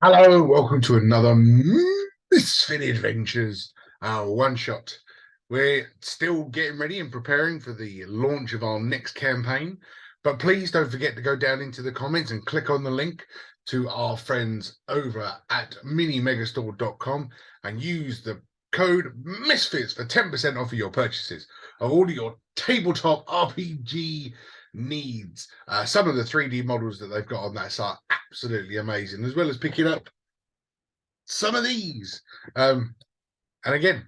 Hello, welcome to another Misfit Adventures one shot. We're still getting ready and preparing for the launch of our next campaign, but please don't forget to go down into the comments and click on the link to our friends over at minimegastore.com and use the code Misfits for 10% off of your purchases of all of your tabletop RPG needs. Some of the 3D models that they've got on that site absolutely amazing, as well as picking up some of these. And again,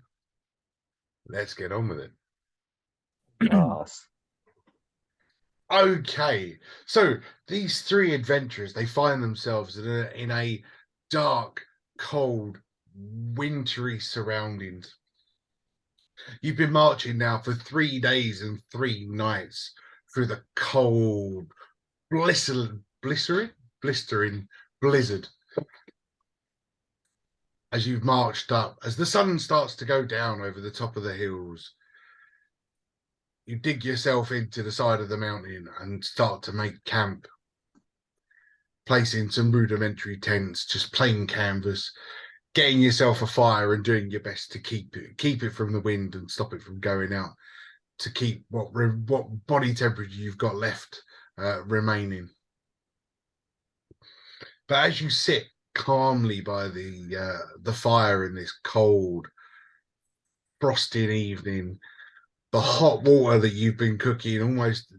let's get on with it. Yes. Okay, so these three adventurers, they find themselves in a dark, cold, wintry surroundings. You've been marching now for 3 days and 3 nights through the cold, blistering blizzard. As you've marched up, as the sun starts to go down over the top of the hills, you dig yourself into the side of the mountain and start to make camp, placing some rudimentary tents, just plain canvas, getting yourself a fire and doing your best to keep it from the wind and stop it from going out, to keep what body temperature you've got left remaining. But as you sit calmly by the fire in this cold, frosty evening, the hot water that you've been cooking, almost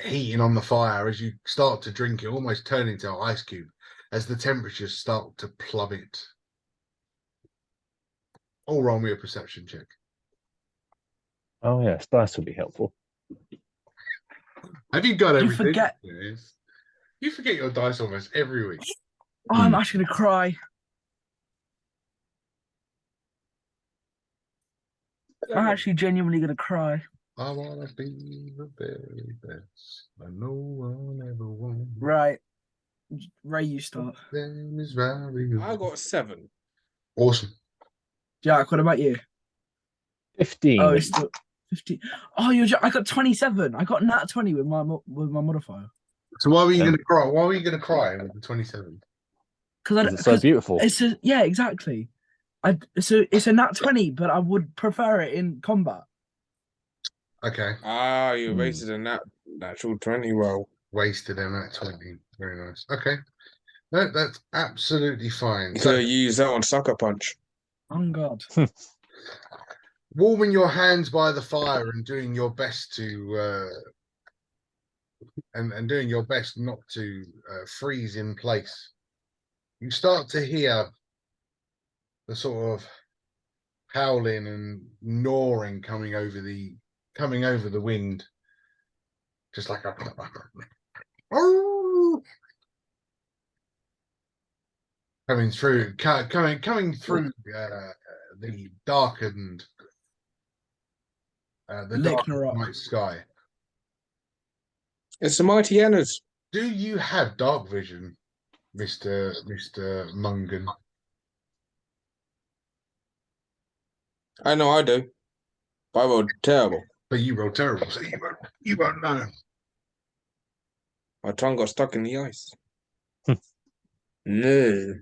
heating on the fire, as you start to drink it, almost turn into an ice cube as the temperatures start to plummet. All wrong with a perception check. Oh yes, dice would be helpful. Have you got everything? You forget. Yes. You forget your dice almost every week. Oh, I'm actually gonna cry. I'm actually genuinely gonna cry. I wanna be the very best, but no one ever won. Right, Ray, you start. I got 7. Awesome. Jack, what about you? 15. Oh, it's still 50. Oh, I got 27. I got nat 20 with my modifier. So why were you gonna cry? Why were you gonna cry with the 27? Because it's so beautiful. Yeah, exactly. It's a nat 20, but I would prefer it in combat. Okay. Ah, you wasted a natural 20 roll. Wasted a nat 20. Very nice. Okay. No, that's absolutely fine. You So could have used that on Sucker Punch. Oh God. warming your hands by the fire and doing your best to and doing your best not to freeze in place. You start to hear the sort of howling and gnawing coming over the wind, just like a coming through the darkened night sky. It's the Mighty Annas. Do you have dark vision, Mr. Mungan? I know I do. But I rolled terrible. But you rolled terrible, so you won't know. My tongue got stuck in the ice. No.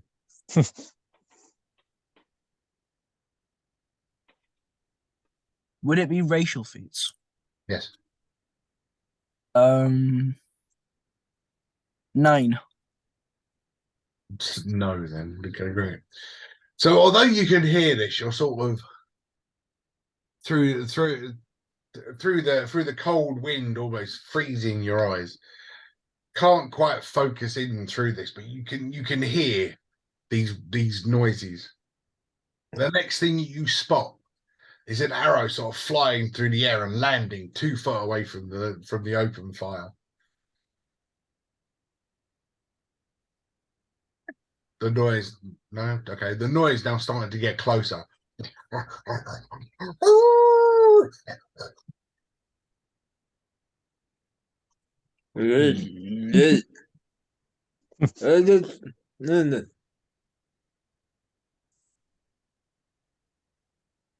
Would it be racial feats? Yes. 9. No, then we can agree. So although you can hear this, you're sort of through the cold wind, almost freezing your eyes. Can't quite focus in through this, but you can hear these noises. The next thing you spot is an arrow sort of flying through the air and landing 2 foot away from the open fire. The noise, no, okay. The noise now starting to get closer.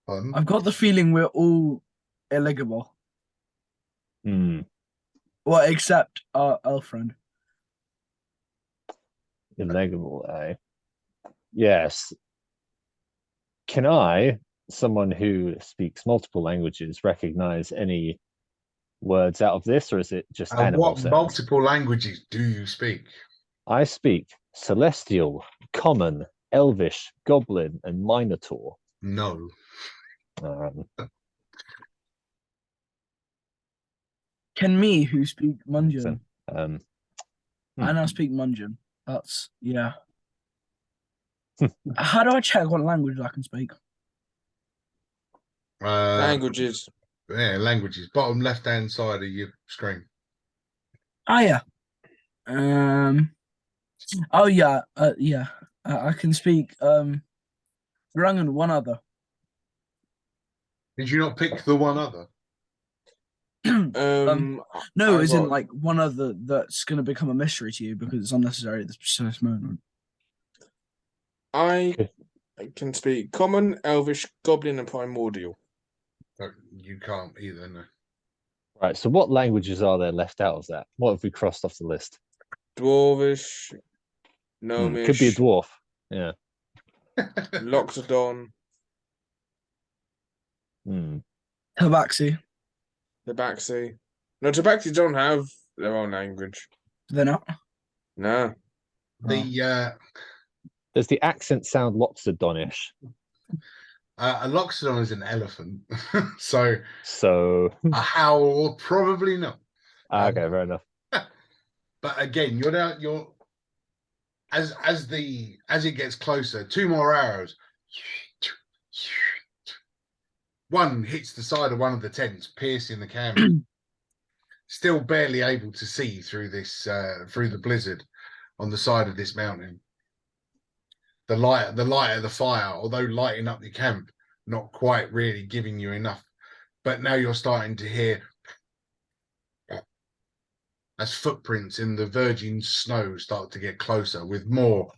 I've got the feeling we're all illegible. Well, except our elf friend. Illegible, eh? Yes. Can I, someone who speaks multiple languages, recognize any words out of this, or is it just animal What sounds? multiple languages do you speak? I speak Celestial, Common, Elvish, Goblin, and Minotaur. No. Um, Can me, who speak so, Munjan, um, I now speak Munjan. That's yeah. How do I check what language I can speak? Languages. Yeah, languages. Bottom left-hand side of your screen. Ah, yeah. Oh yeah. Yeah. I can speak Rung and one other. Did you not pick the one other? No, I as in got- like one other that's going to become a mystery to you because it's unnecessary at this precise moment. I can speak Common, Elvish, Goblin, and Primordial. No, you can't either. No. right. So, what languages are there left out of that? What have we crossed off the list? Dwarvish, Gnomish, Could be a dwarf. Yeah. Loxodon, Hmm. Tabaxi. Tabaxi. No, Tabaxi don't have their own language. They're not. No. The Does the accent sound Loxodonish? a loxodon is an elephant, so So, a howl probably not. okay, fair enough. But again, you're as it gets closer, two more arrows. One hits the side of one of the tents, piercing the camera. Still barely able to see through this through the blizzard on the side of this mountain. The light of the fire, although lighting up the camp, not quite really giving you enough. But now you're starting to hear as footprints in the virgin snow start to get closer with more.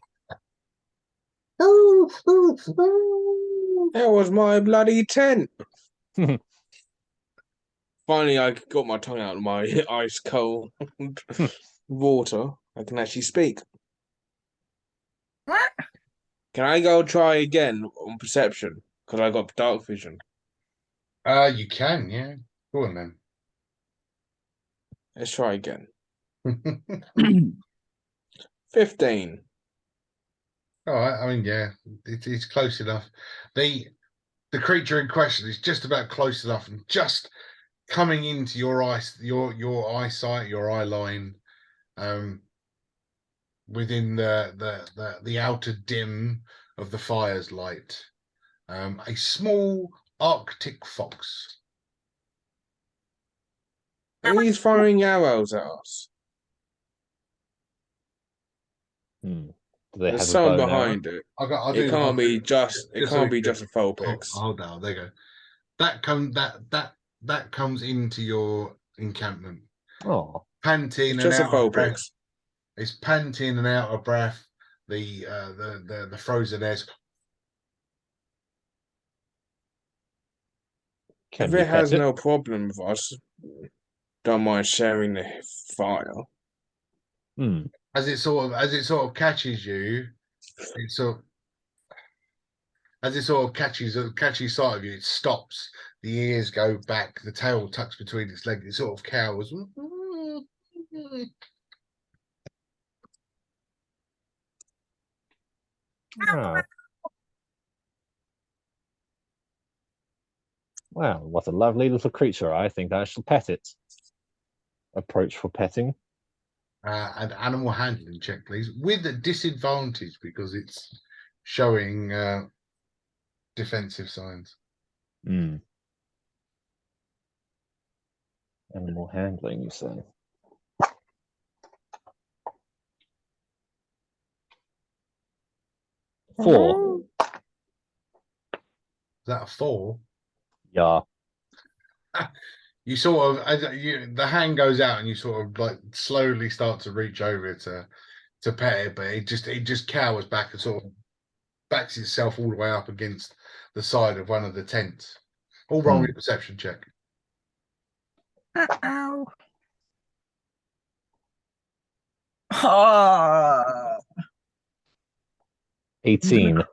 That was my bloody tent. Finally, I got my tongue out of my ice cold water. I can actually speak. Can I go try again on perception? Because I got dark vision. You can, yeah. Go on Let's try again. then. 15. All right. I mean, yeah, it's close enough. The creature in question is just about close enough and just coming into your eyes, your eyesight, your eye line, within the outer dim of the fire's light. A small Arctic fox. And he's firing arrows at us. Do they There's have a someone bow and arrow? behind it. I'll It can't be just. It can't be just a Vulpix. Hold on, there you go. That comes into your encampment. Oh, Panting It's and just a out of breath. Vulpix. It's panting and out of breath. The frozen air. can If we it has pet it? no problem with us, don't mind sharing the fire. As it sort of catches you, it sort of, as it sort of catches sight of you, it stops. The ears go back. The tail tucks between its legs. It sort of cowers. Oh. Wow, what a lovely little creature. I think I shall pet it. Approach for petting. An animal handling check, please, with a disadvantage because it's showing defensive signs. Animal handling, you say? Four. Is that a 4? Yeah. You sort of, the hand goes out and you sort of like slowly start to reach over to pet it, but it just cowers back and sort of backs itself all the way up against the side of one of the tents. All roll me a perception check. Ow. 18.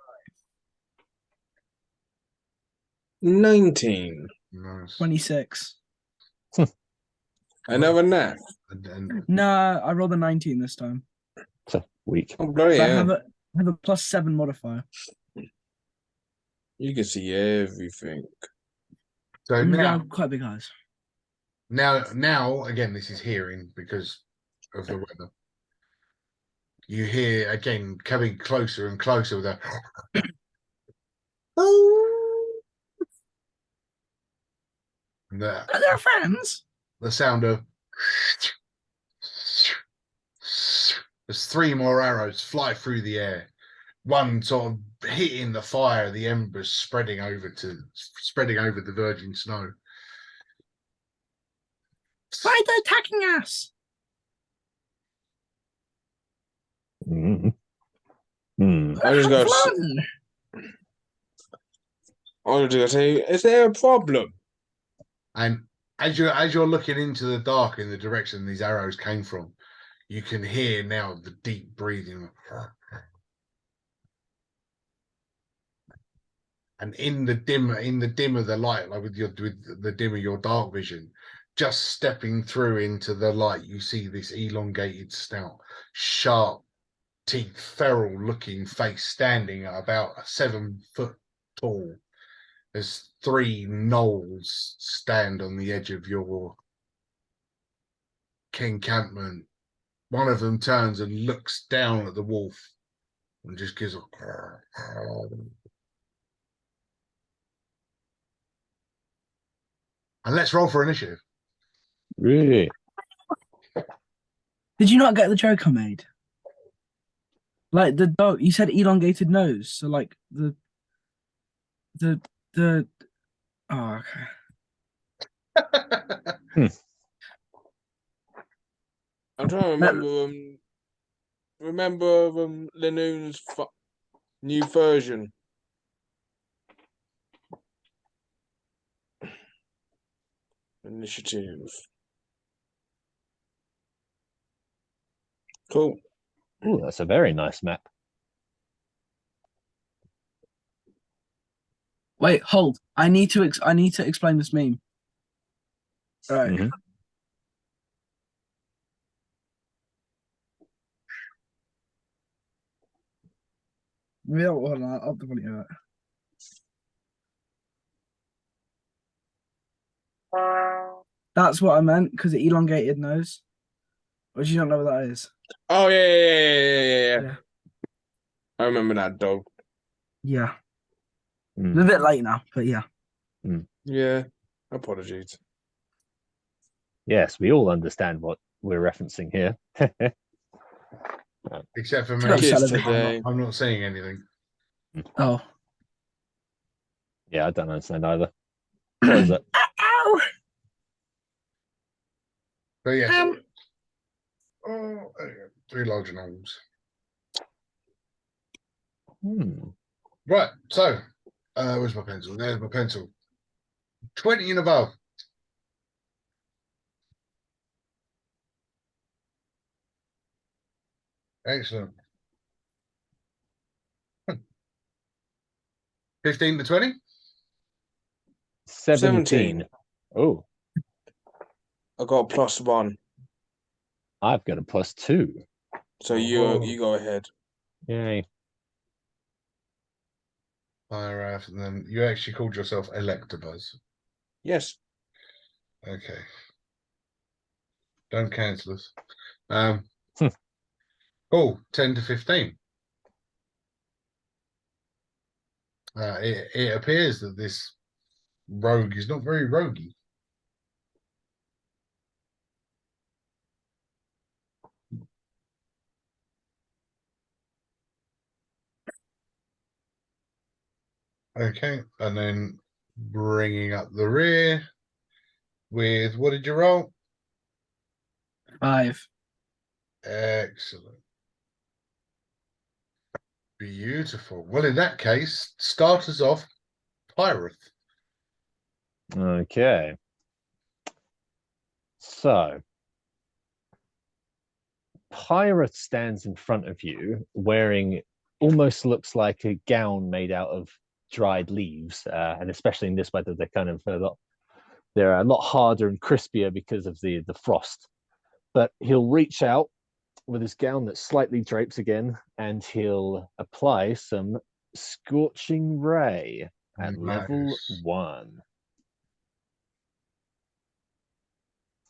19. Nice. 26. Another nap. And No, I rolled a 19 this time. It's a week. Oh, bloody But I hell. have a +7 modifier. You can see everything. so I'm gonna now, have quite big eyes. now again, this is hearing because of the weather. You hear again coming closer and closer with a and Are there friends? the sound of as 3 more arrows fly through the air. One sort of hitting the fire, the embers spreading over the virgin snow. Why are they attacking us? Mm. Mm. I just got. Fun. I was gonna say, is there a problem? And as you're looking into the dark in the direction these arrows came from, you can hear now the deep breathing. And in the dim of the light, like with the dim of your dark vision, just stepping through into the light, you see this elongated snout, sharp teeth, feral looking face standing at about 7 foot tall. As 3 gnolls stand on the edge of your encampment. One of them turns and looks down at the wolf and just gives a and let's roll for initiative. Really? Did you not get the joke I made? Like the dog, you said elongated nose, so like the. Oh, okay. I'm trying to remember. Remember Linoon's new version. Initiative. Cool. Ooh, that's a very nice map. Wait, hold. I need to explain this meme. All right. Mhm. Maybe hold on. I'll have to point it out. That's what I meant because the elongated nose. Or do you not know what that is? Oh yeah. Yeah. I remember that dog. Yeah. Mm. It's a bit late now, but yeah. Yeah. Apologies. Yes, we all understand what we're referencing here. Except for It's me. got Kids celebrity. today. I'm not saying anything. Oh. Yeah, I don't understand either. What is it? Ow! But yes. Um. Oh, there you go. 3 large gnolls. Hmm. Right, so where's my pencil? There's my pencil. 20 and above. Excellent. 15 to 20. 17. Oh, I got a +1. I've got a +2. So Oh. you go ahead. Yay. Fire out, and then you actually called yourself Electabuzz. Yes. Okay. Don't cancel us. Oh, 10 to 15. It appears that this rogue is not very roguey. Okay, and then bringing up the rear with, what did you roll? 5. Excellent. Beautiful. Well, in that case, start us off, Pyroth. Okay. So, Pirate stands in front of you wearing almost looks like a gown made out of dried leaves, and especially in this weather, they're a lot harder and crispier because of the frost. But he'll reach out with his gown that slightly drapes again, and he'll apply some Scorching Ray at level Nice. 1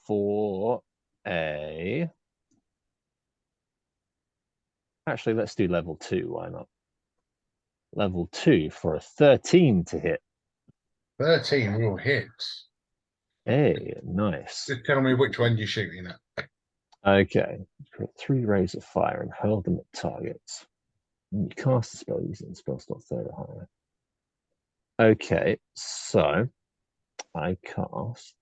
for a. Actually, let's do level 2. Why not? Level 2 for a 13 to hit. 13 real hits. Hey, nice. Just tell me which one you're shooting at. Okay, put 3 rays of fire and hurl them at targets. You cast a spell using spell slot 3rd or higher. Okay, so I cast.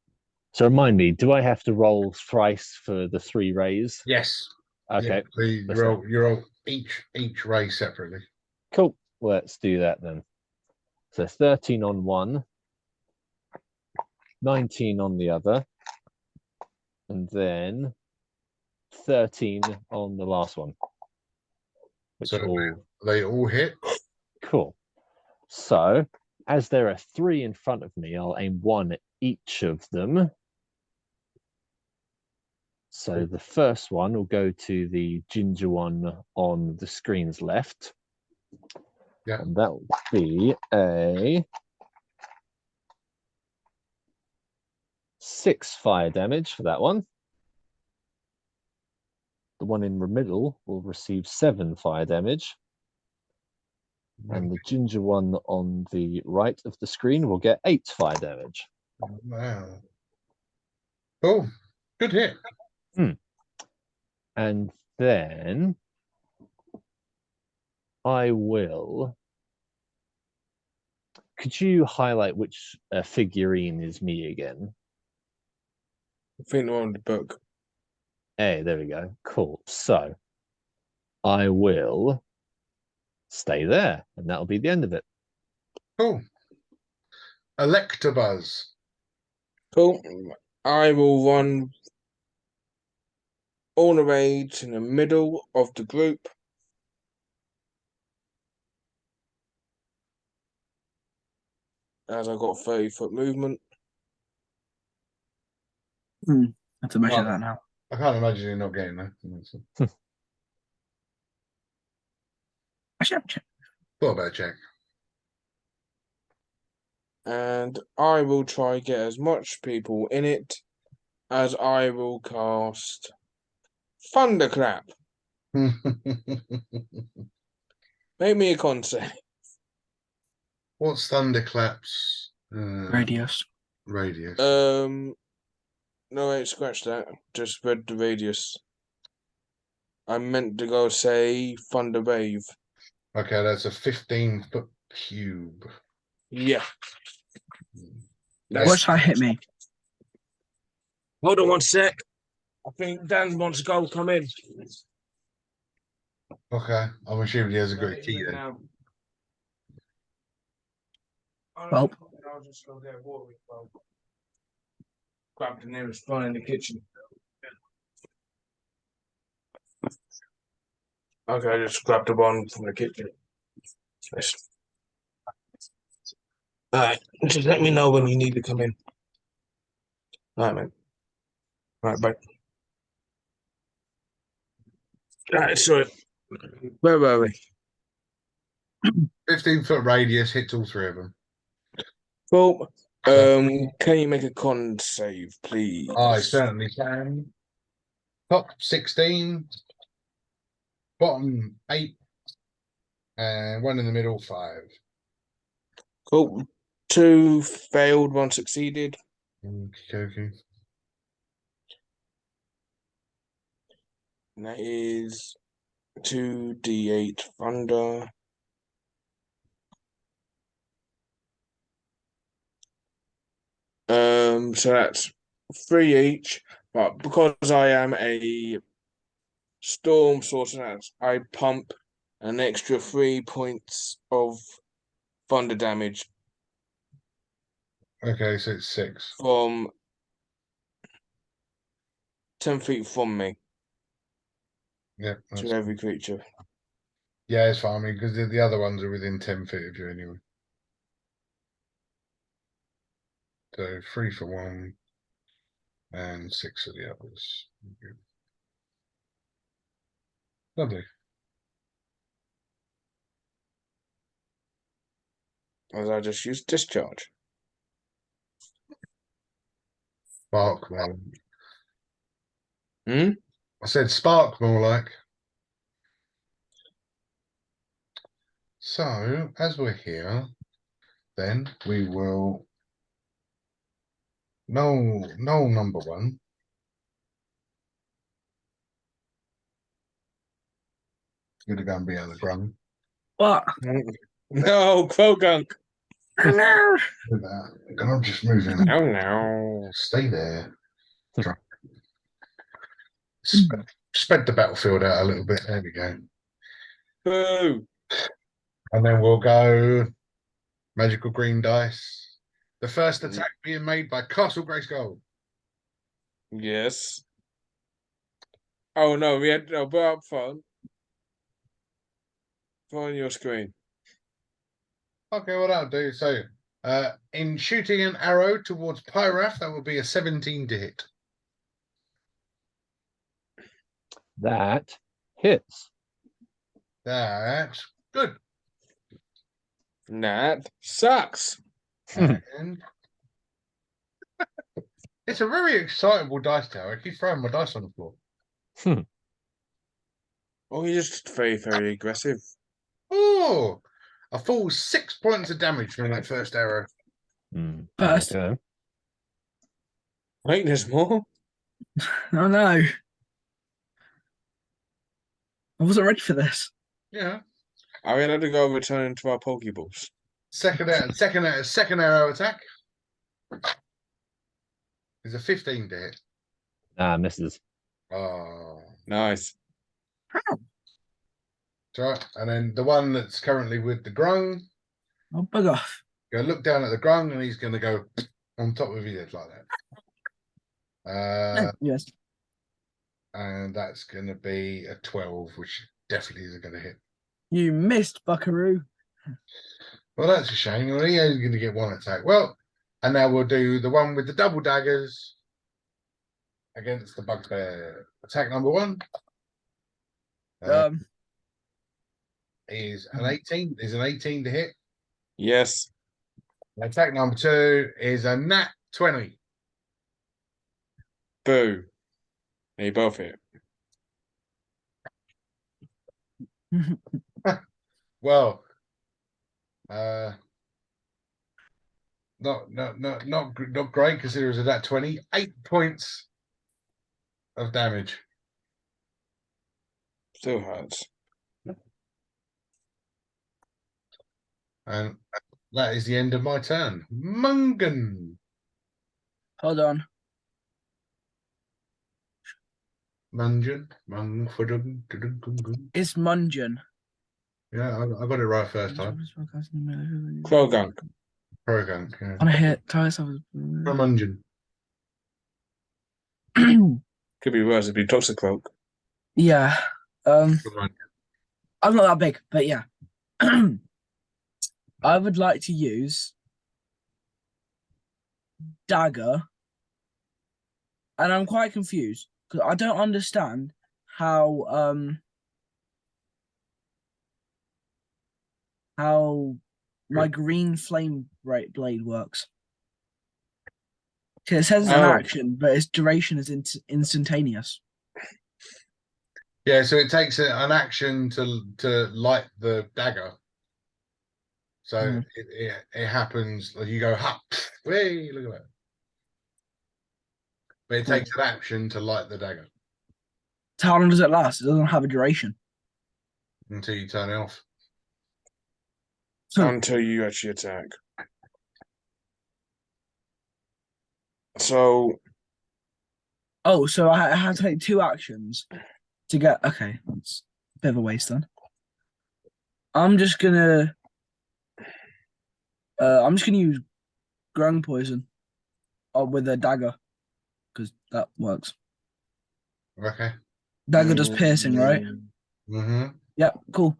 So remind me, do I have to roll thrice for the 3 rays? Yes. Okay, Yeah, so you let's roll each ray separately. cool. Let's do that then. So 13 on one, 19 on the other, and then 13 on the last one. Which So all they all hit. cool. So as there are 3 in front of me, I'll aim 1 at each of them. So the first one will go to the ginger one on the screen's left. Yeah. And that will be a 6 fire damage for that one. The one in the middle will receive 7 fire damage. And the ginger one on the right of the screen will get 8 fire damage. Wow. Cool. Good hit. And then I will. Could you highlight which figurine is me again? I think they're on the book. Hey, there we go. Cool. So I will stay there, and that'll be the end of it. Cool. Electabuzz. Cool. I will run all the rage in the middle of the group. As I got 30-foot movement. I have to measure Well, that now. I can't imagine you're not getting that. Actually, I'm check. Thought about check. And I will try get as much people in it as I will cast Thunderclap. Make me a con save. What's Thunderclap's Radius. radius? No, wait, scratch that. Just read the radius. I meant to go say Thunder Wave. Okay, that's a 15-foot cube. Yeah. What should I hit me? Hold on 1 sec. I think Dan wants to go come in. Okay, I'm assuming he has a great key then. Well. I'll just go get water. Grab the nearest one in the kitchen. Okay, I just grabbed the one from the kitchen. Alright, just let me know when you need to come in. Alright, man. Alright, bye. Alright, sorry. Where were we? 15-foot radius hits all 3 of them. Well, can you make a con save, please? I certainly can. Top 16, bottom 8, and one in the middle 5. Cool. 2 failed, 1 succeeded. Okay. And that is 2d8 thunder. So that's 3 each, but because I am a storm sorcerer, I pump an extra 3 points of thunder damage Okay, so it's 6. from 10 feet from me Yep. to every creature. Yeah, it's fine. I mean, because the other ones are within 10 feet of you anyway. So 3 for one and 6 for the others. Okay. Lovely. As I just used discharge. Spark more. Hmm? I said spark more like. So, as we're here, then we will. No, number one. Gonna go and be on the ground. What? No, Krogunk. Look at that. I'm just moving. Oh no. Stay there. Spread the battlefield out a little bit. There we go. Boo. And then we'll go magical green dice. The first attack being made by Castle Grayskull. Yes. Oh no, we had no, but up front. On your screen. Okay, well that'll do. So, in shooting an arrow towards Pyrath, that will be a 17 to hit. That hits. That's good. That sucks. And it's a very excitable dice tower. I keep throwing my dice on the floor. Oh, you're just very, very aggressive. Oh, a full 6 points of damage from that first arrow. First. Okay. I think there's more. Oh no. I wasn't ready for this. Yeah. Are we allowed to go return to our Pokeballs? Second arrow attack is a 15 to hit. Misses. Oh, Nice. that's right. And then the one that's currently with the grung, Oh, bug off. go look down at the grung, and he's going to go on top of his head like that. Yes. And that's going to be a 12, which definitely isn't going to hit. You missed, Buckaroo. Well, that's a shame. Well, he only going to get one attack. Well, and now we'll do the one with the double daggers against the bugbear. Attack number one is an 18. Is an 18 to hit. Yes. Attack number two is a nat 20. Boo. They both hit. Well, not great because it was a nat 20. 8 points of damage. Still hurts. And that is the end of my turn. Mungan. Hold on. Mungan. It's Munjan. Yeah, I got it right first time. Krogunk. Progunk, yeah. On a hit, twice. Mungan. Could be worse. It'd be Toxicroak. Yeah. I'm not that big, but yeah. I would like to use dagger, and I'm quite confused because I don't understand how my green flame blade works. 'Cause it says it's an Oh. action, but its duration is instantaneous. Yeah, so it takes an action to light the dagger. So it happens. You go, ha! Hey, look at that. But it takes an action to light the dagger So how long does it last? It doesn't have a duration. until you turn it off. Until you actually attack. So Oh, so I have to take 2 actions to get. Okay, that's a bit of a waste then. I'm just gonna use grung poison with a dagger because that works. Okay. Dagger does piercing, right? Mm-hmm. Yep, cool.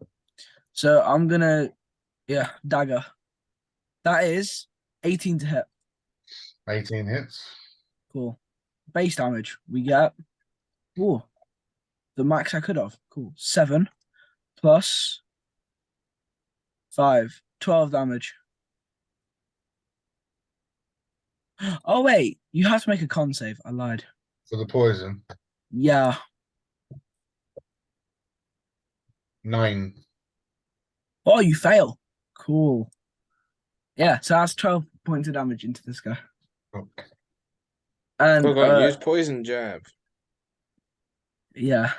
So I'm gonna, yeah, dagger. That is 18 to hit. 18 hits. Cool. Base damage. We get, oh, the max I could have. Cool. 7 plus 5. 12 damage. Oh, wait. You have to make a con save. I lied. For the poison. Yeah. 9. Oh, you fail. Cool. Yeah, so that's 12 points of damage into this guy. Okay. And Forgot, use poison jab. yeah.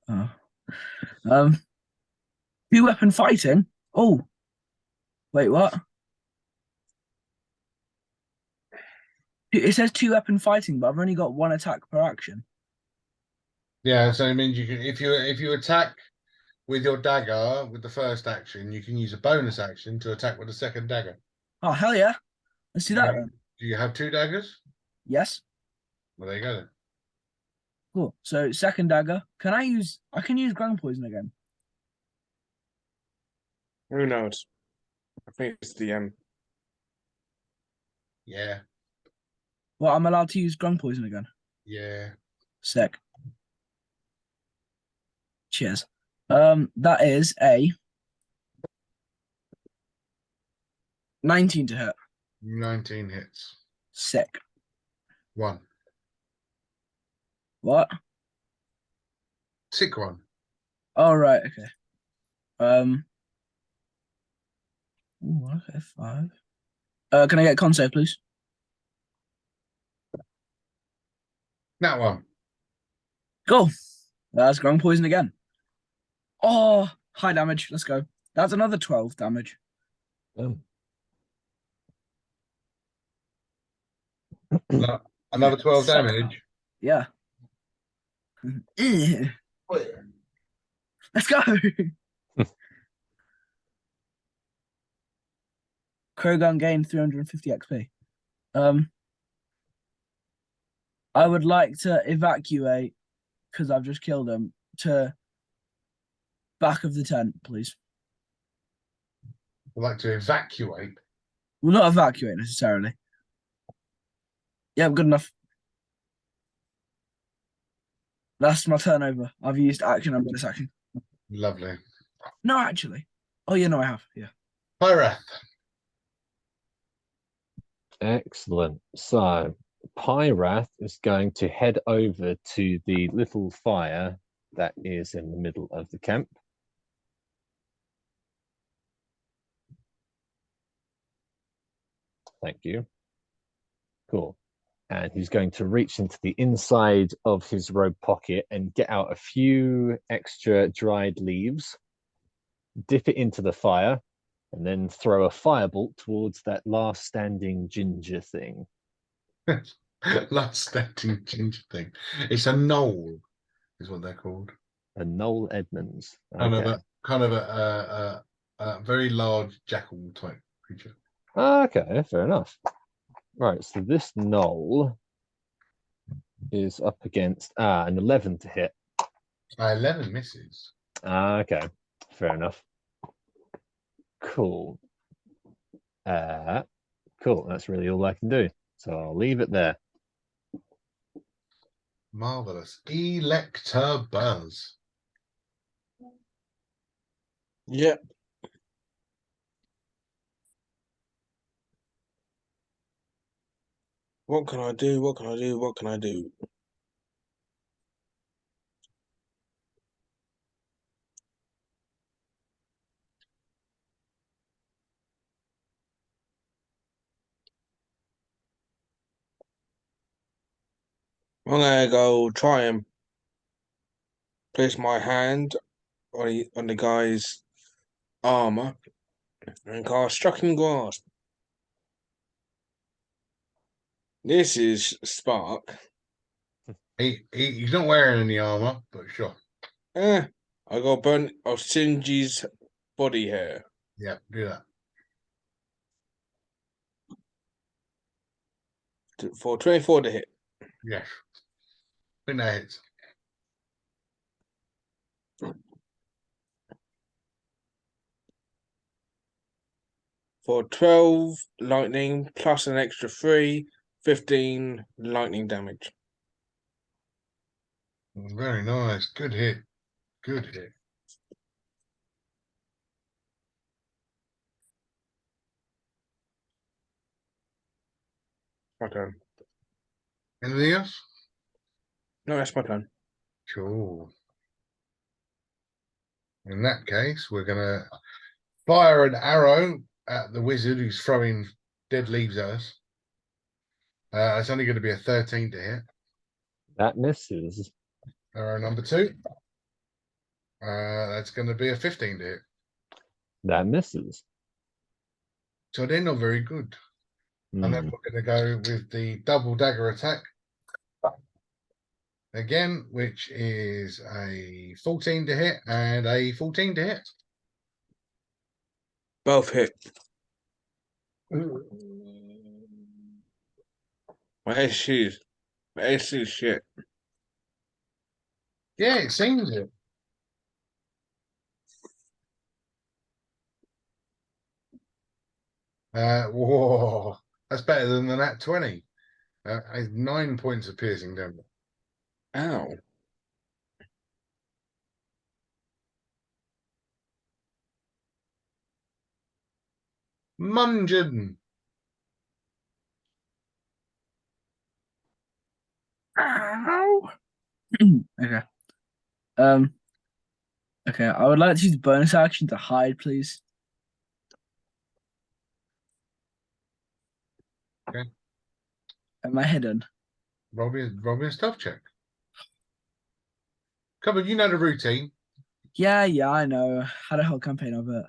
Oh. Two weapon fighting. Oh, wait, what? It says two weapon fighting, but I've only got one attack per action. Yeah, so it means you can if you attack with your dagger with the first action, you can use a bonus action to attack with the second dagger. Oh, hell yeah. Let's do that Yeah. then. Do you have 2 daggers? Yes. Well, there you go then. Cool. So second dagger. I can use ground poison again. Who knows? I think it's the Yeah, Well, I'm allowed to use ground poison again. yeah. Sick. Cheers. That is a 19 to hit. 19 hits. Sick. 1. What? Sick one. Oh, right. Okay. Ooh, okay, 5. Can I get con save, please? That one. Go. That's ground poison again. Oh, high damage. Let's go. That's another 12 damage. Another 12 Suck. damage. Yeah. Let's go. Krogan gained 350 XP. I would like to evacuate because I've just killed him to back of the tent, please. I'd like to evacuate. Well, not evacuate necessarily. Yeah, good enough. That's my turnover. I've used action and bonus action. Lovely. No, actually. Oh, yeah, no, I have. Yeah. Pyrath. Excellent. So Pyrath is going to head over to the little fire that is in the middle of the camp. Thank you. Cool. And he's going to reach into the inside of his robe pocket and get out a few extra dried leaves, dip it into the fire, and then throw a firebolt towards that last standing ginger thing. Last standing ginger thing. It's a knoll, is what they're called. A Noel Edmonds. Kind Okay. of a very large jackal type creature. Okay, fair enough. Right, so this knoll is up against an 11 to hit. 11 misses. Okay, fair enough. Cool. Cool. That's really all I can do. So I'll leave it there. Marvelous. Electabuzz. Yep. What can I do? What can I do? What can I do? I'm gonna go try and place my hand on the guy's armor and cast Shocking Grasp. This is Spark. He's not wearing any armor, but sure. I got burnt of Shinji's body hair. Yeah, do that. For 24 to hit. Yes. I think that hits. for 12 lightning plus an extra 3, 15 lightning damage. Very nice. Good hit. Good hit. My turn. Anything else? No, that's my turn. Cool. In that case, we're gonna fire an arrow at the wizard who's throwing dead leaves at us. It's only going to be a 13 to hit. That misses. Arrow number 2. That's going to be a 15 to hit. That misses. So they're not very good. And then Hmm. we're going to go with the double dagger attack again, which is a 14 to hit and a 14 to hit. Both hit. My AC is shit. Yeah, it seems it. Whoa, that's better than the nat 20. 9 points of piercing damage. Ow. Mungeon. Ow. Okay. Okay, I would like to use the bonus action to hide, please. Okay. Am I hidden? Roll me a stealth check. Come on, you know the routine. Yeah, I know. Had a whole campaign of it.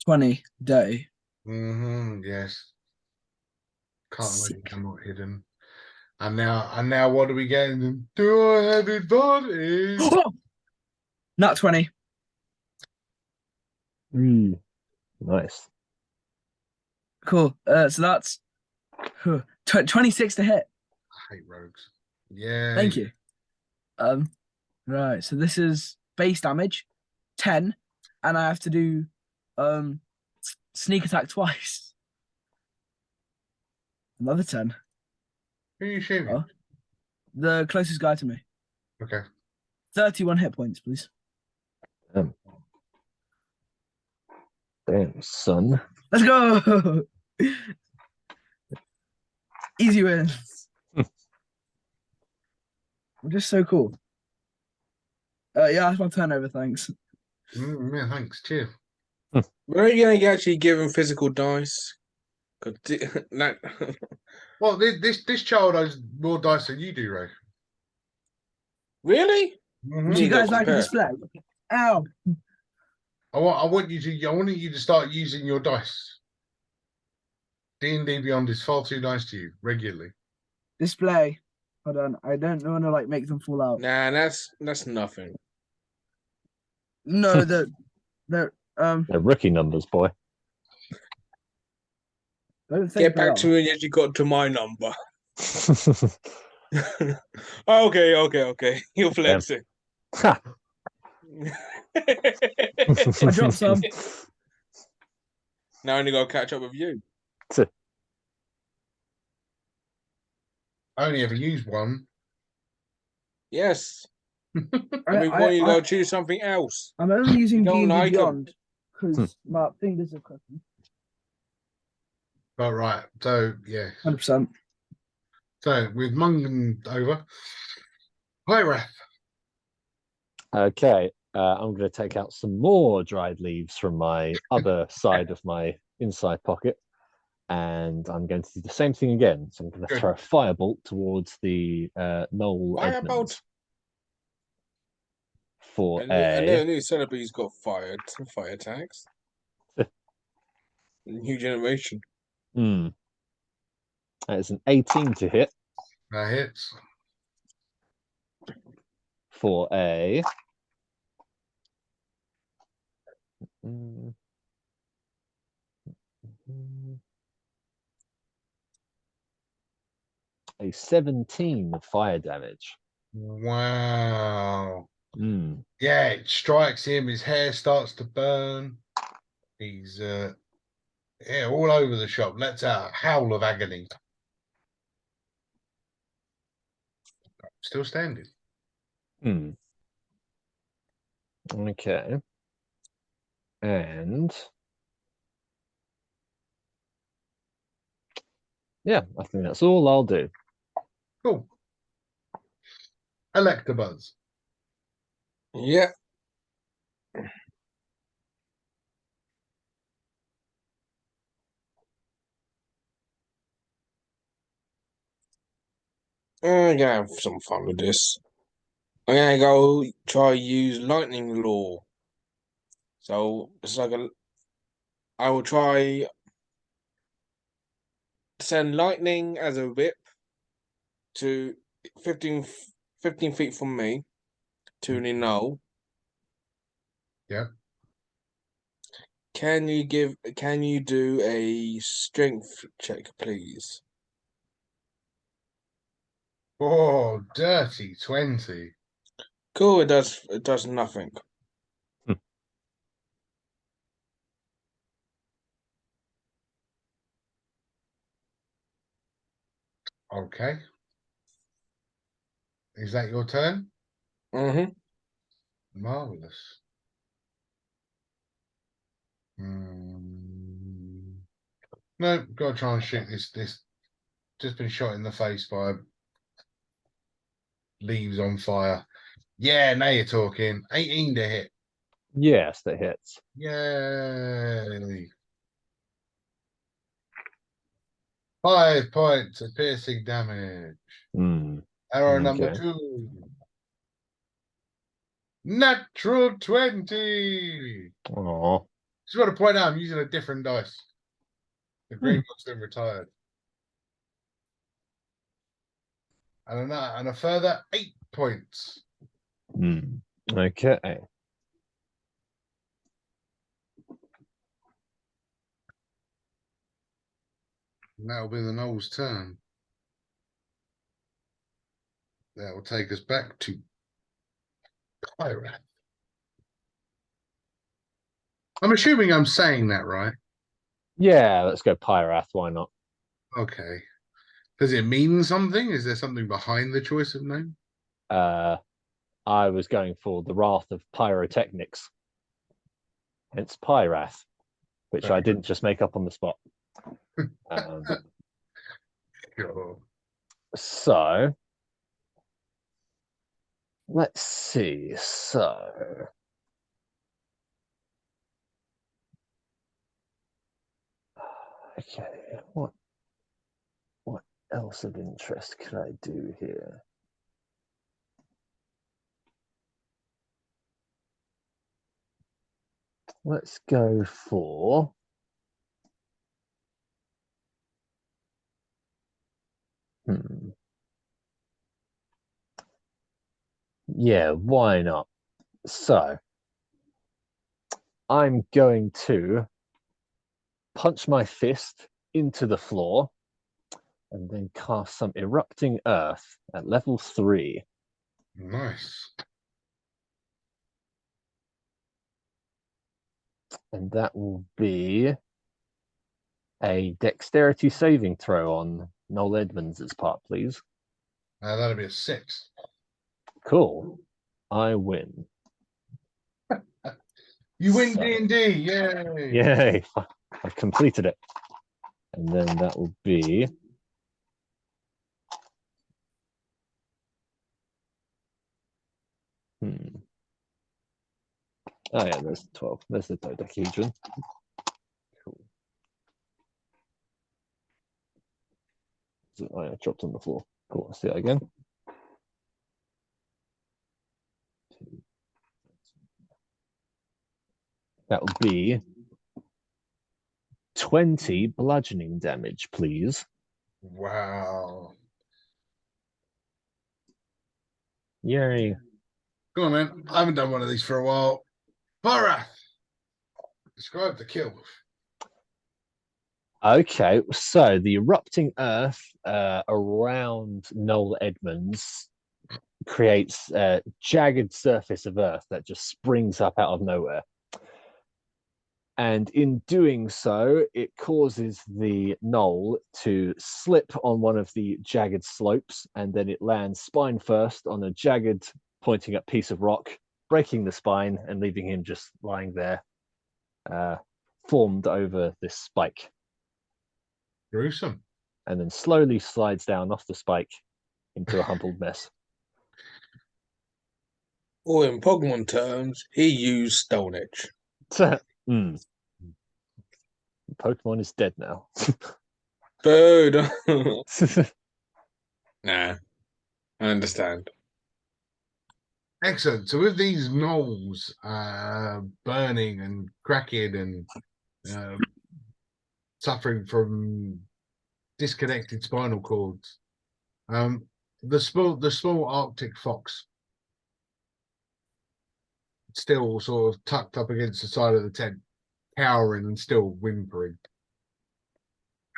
20 dirty. Yes. Can't Sick. imagine I'm not hidden. And now what are we getting? Do I have advantage? Not 20. Nice. Cool. So that's 26 to hit. I hate rogues. Yeah. Thank you. Right. So this is base damage, 10, and I have to do sneak attack twice. Another 10. Who are you shooting? Oh. The closest guy to me. Okay. 31 hit points, please. Damn, son. Let's go. Easy wins. I'm just so cool. Yeah, that's my turnover. Thanks. Yeah, thanks. Cheers. Where are you going to actually give him physical dice? That... Well, this child has more dice than you do, Ray. Really? Do you guys like a display? Ow. I want you to start using your dice. D&D Beyond is far too nice to you regularly. Display. Hold on. I don't want to like make them fall out. Nah, that's nothing. No, they're They're rookie numbers, boy. don't think Get back to me as you got to my number. Okay. You're flexing. Ha! I dropped some. Now I only got to catch up with you. I only ever use one. Yes. Every point you got to choose something else. I'm only using You don't D&D like 'em. Beyond because my fingers are cooking. But right, so yeah. 100%. So with Mungan over, hi Wrath. Okay, I'm going to take out some more dried leaves from my other side of my inside pocket, and I'm going to do the same thing again. So I'm going to Good. throw a firebolt towards the Noel Edmonds Firebolt. for I never a knew Celebrity's got fire attacks. New generation. That is an 18 to hit That hits. for a a 17 fire damage. Wow. Yeah, it strikes him. His hair starts to burn. He's Yeah, all over the shop. Let's howl of agony. Still standing. Hmm. Okay. And yeah, I think that's all I'll do. Cool. Electabuzz. Yeah. I'm gonna have some fun with this. I'm gonna go try use lightning law. So it's like I will try send lightning as a whip to 15 feet from me to the null. Yeah. Can you do a strength check, please? Oh, dirty 20. Cool, it does nothing. Okay. Is that your turn? Mm-hmm. Marvelous. Hmm. No, gotta try and shoot this. Just been shot in the face by leaves on fire. Yeah, now you're talking. 18 to hit. Yes, that hits. Yay. 5 points of piercing damage. Hmm. Arrow number Okay. 2. Natural 20. Oh. Just got to point out I'm using a different dice. The green one's been retired. And a further 8 points. Hmm. Okay. And that'll be the Knowles' turn. That will take us back to Pyrath. I'm assuming I'm saying that right. Yeah, let's go Pyrath. Why not? Okay. Does it mean something? Is there something behind the choice of name? I was going for the Wrath of Pyrotechnics. Hence Pyrath, which I didn't just make up on the spot. Sure. So let's see. So okay, what else of interest could I do here? Let's go for yeah, why not? So I'm going to punch my fist into the floor and then cast some Erupting Earth at level 3. Nice. And that will be a dexterity saving throw on Noel Edmonds' part, please. That'll be a 6. Cool. I win. You win So- D&D. Yay. Yay. I've completed it. And then that will be oh yeah, there's 12. There's the dodecahedron. Cool. So, oh yeah, dropped on the floor. Cool. Let's see that again. That will be 20 bludgeoning damage, please. Wow. Yay. Go on, man. I haven't done one of these for a while. Pyrath. Describe the kill. Okay, so the erupting earth around Noel Edmonds creates a jagged surface of earth that just springs up out of nowhere. And in doing so, it causes the knoll to slip on one of the jagged slopes, and then it lands spine first on a jagged, pointing up piece of rock, breaking the spine and leaving him just lying there, formed over this spike, Gruesome. and then slowly slides down off the spike into a humbled mess. Or in Pokemon terms, he used Stone Edge. Hmm. Pokemon is dead now. Bird. Nah, I understand. Excellent. So with these knolls burning and cracking and suffering from disconnected spinal cords, the small Arctic fox still sort of tucked up against the side of the tent, cowering and still whimpering.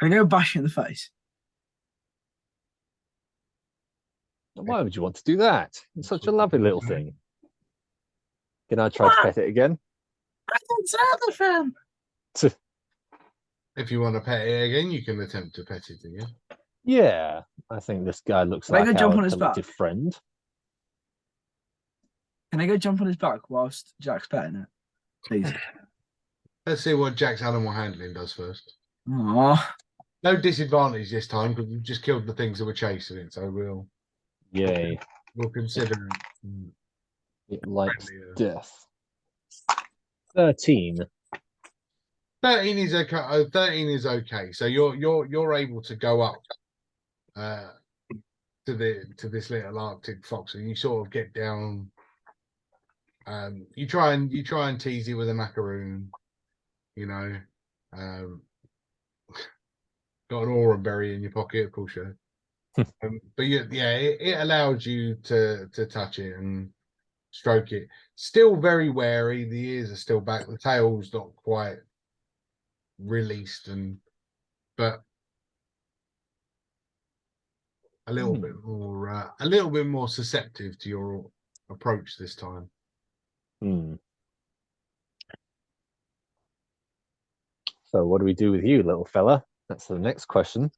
I go bash it in the face. Why would you want to do that? It's such a lovely little thing. Can I try to pet it again? I don't say anything. If you want to pet it again, you can attempt to pet it again. Yeah, I think this guy looks Can I like go jump our on his back? collective friend. Can I go jump on his back whilst Jack's petting it? Please. Let's see what Jack's animal handling does first. Aww. No disadvantage this time because we've just killed the things that were chasing it, so Yay. we'll consider it. It likes Friendly, death. 13. 13 is okay. 13 is okay. So you're able to go up to this little Arctic fox, and you sort of get down. You try and tease it with a macaroon, you know. Got an aura berry in your pocket, of course, yeah. But it allows you to touch it and stroke it. Still very wary. The ears are still back. The tail's not quite released, but a little bit more susceptible to your approach this time. So what do we do with you, little fella? That's the next question.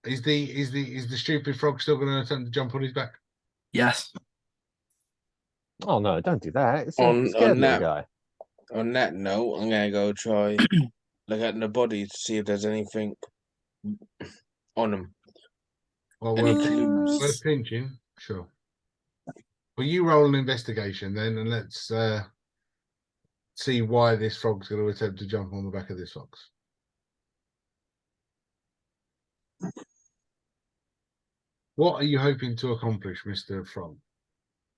Is the stupid frog still going to attempt to jump on his back? Yes. Oh no, don't do that. It's a On scared little that- guy. On that note, I'm gonna go try look at the body to see if there's anything on him. Well, Any worth clues? pinching, sure. Well, you roll an investigation then, and let's see why this frog's going to attempt to jump on the back of this fox. What are you hoping to accomplish, Mr. Frog?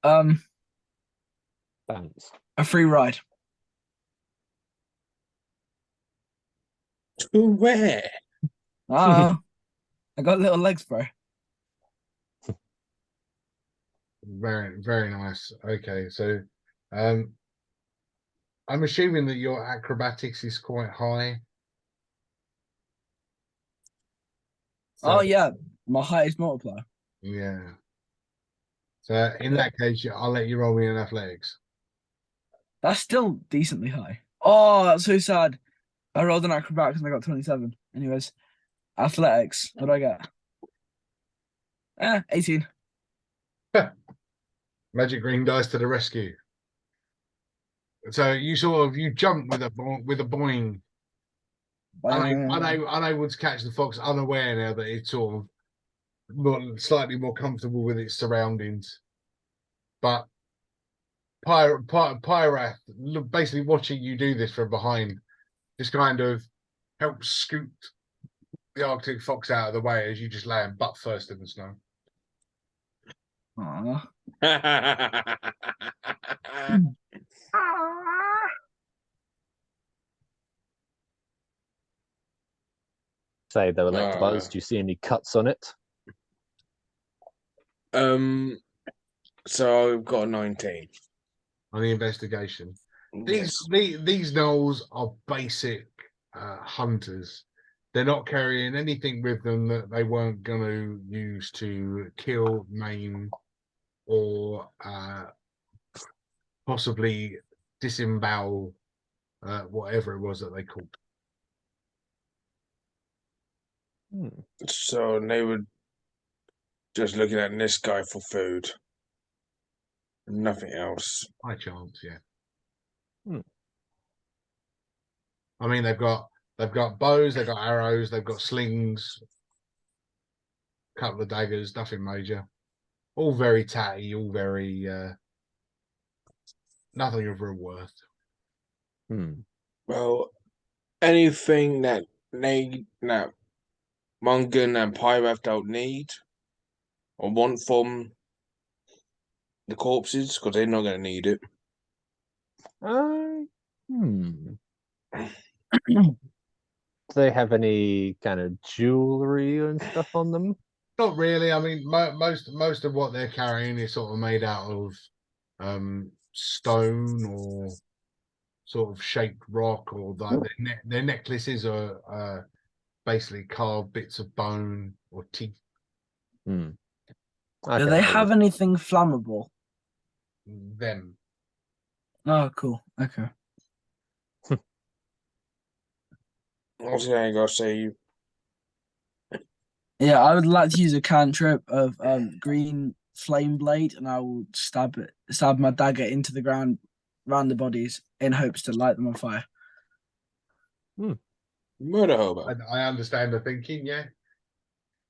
Bounce. A free ride. To where? I got little legs, bro. Very, very nice. Okay, so I'm assuming that your acrobatics is quite high. Oh So, yeah, my highest multiplier. yeah. So in that case, I'll let you roll me in athletics. That's still decently high. Oh, that's so sad. I rolled an acrobatics and I got 27. Anyways, athletics. What do I get? 18. Magic green dice to the rescue. So you jump with a boing, unable to catch the fox, unaware now that it's sort of slightly more comfortable with its surroundings. But Pyrath, basically watching you do this from behind, just kind of helps scoot the Arctic fox out of the way as you just land butt first in the snow. Aw. Say the Electabuzz. Do you see any cuts on it? So I've got a 19 on the investigation. Yes. These gnolls are basic hunters. They're not carrying anything with them that they weren't going to use to kill, maim, or possibly disembowel whatever it was that they called. Hmm. So they were just looking at this guy for food. Nothing else. High chance, yeah. Hmm. I mean, they've got bows, they've got arrows, they've got slings, a couple of daggers, nothing major. All very tatty, all very nothing of real worth. Hmm. Well, anything that Mungan and Pyrath don't need or want from the corpses, because they're not going to need it. Hmm. Do they have any kind of jewelry and stuff on them? Not really. I mean, most of what they're carrying is sort of made out of stone or sort of shaped rock, or like their necklaces are basically carved bits of bone or teeth. Hmm. Do Okay, they well, have anything flammable? Them. Oh, cool. Okay. I was going to say, Yeah, I would like to use a cantrip of green flame blade, and I will stab my dagger into the ground around the bodies in hopes to light them on fire. murder hobo. I understand the thinking, yeah.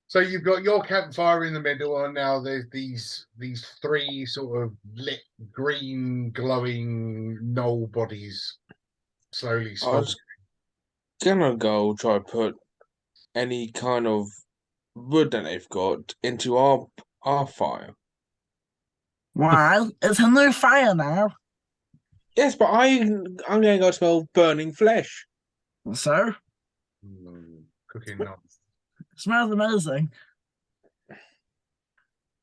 So you've got your campfire in the middle, and now there's these three sort of lit green glowing knoll bodies slowly I smoking. was gonna go try to put any kind of wood that they've got into our fire. Well, it's a new fire now. Yes, but I'm gonna go smell burning flesh. So, Cooking nuts. smells amazing.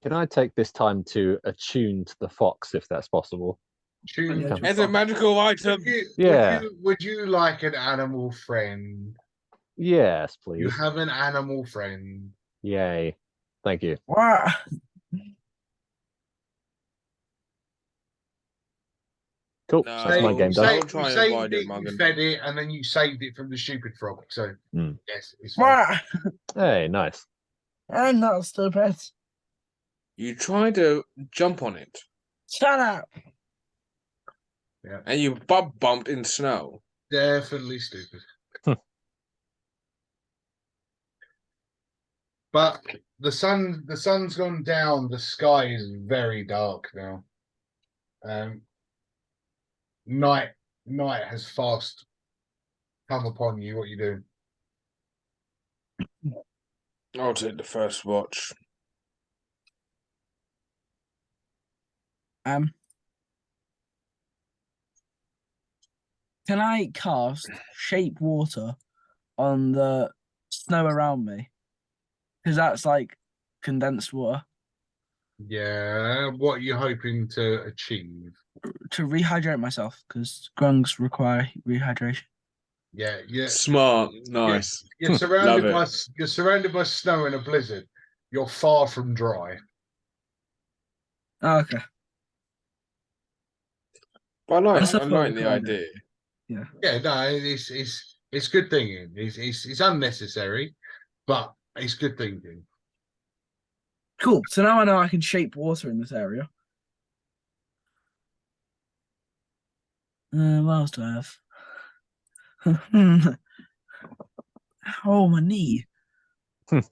can I take this time to attune to the fox if that's possible? Tune Yeah, to As a fox. magical item. Yeah. Would you like an animal friend? Yes, You please. have an animal friend. Yay. Thank you. What? Cool. No, That's my game you done. say- I'll try and saved avoid it, it, you Morgan. fed it, and then you saved it from the stupid frog. So Mm. yes, it's fine. What? Hey, nice. I'm not stupid. You try to jump on it, Shut up. and you bumped in snow. Definitely stupid. But the sun's gone down. The sky is very dark now. Night has fast come upon you. What you do? I'll take the first watch. Can I cast shape water on the snow around me? Because that's like condensed water Yeah. What are you hoping to achieve? to rehydrate myself, because grungs require rehydration. Yeah. Smart, nice. You're surrounded Love by snow in a blizzard. You're far from dry. Oh, okay. But I That's a like fun the kind. idea. Yeah. Yeah, no, it's good thinking. It's unnecessary, but it's good thinking. Cool. So now I know I can shape water in this area. What else do I have? Oh, my knee. I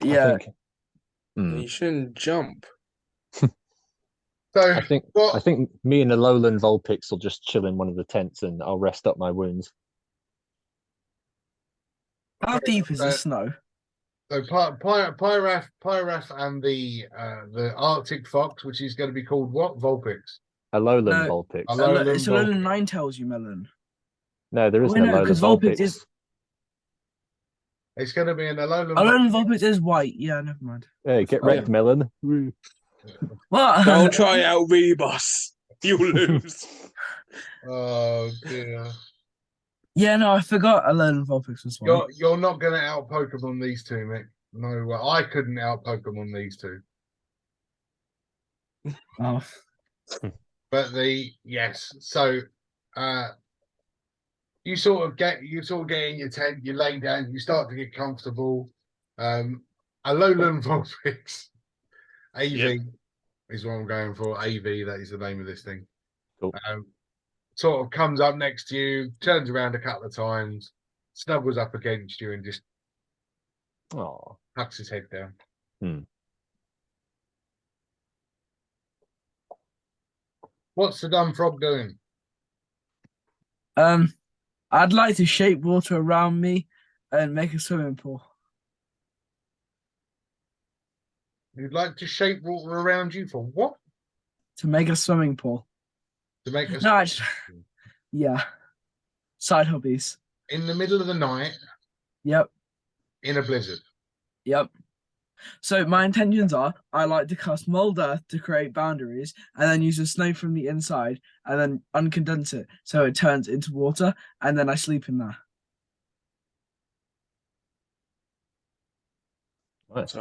Yeah. think. Hmm. You shouldn't jump. So I think what? I think me and the lowland Vulpix will just chill in one of the tents and I'll rest up my wounds. How deep is the Uh, snow? So Pyrath and the Arctic fox, which is going to be called what? Vulpix. A lowland No, Vulpix. a lowland It's a lowland Vulpix. nine tails, you melon. No, there isn't Wait, a no, lowland 'cause Vulpix Vulpix. is- It's going to be an lowland. A lowland Vulpix is white. Yeah, never mind. Hey, get Oh, wrecked, yeah. Melon. Woo. What? Don't try out Rebus. You'll lose. Oh dear! Yeah, no, I forgot a lowland Vulpix was white. You're not going to out Pokemon these two, Mick. No way. I couldn't out Pokemon these two. Oh. But But so you sort of get in your tent, you lay down, you start to get comfortable. A lowland Vulpix AV Yep. is what I'm going for. AV, that is the name of this thing. Cool. Sort of comes up next to you, turns around a couple of times, snuggles up against you, and just Oh, tucks his head down. What's the dumb frog doing? I'd like to shape water around me and make a swimming pool. You'd like to shape water around you for what? To make a swimming pool. To make a No, actually, yeah. Side hobbies. in the middle of the night Yep. in a blizzard. Yep. So my intentions are I like to cast mold earth to create boundaries and then use the snow from the inside and then uncondense it so it turns into water and then I sleep in there. nice.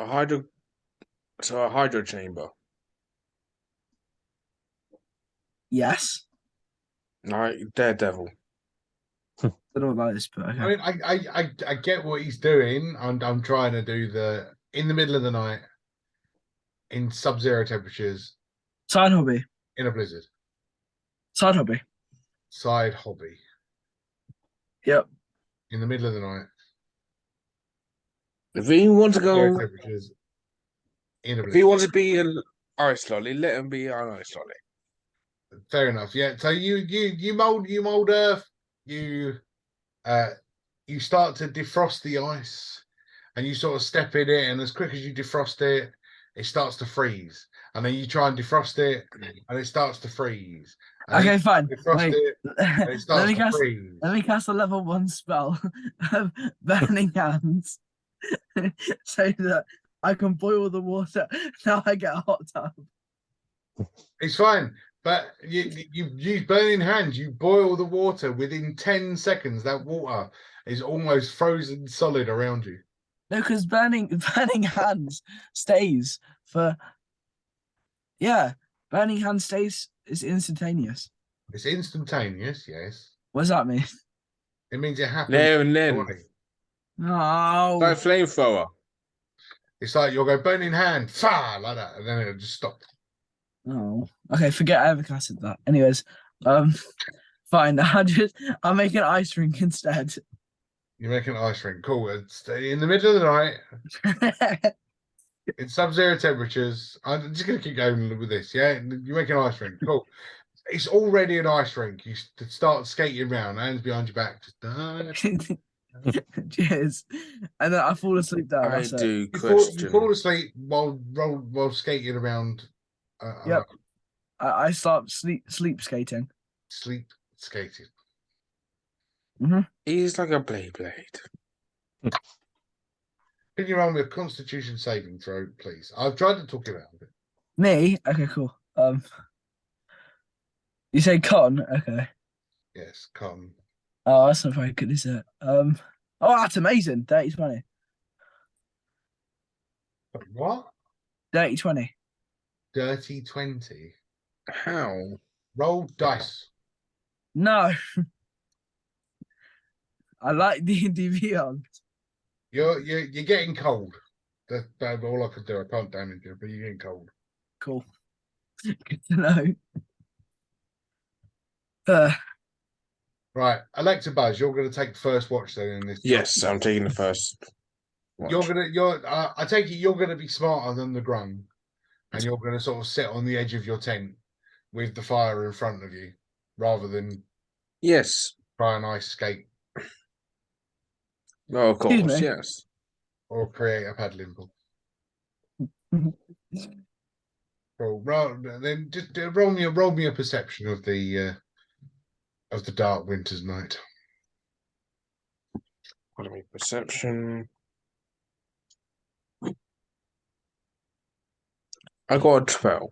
So a hydro chamber. Yes. Like Daredevil. I don't know about this, but okay. I mean, I get what he's doing. I'm trying to do the in the middle of the night in sub-zero temperatures Side hobby. in a blizzard. Side hobby. Side hobby Yep. in the middle of the night. If he wants to Zero go, temperatures in a if he blizzard. wants to be an ice lolly, let him be an ice lolly. Fair enough. Yeah. So you mold earth. You start to defrost the ice, and you sort of step in it, and as quick as you defrost it, it starts to freeze. And then you try and defrost it, and it starts to freeze. And then Okay, fine. you defrost Wait. it, and it Let starts me to cast freeze. let me cast a level 1 spell of burning hands so that I can boil the water. Now I get a hot tub. It's fine, but you use burning hands. You boil the water within 10 seconds. That water is almost frozen solid around you. No, because burning hands stays for burning hands stays is instantaneous. It's instantaneous. Yes, What does that mean? it means it happens. There and then, shortly. No. like flamethrower. It's like you'll go burning hand, fa like that, and then it'll just stop. Oh. Okay, forget I ever casted that. Anyways, fine. I'll make an ice rink instead. You make an ice rink. Cool. It's in the middle of the night in sub-zero temperatures. I'm just gonna keep going with this. Yeah, you make an ice rink. Cool. It's already an ice rink. You start skating around, hands behind your back. Just, Cheers. And then I fall asleep down. I That's it. do you question. fall asleep while skating around. Yep. I start sleep skating. Sleep skating. He's like a blade. Can you roll me a Constitution saving throw, please? I've tried to talk you out of it. Me? Okay, cool. You say con? Okay. Yes, come. Oh, that's not very good, is it? Oh, that's amazing. 30-20. What? 30-20. Dirty 20. How? Roll dice. No. I like D&D Beyond. You're getting cold. That's all I could do. I can't damage you, but you're getting cold. Cool. Good to know. Right, Alexa Buzz, you're going to take the first watch then in this. Yes, I'm taking the first. Watch. I take it you're going to be smarter than the Grung, and you're going to sort of sit on the edge of your tent with the fire in front of you, rather than Yes. try and ice skate Oh, of Excuse course. me. Yes. or create a paddling pool. Cool. Then just roll me a perception of the dark winter's night. What me perception? I got a 12.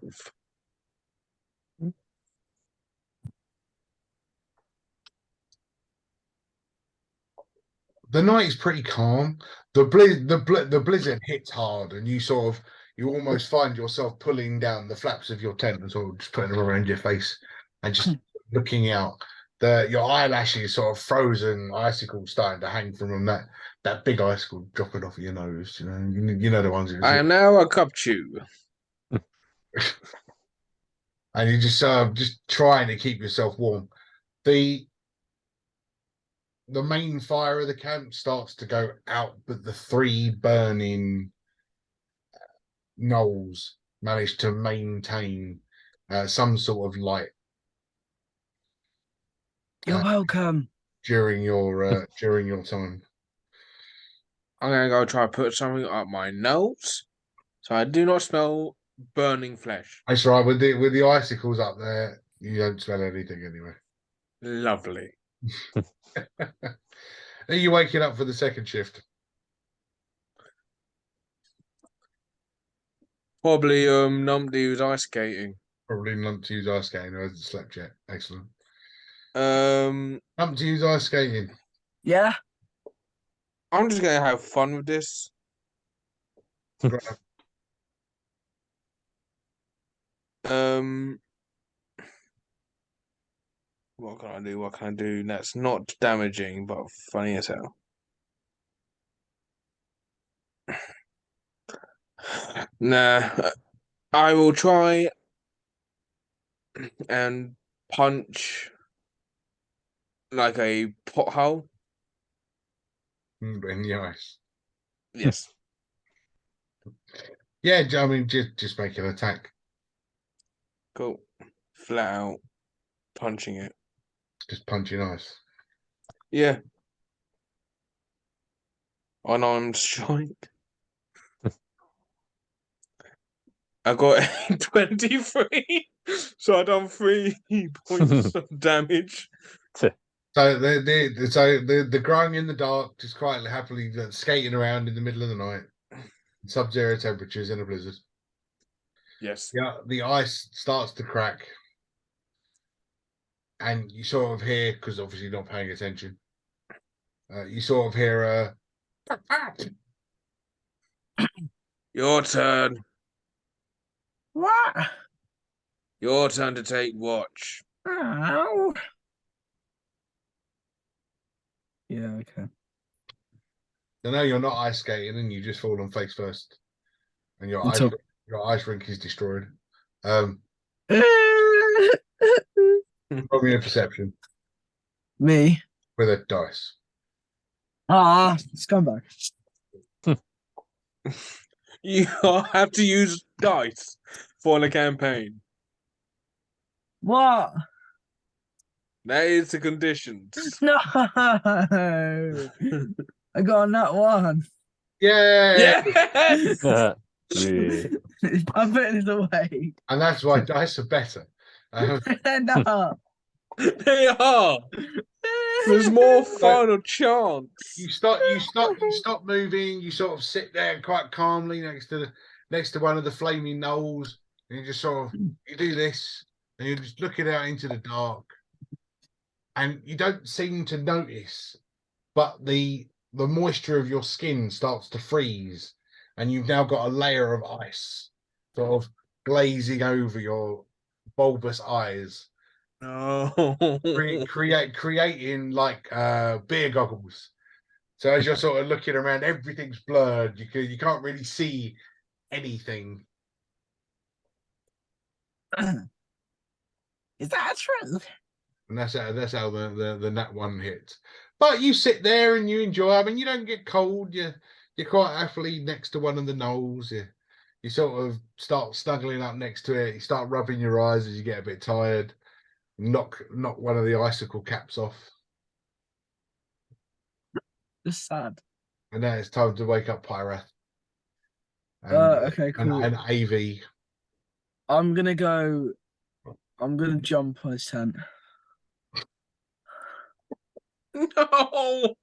The night is pretty calm. The blizzard hits hard, and you you almost find yourself pulling down the flaps of your tent and sort of just putting them around your face and just looking out. Your eyelashes sort of frozen, icicles starting to hang from them. That big icicle dropping off of your nose. You know the ones. I am now a cup chew. And you just trying to keep yourself warm. The main fire of the camp starts to go out, but the 3 burning gnolls manage to maintain some sort of light You're welcome. during your time. I'm gonna go try to put something up my nose so I do not smell burning flesh. That's right. With the icicles up there, you don't smell anything anyway. Lovely. Are you waking up for the second shift? Probably Numpty was ice skating. Probably not to use ice skating. I hasn't slept yet. Excellent. Um, Not to use ice skating. Yeah. I'm just gonna have fun with this. Um, what can I do? What can I do that's not damaging but funny as hell? Nah, I will try and punch like a pothole. In the ice. Yes. Yeah, I mean, just make an attack. Cool. Flat out punching it. Just punching ice. Yeah. Unarmed strike. I got a 23, so I done 3 points of damage. So the grung in the dark, just quite happily skating around in the middle of the night, sub-zero temperatures in a blizzard. Yes. Yeah, the ice starts to crack, and you sort of hear, because obviously you're not paying attention, you sort of hear Your turn. What? Your turn to take watch. Ow. Yeah, okay. I know you're not ice skating, and you just fall on face first, and your ice rink is destroyed. Roll me a perception Me. with a dice. Ah, scumbag. You have to use dice for the campaign. What? That is the conditions. No. I got on that one. Yeah, Yes! Yeah. I'm putting it away. and that's why dice are better. They're not. They are. There's more fun or chance. You stop moving. You sort of sit there quite calmly next to one of the flaming knolls, and you just sort of you do this, and you're just looking out into the dark, and you don't seem to notice, but the moisture of your skin starts to freeze, and you've now got a layer of ice sort of glazing over your bulbous eyes. No. Creating like beer goggles. So as you're sort of looking around, everything's blurred. You can't really see anything. Is that true? And that's how the nat one hits. But you sit there and you enjoy. I mean, you don't get cold. You're quite happily next to one of the knolls. You sort of start snuggling up next to it. You start rubbing your eyes as you get a bit tired. Knock one of the icicle caps off. Just sad. And now it's time to wake up Pyrath. Okay, cool. And AV. I'm gonna jump on his tent. No.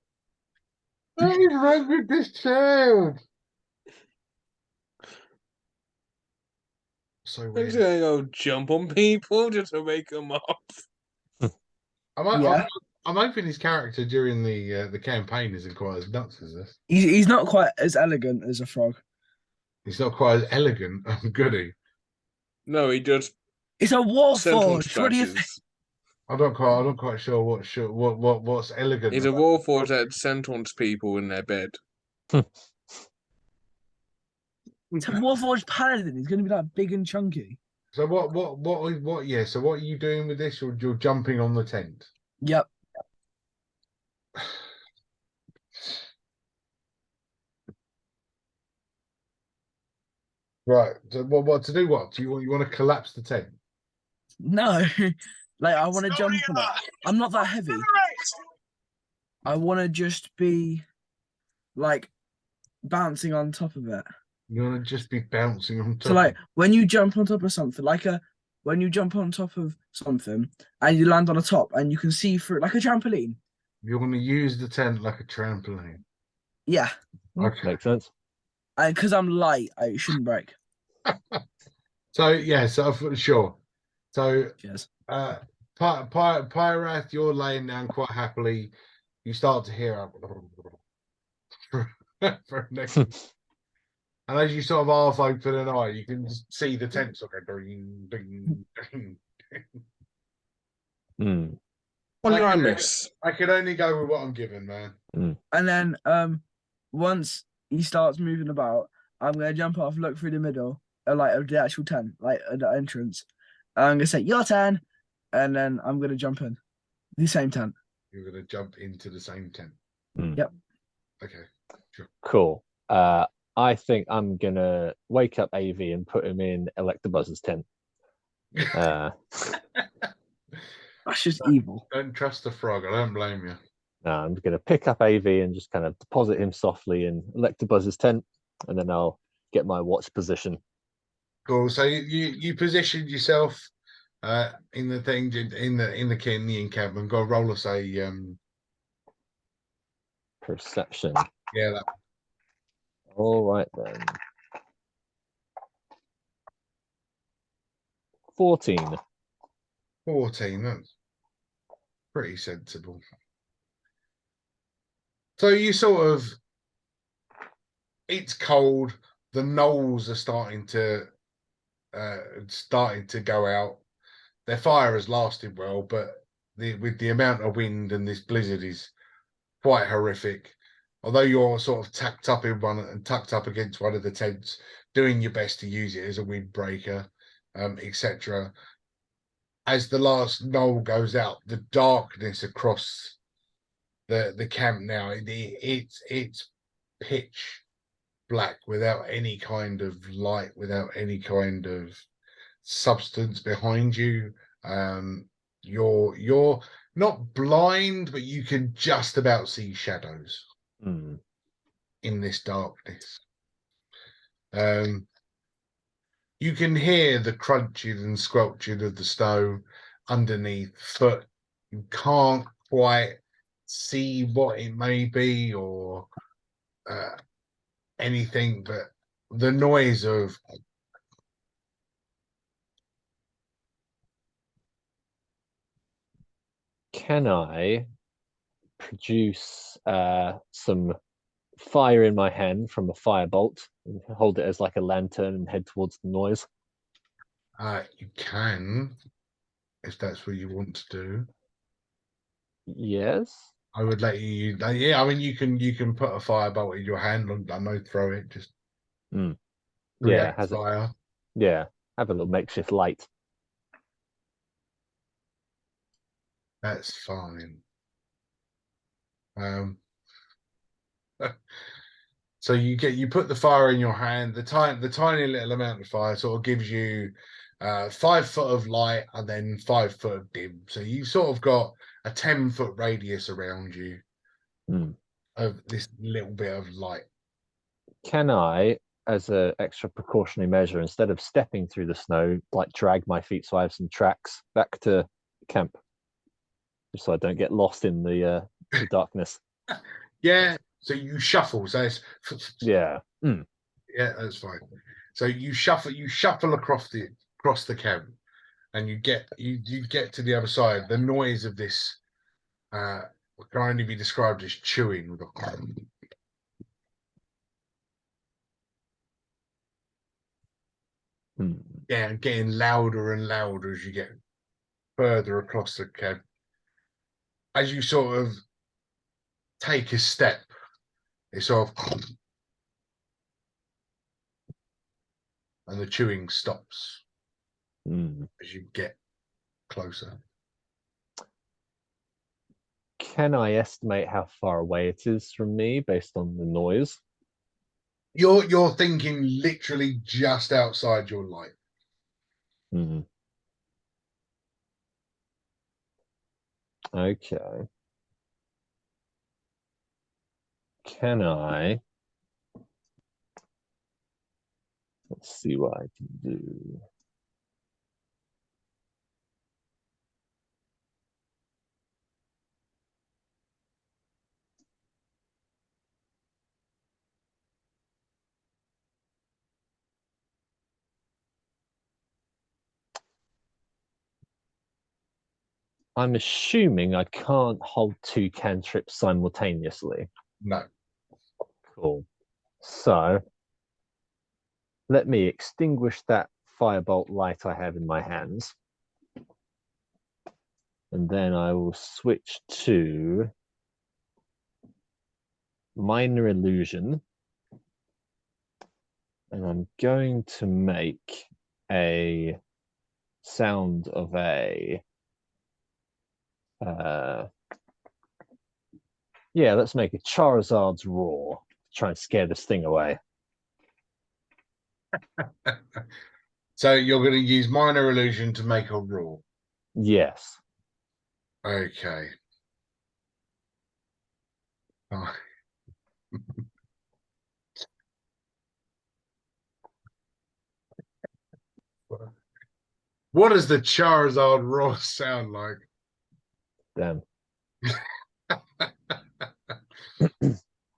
What is wrong with this child? So I'm weird. just gonna go jump on people just to wake them up. I'm hoping his character during the campaign isn't quite as nuts as this. He's not quite as elegant as a frog. He's not quite as elegant and goody. No, he just It's a war sent on forge. What do you think? scratches. I'm not quite sure what's elegant. He's a about- Warforged that sent on people in their bed. It's a Warforged Paladin. He's going to be like big and chunky. So what? Yeah. So what are you doing with this? You're jumping on the tent. Yep. Right. So what to do? What do you want to collapse the tent? No. Like, I want to jump on it. I'm not that heavy. I want to just be like bouncing on top of it. You want to just be bouncing on top. So like when you jump on top of something, when you jump on top of something and you land on the top and you can see through like a trampoline. You want to use the tent like a trampoline. Yeah. Okay. Makes sense. And because I'm light, it shouldn't break. So yeah. So sure. So Cheers. Pyrath, you're laying down quite happily. You start to hear for next. And as you sort of half open an eye, you can just see the tent sort of ding, ding, ding. Hmm. What did I can- miss? I can only go with what I'm given, man. And then once he starts moving about, I'm gonna jump off, look through the middle, like of the actual tent, like at the entrance. And I'm gonna say, your turn, and then I'm gonna jump in the same tent. You're gonna jump into the same tent. Yep. Okay. Cool. I think I'm gonna wake up AV and put him in Electabuzz's tent. That's just evil. Don't trust the frog. I don't blame you. I'm gonna pick up AV and just kind of deposit him softly in Electabuzz's tent, and then I'll get my watch position. Cool. So you positioned yourself in the thing in the encampment. Got to roll us a Perception. yeah, that All right then. 14. 14. That's pretty sensible. So you sort of, it's cold. The knolls are starting to go out. Their fire has lasted well, but with the amount of wind and this blizzard is quite horrific. Although you're sort of tucked up against one of the tents, doing your best to use it as a windbreaker, etc. As the last knoll goes out, the darkness across the camp now, it's pitch black without any kind of light, without any kind of substance behind you. You're not blind, but you can just about see shadows in this darkness. You can hear the crunching and squelching of the snow underneath, but you can't quite see what it may be or anything, but the noise of Can I produce some fire in my hand from a firebolt and hold it as like a lantern and head towards the noise? you can, if that's what you want to do. Yes. I would let you. Yeah, I mean, you can put a firebolt in your hand and I know throw it. Just Yeah, react has it. fire. Yeah, have a little makeshift light. That's fine. So you put the fire in your hand. The tiny little amount of fire sort of gives you 5 foot of light and then 5 foot of dim. So you sort of got a 10-foot radius around you of this little bit of light. Can I, as an extra precautionary measure, instead of stepping through the snow, like drag my feet so I have some tracks back to camp, just so I don't get lost in the darkness? Yeah. So you shuffle. So it's Yeah. yeah, that's fine. So you shuffle across the camp, and you get to the other side. The noise of this can only be described as chewing with a Hmm. Yeah, getting louder and louder as you get further across the cab. As you sort of take a step, it's sort of and the chewing stops Hmm. as you get closer. Can I estimate how far away it is from me based on the noise? You're thinking literally just outside your light. Hmm. Okay. Can I? Let's see what I can do. I'm assuming I can't hold two cantrips simultaneously. No. Cool. So let me extinguish that firebolt light I have in my hands. And then I will switch to minor illusion. And I'm going to make a sound of a yeah, let's make a Charizard's roar to try and scare this thing away. So you're going to use minor illusion to make a roar. Yes. Okay. Oh. What does the Charizard roar sound like? Damn.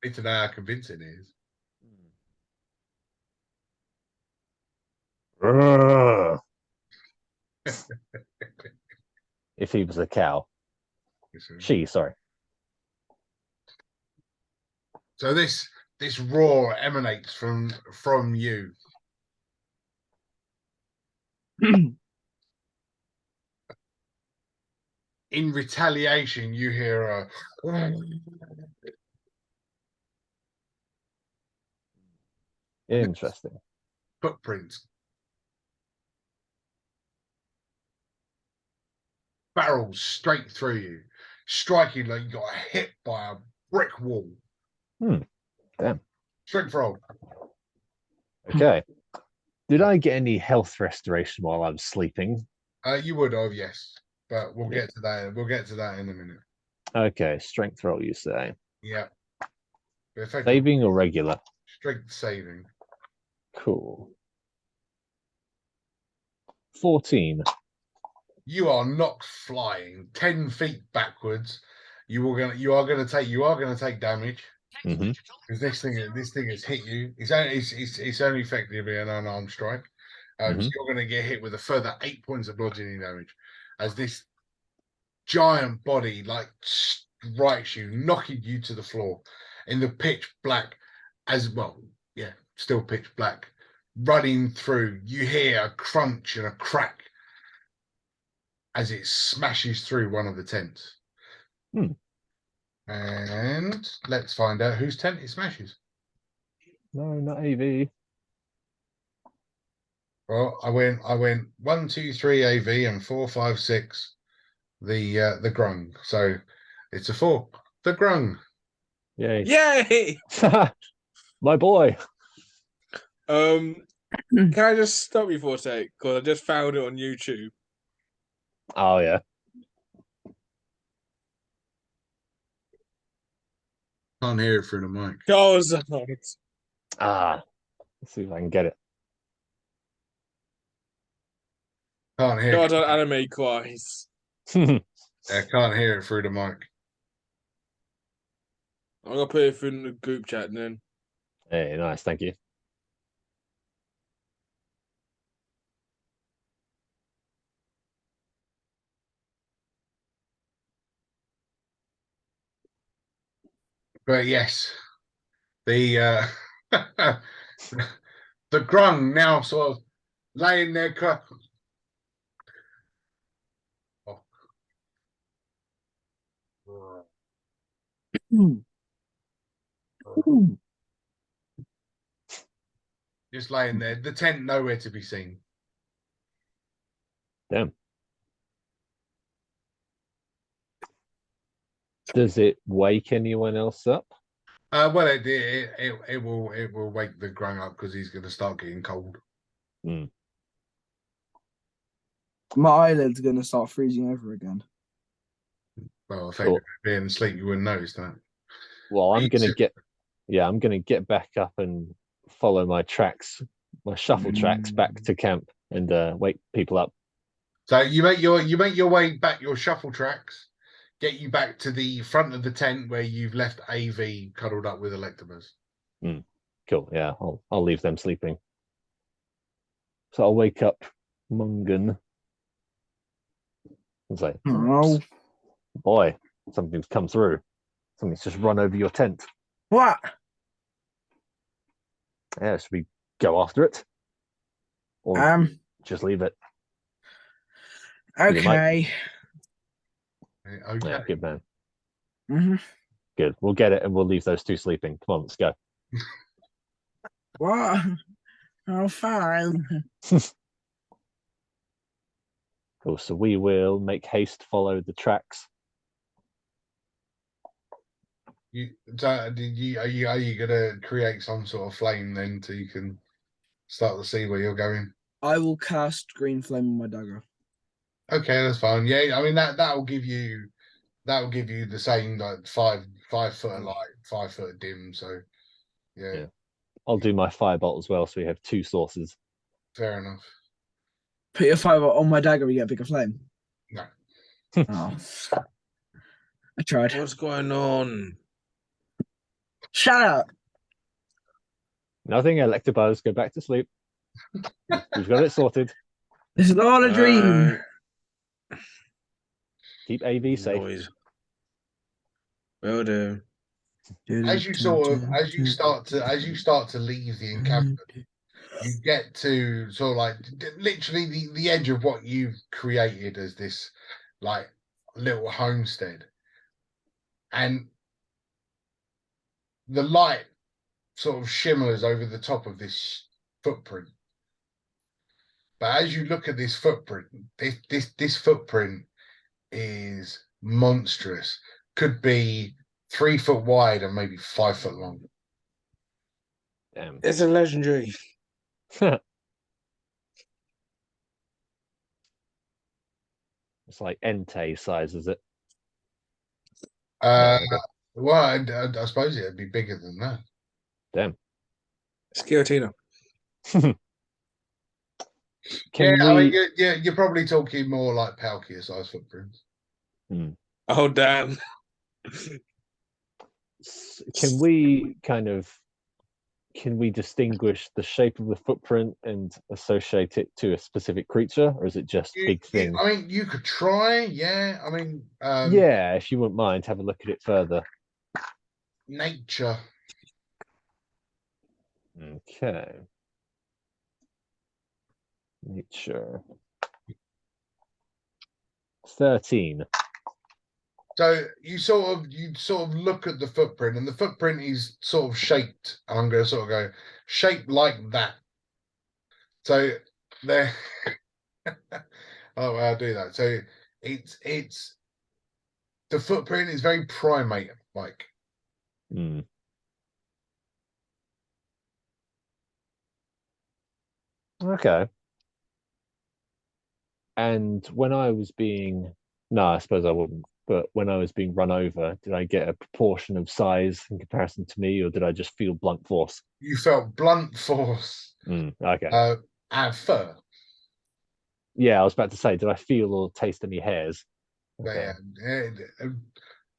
Need to know how convincing it is. If he was a cow. She, sorry. So this roar emanates from you. In retaliation, you hear a Interesting. footprints. Barrels straight through you, striking like you got hit by a brick wall. Damn. Strength roll. Okay. Did I get any health restoration while I was sleeping? You would have, yes, but we'll Yeah. get to that. We'll get to that in a minute. Okay, strength roll, you say. Yeah. Saving or regular? Strength saving. Cool. 14. You are knocked flying 10 feet backwards. You are gonna take damage. Mhm. Because this thing has hit you. It's only effectively an unarmed strike. So Mhm. you're going to get hit with a further 8 points of bludgeoning damage as this giant body like strikes you, knocking you to the floor in the pitch black as well. Yeah, still pitch black. Running through, you hear a crunch and a crack as it smashes through one of the tents. Hmm. And let's find out whose tent it smashes. No, not AV. Well, I went 1, 2, 3 AV and 4, 5, 6 the grung. So it's a 4. The grung. Yay. Yay! My boy. Can I just stop you for a sec? Because I just found it on YouTube. Oh yeah. Can't hear it through the mic. Charizard. Ah. Let's see if I can get it. Can't hear. Charizard anime cries. I can't hear it through the mic. I'm gonna put it through in the group chat then. Hey, nice, thank you. But yes, the the grung now sort of laying there. Oh. Just laying there. The tent nowhere to be seen. Damn. Does it wake anyone else up? Well, it will wake the grown up because he's going to start getting cold. My eyelids are gonna start freezing over again. Well, effectively, being asleep, you wouldn't notice that. Well, I'm Me gonna too. I'm gonna get back up and follow my tracks, my shuffle tracks back to camp and wake people up. So you make your way back, your shuffle tracks, get you back to the front of the tent where you've left AV cuddled up with Electabuzz. Cool. Yeah, I'll leave them sleeping. So I'll wake up Mungan and say, Oh, boy, something's come through. Something's just run over your tent. what? Yeah, should we go after it? Or just leave it? You might- Okay. Okay. Yeah, good man. Mm-hmm. Good. We'll get it and we'll leave those two sleeping. Come on, let's go. What? Oh, fine. Cool. So we will make haste, follow the tracks. Are you gonna create some sort of flame then so you can start to see where you're going? I will cast green flame on my dagger. Okay, that's fine. Yeah, I mean that will give you the same like 5 foot of light, 5 foot of dim. So yeah. I'll do my firebolt as well, so we have two sources. Fair enough. Put your fire on my dagger, you get a bigger flame. No. Oh. I tried. What's going on? Shut up. Nothing, Electabuzz, go back to sleep. We've got it sorted. This is all a dream. Keep AV safe. Noise. Will do. As you start to leave the encampment, you get to sort of like literally the edge of what you've created as this like little homestead, and the light sort of shimmers over the top of this footprint. But as you look at this footprint, this footprint is monstrous. Could be 3 foot wide and maybe 5 foot long. Damn. It's a legendary. It's like Entei size, is it? Uh, Yeah, okay. Well, I suppose it'd be bigger than that. Damn. Skiotina. Can I we? mean, you're probably talking more like Palkia size footprints. Oh, damn. Can we kind of? Can we distinguish the shape of the footprint and associate it to a specific creature, or is it just big thing? I mean, you could try. Yeah. I mean, Yeah, if you wouldn't mind, have a look at it further. nature. Okay. Nature. 13. So you sort of look at the footprint, and the footprint is sort of shaped. And I'm going to sort of go shaped like that. So there. Oh, I'll do that. So it's the footprint is very primate like. Okay. And when I was being, no, I suppose I wouldn't. But when I was being run over, did I get a proportion of size in comparison to me, or did I just feel blunt force? You felt blunt force. Okay. And fur. Yeah, I was about to say, did I feel or taste any hairs? Okay. Yeah.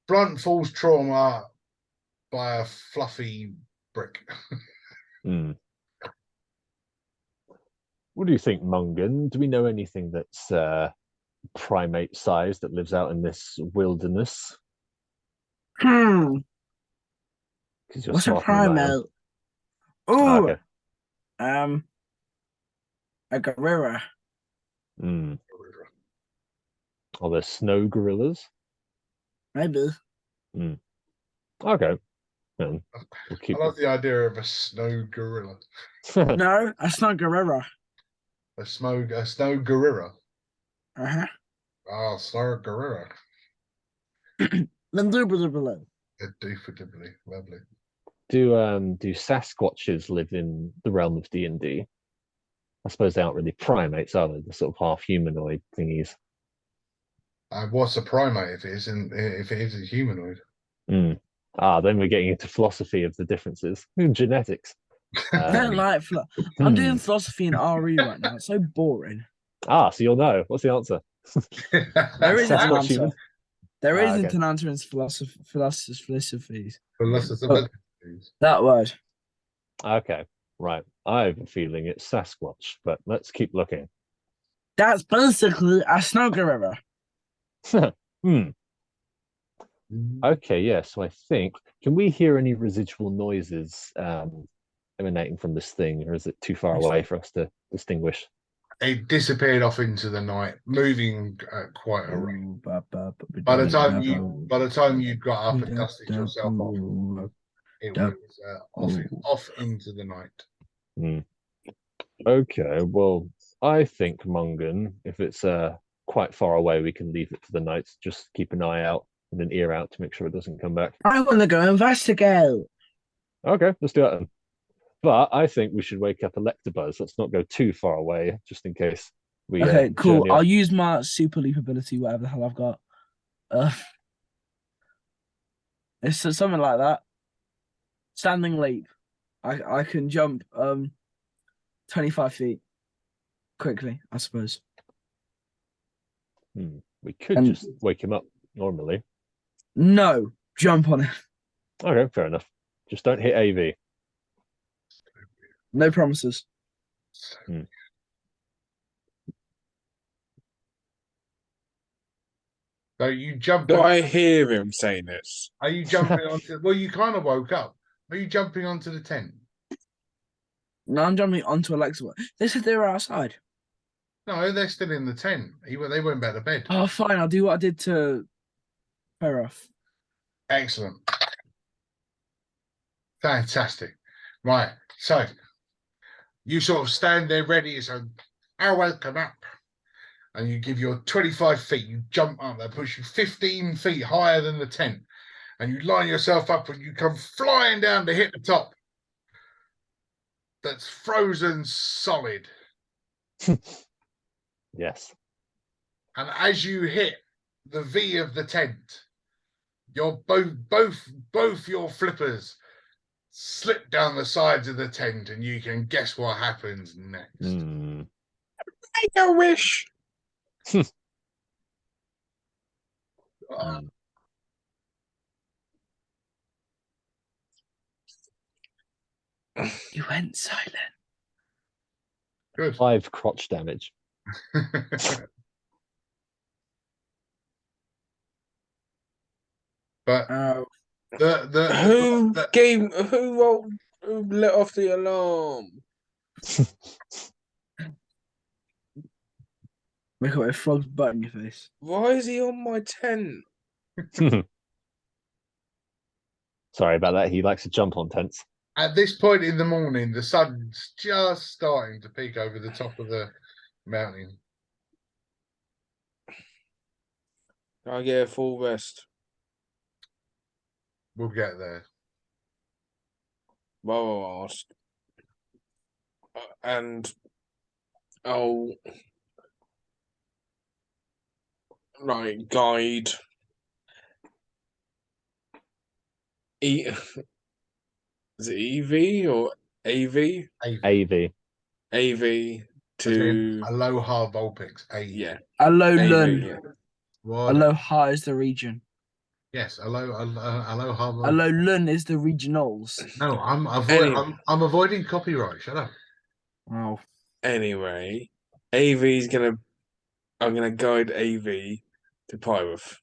Blunt force trauma by a fluffy brick. What do you think, Mungan? Do we know anything that's primate size that lives out in this wilderness? What's a smarter than I am. primate? Oh, Okay. A gorilla. Mm. Are there snow gorillas? Maybe. Okay. Then I we'll keep. love the idea of a snow gorilla. No, that's not gorilla. A snow gorilla. Uh-huh. Ah, snow gorilla. Indubitably. Indubitably lovely. Do Sasquatches live in the realm of D&D? I suppose they aren't really primates, are they? The sort of half humanoid thingies. What's a primate if it isn't? If it is a humanoid? Mm. Then we're getting into philosophy of the differences. Genetics. I don't Um, like I'm doing philosophy in RE right now. It's so boring. so you'll know. What's the answer? There isn't an Sasquatch answer. human? There isn't Okay. an answer in philosophies. Philosophy. That word. Okay, right. I have a feeling it's Sasquatch, but let's keep looking. That's basically a snow gorilla. Okay, yeah. So I think, can we hear any residual noises emanating from this thing, or is it too far away for us to distinguish? It disappeared off into the night, moving at quite a rate. By the time you got up and dusted yourself off, it was off into the night. Okay, well, I think Mungan, if it's quite far away, we can leave it for the night. Just keep an eye out and an ear out to make sure it doesn't come back. I want to go investigate. Okay, let's do that then. But I think we should wake up Electabuzz. Let's not go too far away, just in case we. Okay, cool. journey I'll up. use my super leap ability, whatever the hell I've got. It's something like that. Standing leap. I can jump 25 feet quickly, I suppose. We could And- just wake him up normally. No, jump on it. Okay, fair enough. Just don't hit AV. No promises. So you jump. Do I hear him saying this? Are you jumping onto? Well, you kind of woke up. Are you jumping onto the tent? No, I'm jumping onto Alexa. They said they were outside. No, they're still in the tent. They went back to bed. Oh, fine. I'll do what I did to Feroth. Excellent. Fantastic. Right. So you sort of stand there ready. So I'll welcome up. And you give your 25 feet, you jump up, that puts you 15 feet higher than the tent. And you line yourself up and you come flying down to hit the top. That's frozen solid. Yes. And as you hit the V of the tent, your both your flippers slip down the sides of the tent, and you can guess what happens next. Make a wish. You went silent. Good. 5 crotch damage. But Oh, Who let off the alarm? make up a frog's butt in your face. Why is he on my tent? Sorry about that. He likes to jump on tents. at this point in the morning, the sun's just starting to peek over the top of the mountain. I get a full rest. We'll get there. Well, ask. And I'll guide. Is it EV or AV? AV. AV to Aloha Vulpix. yeah. Hello, AV, Lun. yeah. What? Aloha is the region. Yes, Aloha Vulpix. Hello, Lun is the regionals. No, I'm avoiding copyright. Shut up. Wow. Anyway, I'm gonna guide AV to Pyroth.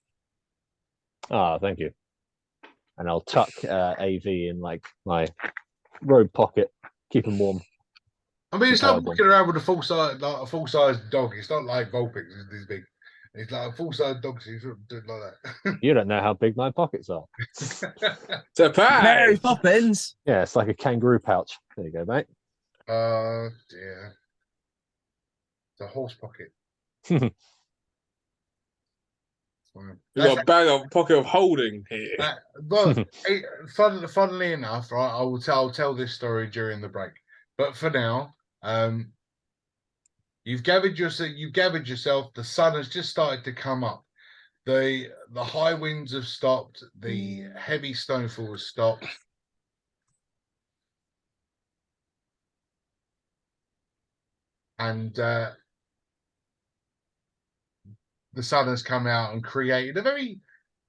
Thank you. And I'll tuck AV in like my robe pocket, keep him warm. I mean, it's like comparable. walking around with a full size dog. It's not like Vulpix is this big. It's like a full size dog. So you sort of do it like You don't know how big my pockets are. that. Mary Surprise! Poppins. Yeah, it's like a kangaroo pouch. There you go, mate. Dear. It's a horse pocket. Fine. We've got a bag of pocket of holding here. Well, funnily enough, right, I'll tell this story during the break. But for now, you've gathered yourself. The sun has just started to come up. The high winds have stopped. The heavy snowfall has stopped. And the sun has come out and created a very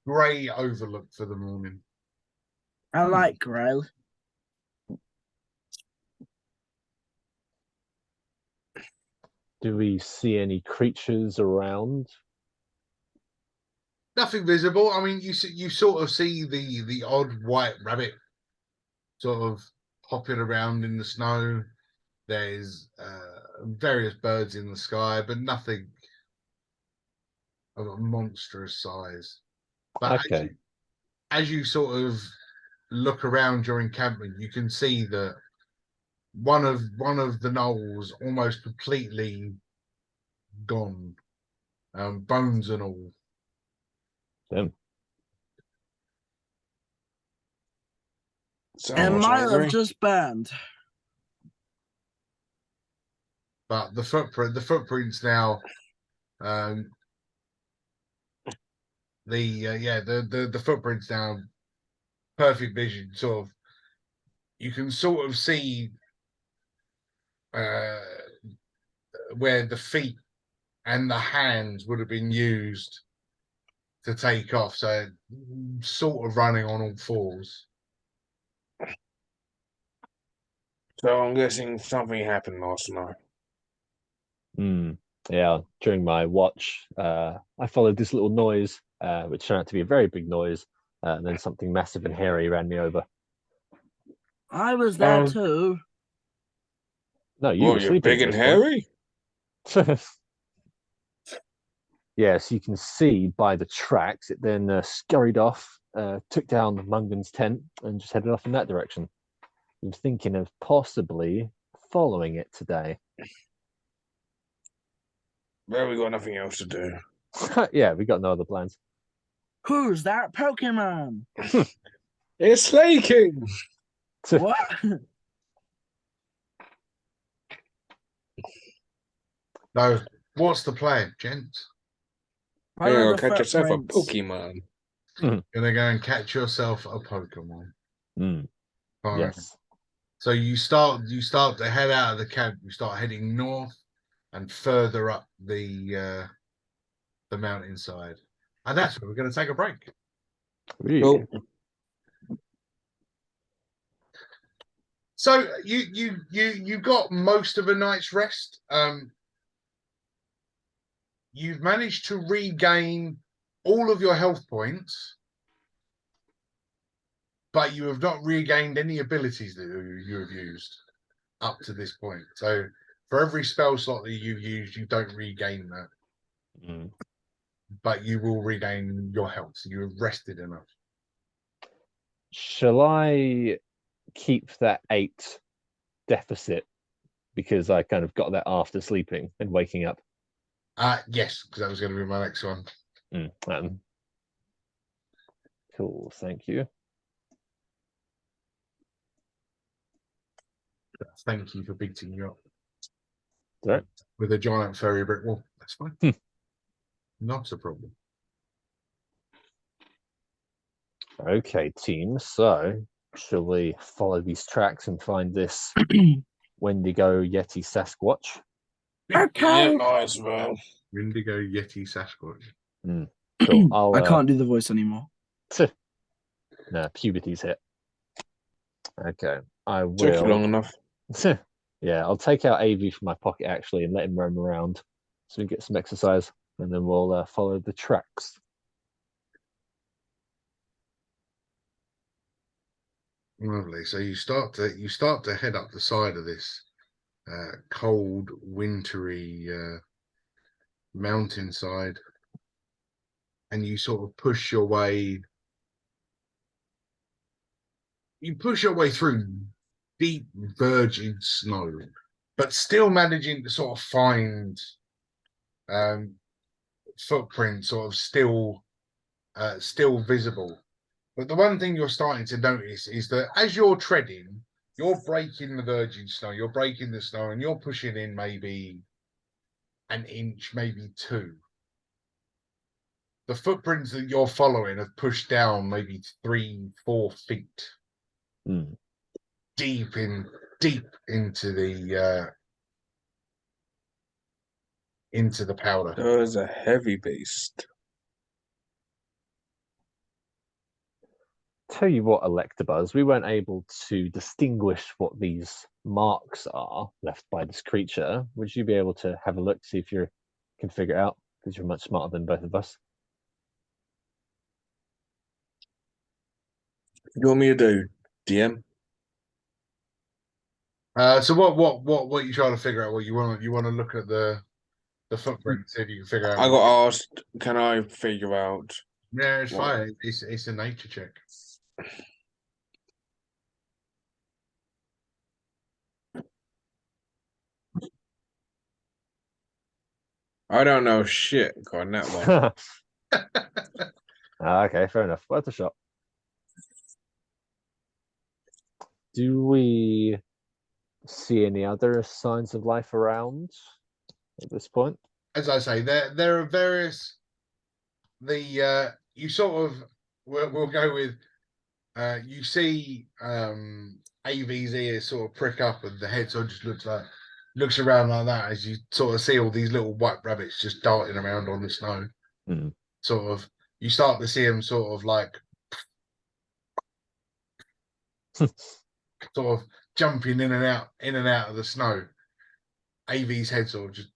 grey overlook for the morning. I like grey. Do we see any creatures around? Nothing visible. I mean, you sort of see the odd white rabbit sort of hopping around in the snow. There's various birds in the sky, but nothing of a monstrous size. But Okay. as you sort of look around your encampment, you can see that one of the knolls almost completely gone, bones and all. Them. So It much might angry. have just burned. But the footprints now, the footprints now, perfect vision. Sort of, you can sort of see where the feet and the hands would have been used to take off. So, sort of running on all fours. So I'm guessing something happened last night. Yeah, during my watch, I followed this little noise, which turned out to be a very big noise, and then something massive and hairy ran me over. I was there Oh. too. No, you Well, were you're sleeping big at and this point. hairy. Yes, you can see by the tracks. It then scurried off, took down Mungan's tent, and just headed off in that direction. I'm thinking of possibly following it today. Well, we got nothing else to do. Yeah, we got no other plans. Who's that Pokemon? It's Slay King. What? So, what's the plan, gents? Follow You're the gonna catch yourself a footprints. Pokemon. Gonna go and catch yourself a Pokemon. Fine. Yes. So you start to head out of the camp. You start heading north and further up the mountainside, and that's where we're going to take a break. Really? Cool. So you got most of a night's rest. You've managed to regain all of your health points, but you have not regained any abilities that you have used up to this point. So for every spell slot that you've used, you don't regain that, but you will regain your health. So you have rested enough. Shall I keep that 8 deficit because I kind of got that after sleeping and waking up? Yes, because that was going to be my next one. Cool, thank you. Thank you for beating you up Sorry. with a giant furry brick wall. That's fine. Not a problem. Okay, team. So, shall we follow these tracks and find this Wendigo Yeti Sasquatch? Okay. Yeah, might as well. Wendigo Yeti Sasquatch. Cool. I can't do the voice anymore. No, puberty's hit. Okay, I will. Took you long enough. Yeah, I'll take out AV from my pocket actually and let him roam around so we can get some exercise, and then we'll follow the tracks. Lovely. So you start to head up the side of this cold, wintry mountainside, and you sort of push your way. You push your way through deep, virgin snow, but still managing to sort of find footprints, sort of still visible. But the one thing you're starting to notice is that as you're treading, you're breaking the virgin snow, you're breaking the snow, and you're pushing in maybe an inch, maybe two. The footprints that you're following have pushed down maybe 3-4 feet Hmm. deep into the powder. That was a heavy beast. Tell you what, Electabuzz, we weren't able to distinguish what these marks are left by this creature. Would you be able to have a look, see if you can figure it out? Because you're much smarter than both of us. You want me to do, DM? So what are you trying to figure out? What you want to look at the footprint, see if you can figure out. I got asked, can I figure out? Yeah, it's what- fine. It's a nature check. I don't know shit. Got that one. Okay, fair enough. Worth a shot. Do we see any other signs of life around at this point? As I say, there are various. You sort of we'll go with. You see AV's ears sort of prick up, and the head sort of just looks around like that as you sort of see all these little white rabbits just darting around on the snow. Mm. Sort of, you start to see them sort of like sort of jumping in and out of the snow. AV's head sort of just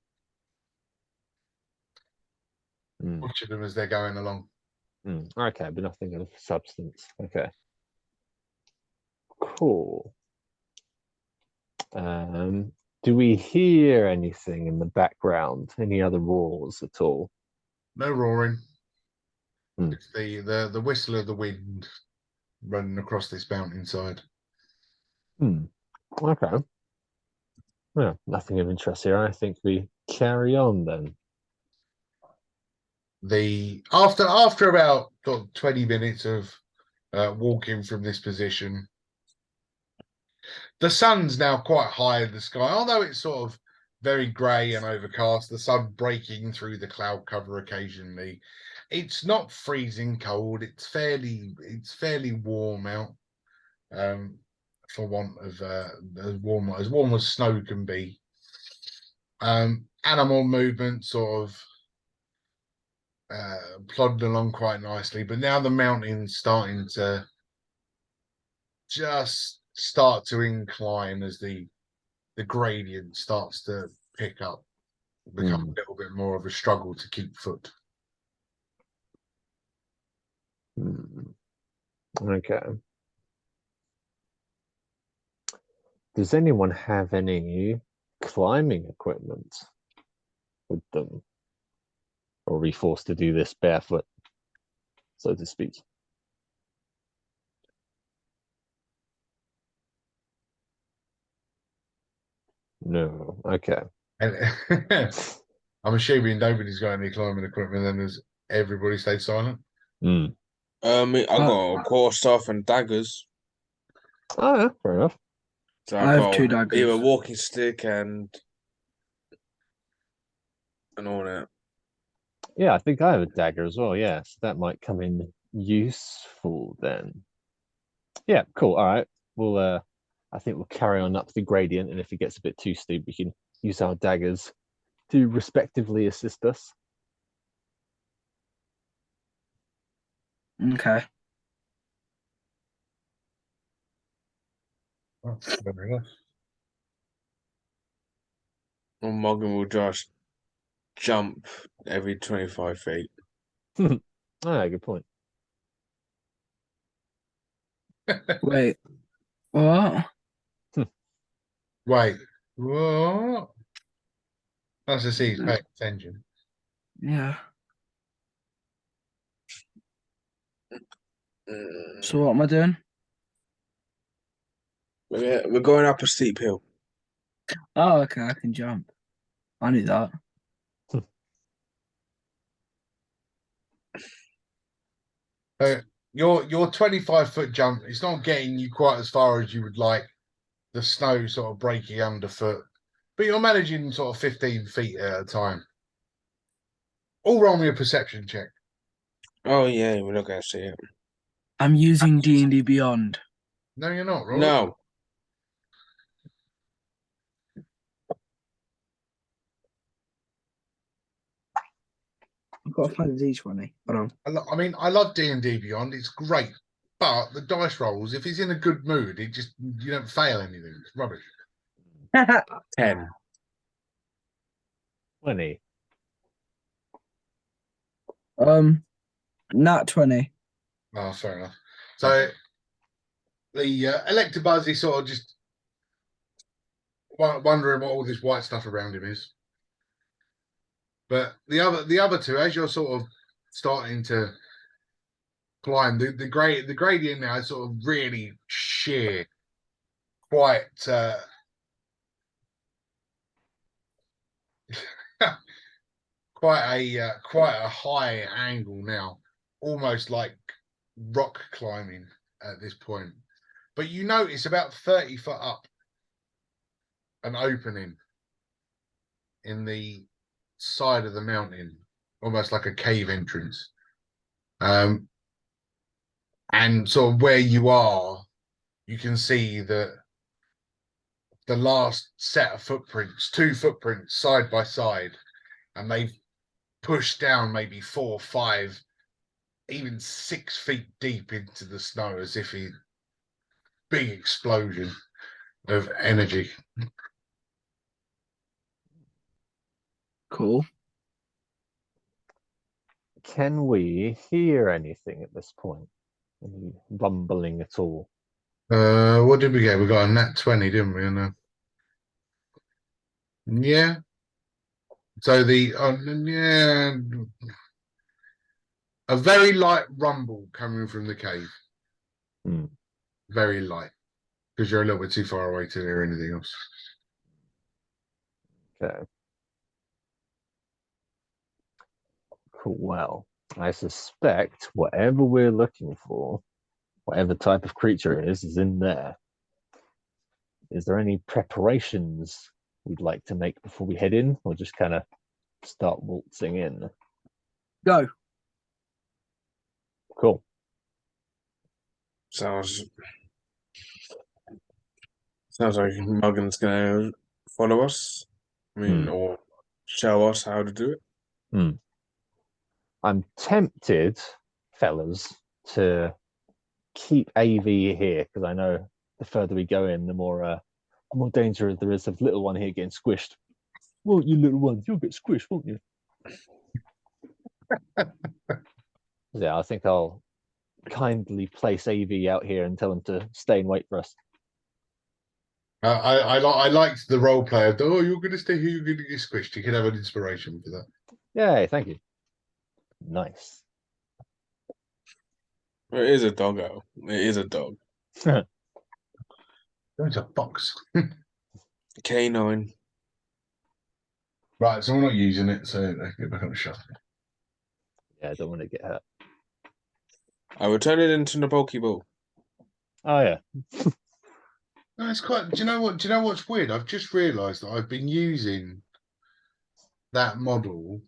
watching them as they're going along. Okay, but nothing of substance. Okay. Cool. Do we hear anything in the background? Any other roars at all? No roaring. Hmm. It's the whistle of the wind running across this mountainside. Okay. Well, nothing of interest here. I think we carry on then. After about 20 minutes of walking from this position, the sun's now quite high in the sky, although it's sort of very grey and overcast. The sun breaking through the cloud cover occasionally. It's not freezing cold. It's fairly warm out, for want of as warm as snow can be. Animal movement sort of plodding along quite nicely, but now the mountain's starting to just start to incline as the gradient starts to pick up, become a little bit more of a struggle to keep foot. Okay. Does anyone have any climbing equipment with them? Or are we forced to do this barefoot, so to speak? No. Okay. And I'm assuming nobody's got any climbing equipment, then as everybody stayed silent. I got a quarterstaff and daggers. Oh, yeah, fair enough. So I have got 2 daggers. either walking stick and all that. Yeah, I think I have a dagger as well. Yeah, so that might come in useful then. Yeah, cool. All right. We'll I think we'll carry on up the gradient, and if it gets a bit too steep, we can use our daggers to respectively assist us. Okay. Oh, fair enough. And Morgan will just jump every 25 feet. Ah, good point. Wait. What? Wait, What? Nice to see he's paying attention. Yeah. Mm, So what am I doing? we're going up a steep hill. Oh, okay, I can jump. I knew that. Your 25-foot jump, it's not getting you quite as far as you would like. The snow sort of breaking underfoot, but you're managing sort of 15 feet at a time. All roll me a perception check. Oh yeah, we're not gonna see it. I'm using D&D Beyond. No, you're not, Roll. No. I've got to find a D20. Hold on. I mean, I love D&D Beyond. It's great, but the dice rolls, if he's in a good mood, you don't fail anything. It's rubbish. 10. 20. Nat 20. Oh, fair enough. So the Electabuzz is sort of just wondering what all this white stuff around him is. But the other two, as you're sort of starting to climb, the gradient now is sort of really sheer, quite quite a high angle now, almost like rock climbing at this point. But you notice about 30 foot up an opening in the side of the mountain, almost like a cave entrance. And sort of where you are, you can see that the last set of footprints, 2 footprints side by side, and they've pushed down maybe 4, 5, even 6 feet deep into the snow as if he big explosion of energy. Cool. Can we hear anything at this point? Any rumbling at all? What did we get? We got a nat 20, didn't we? Yeah. So yeah, a very light rumble coming from the cave. Hmm. Very light, because you're a little bit too far away to hear anything else. Okay. Cool. Well, I suspect whatever we're looking for, whatever type of creature it is in there. Is there any preparations we'd like to make before we head in, or just kind of start waltzing in? Go. Cool. Sounds like Morgan's gonna follow us. I mean, or show us how to do it. I'm tempted, fellas, to keep AV here because I know the further we go in, the more danger there is of little one here getting squished. Well, you little ones, you'll get squished, won't you? Yeah, I think I'll kindly place AV out here and tell him to stay and wait for us. I liked the role play of, oh, you're going to stay here, you're going to get squished. You can have an inspiration for that. Yay, thank you. Nice. It is a doggo. It is a dog. It's a fox. Canine. Right, so we're not using it, so let's get back on the shelf. Yeah, I don't want to get hurt. I will turn it into the Pokeball. Oh yeah. No, it's quite. Do you know what? Do you know what's weird? I've just realised that I've been using that model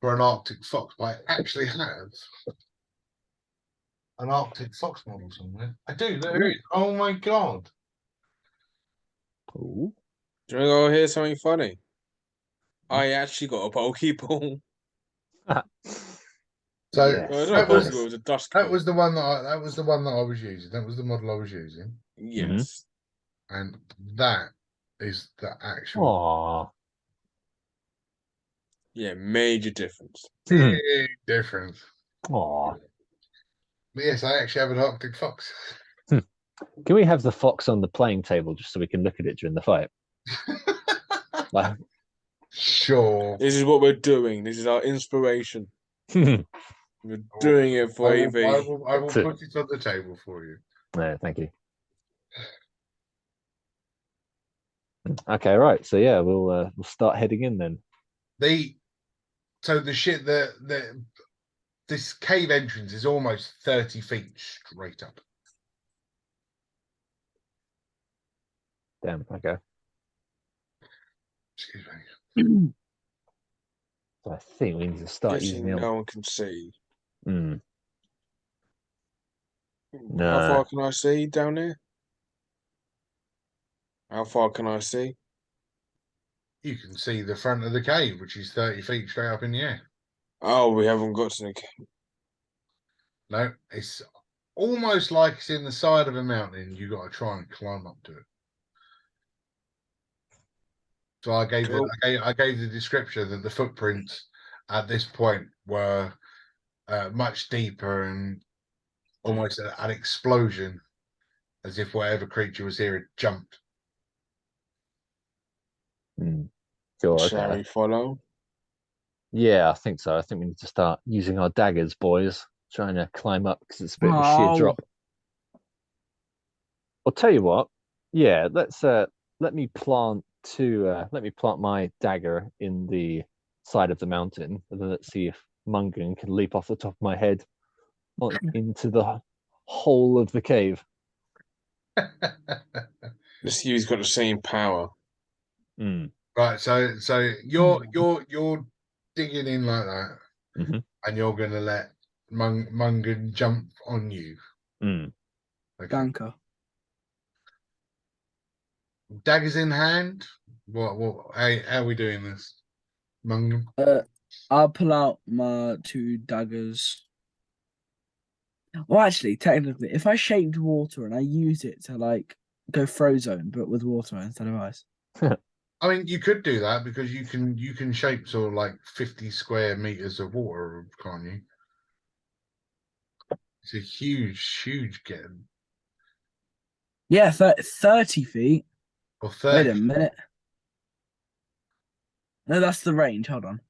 for an Arctic fox, but I actually have an Arctic fox model somewhere. I do. There it is. Oh my god! Cool. Do you want to go hear something funny? I actually got a Pokeball. So Yes. Well, it's that not a was Pokeball, it was a Dust that Ball. was the one that I was using. That was the model I was using, Yes. and that is the actual Aw. Yeah, major difference. big difference. Aw. But yes, I actually have an Arctic fox. Can we have the fox on the playing table just so we can look at it during the fight? Like, Sure. This is what we're doing. This is our inspiration. We're doing it for I AV. will put it on the table for you. no, thank you. Okay, right. So yeah, we'll start heading in then. So this cave entrance is almost 30 feet straight up. Damn. Okay. Excuse me. So I think we need to start Guessing using the. no one can see. Hmm. How No. far can I see down there? How far can I see? You can see the front of the cave, which is 30 feet straight up in the air. Oh, we haven't got to the No, it's almost like it's in the side of a mountain. You got to try and climb up to it. So I gave Cool. I gave the description that the footprints at this point were much deeper and almost an explosion, as if whatever creature was here had jumped. Hmm. Sure. Shall Okay. we follow? Yeah, I think so. I think we need to start using our daggers, boys. Trying to climb up because it's a bit of a sheer Oh. drop. I'll tell you what. Yeah, let me plant my dagger in the side of the mountain, and then let's see if Mungan can leap off the top of my head into the hole of the cave. Let's see who's got the same power. Mm. Right, so you're digging in like that, Mhm. and you're gonna let Mungan jump on you. Mm. Okay. Ganker. Daggers in hand. What? How are we doing this, Mungan? I'll pull out my 2 daggers. Well, actually, technically, if I shaped water and I use it to like go Frozone, but with water instead of ice. I mean, you could do that because you can shape sort of like 50 square meters of water, can't you? It's a huge game. Yeah, 30 feet. Or Wait 30, a minute. No, that's the range. Hold on.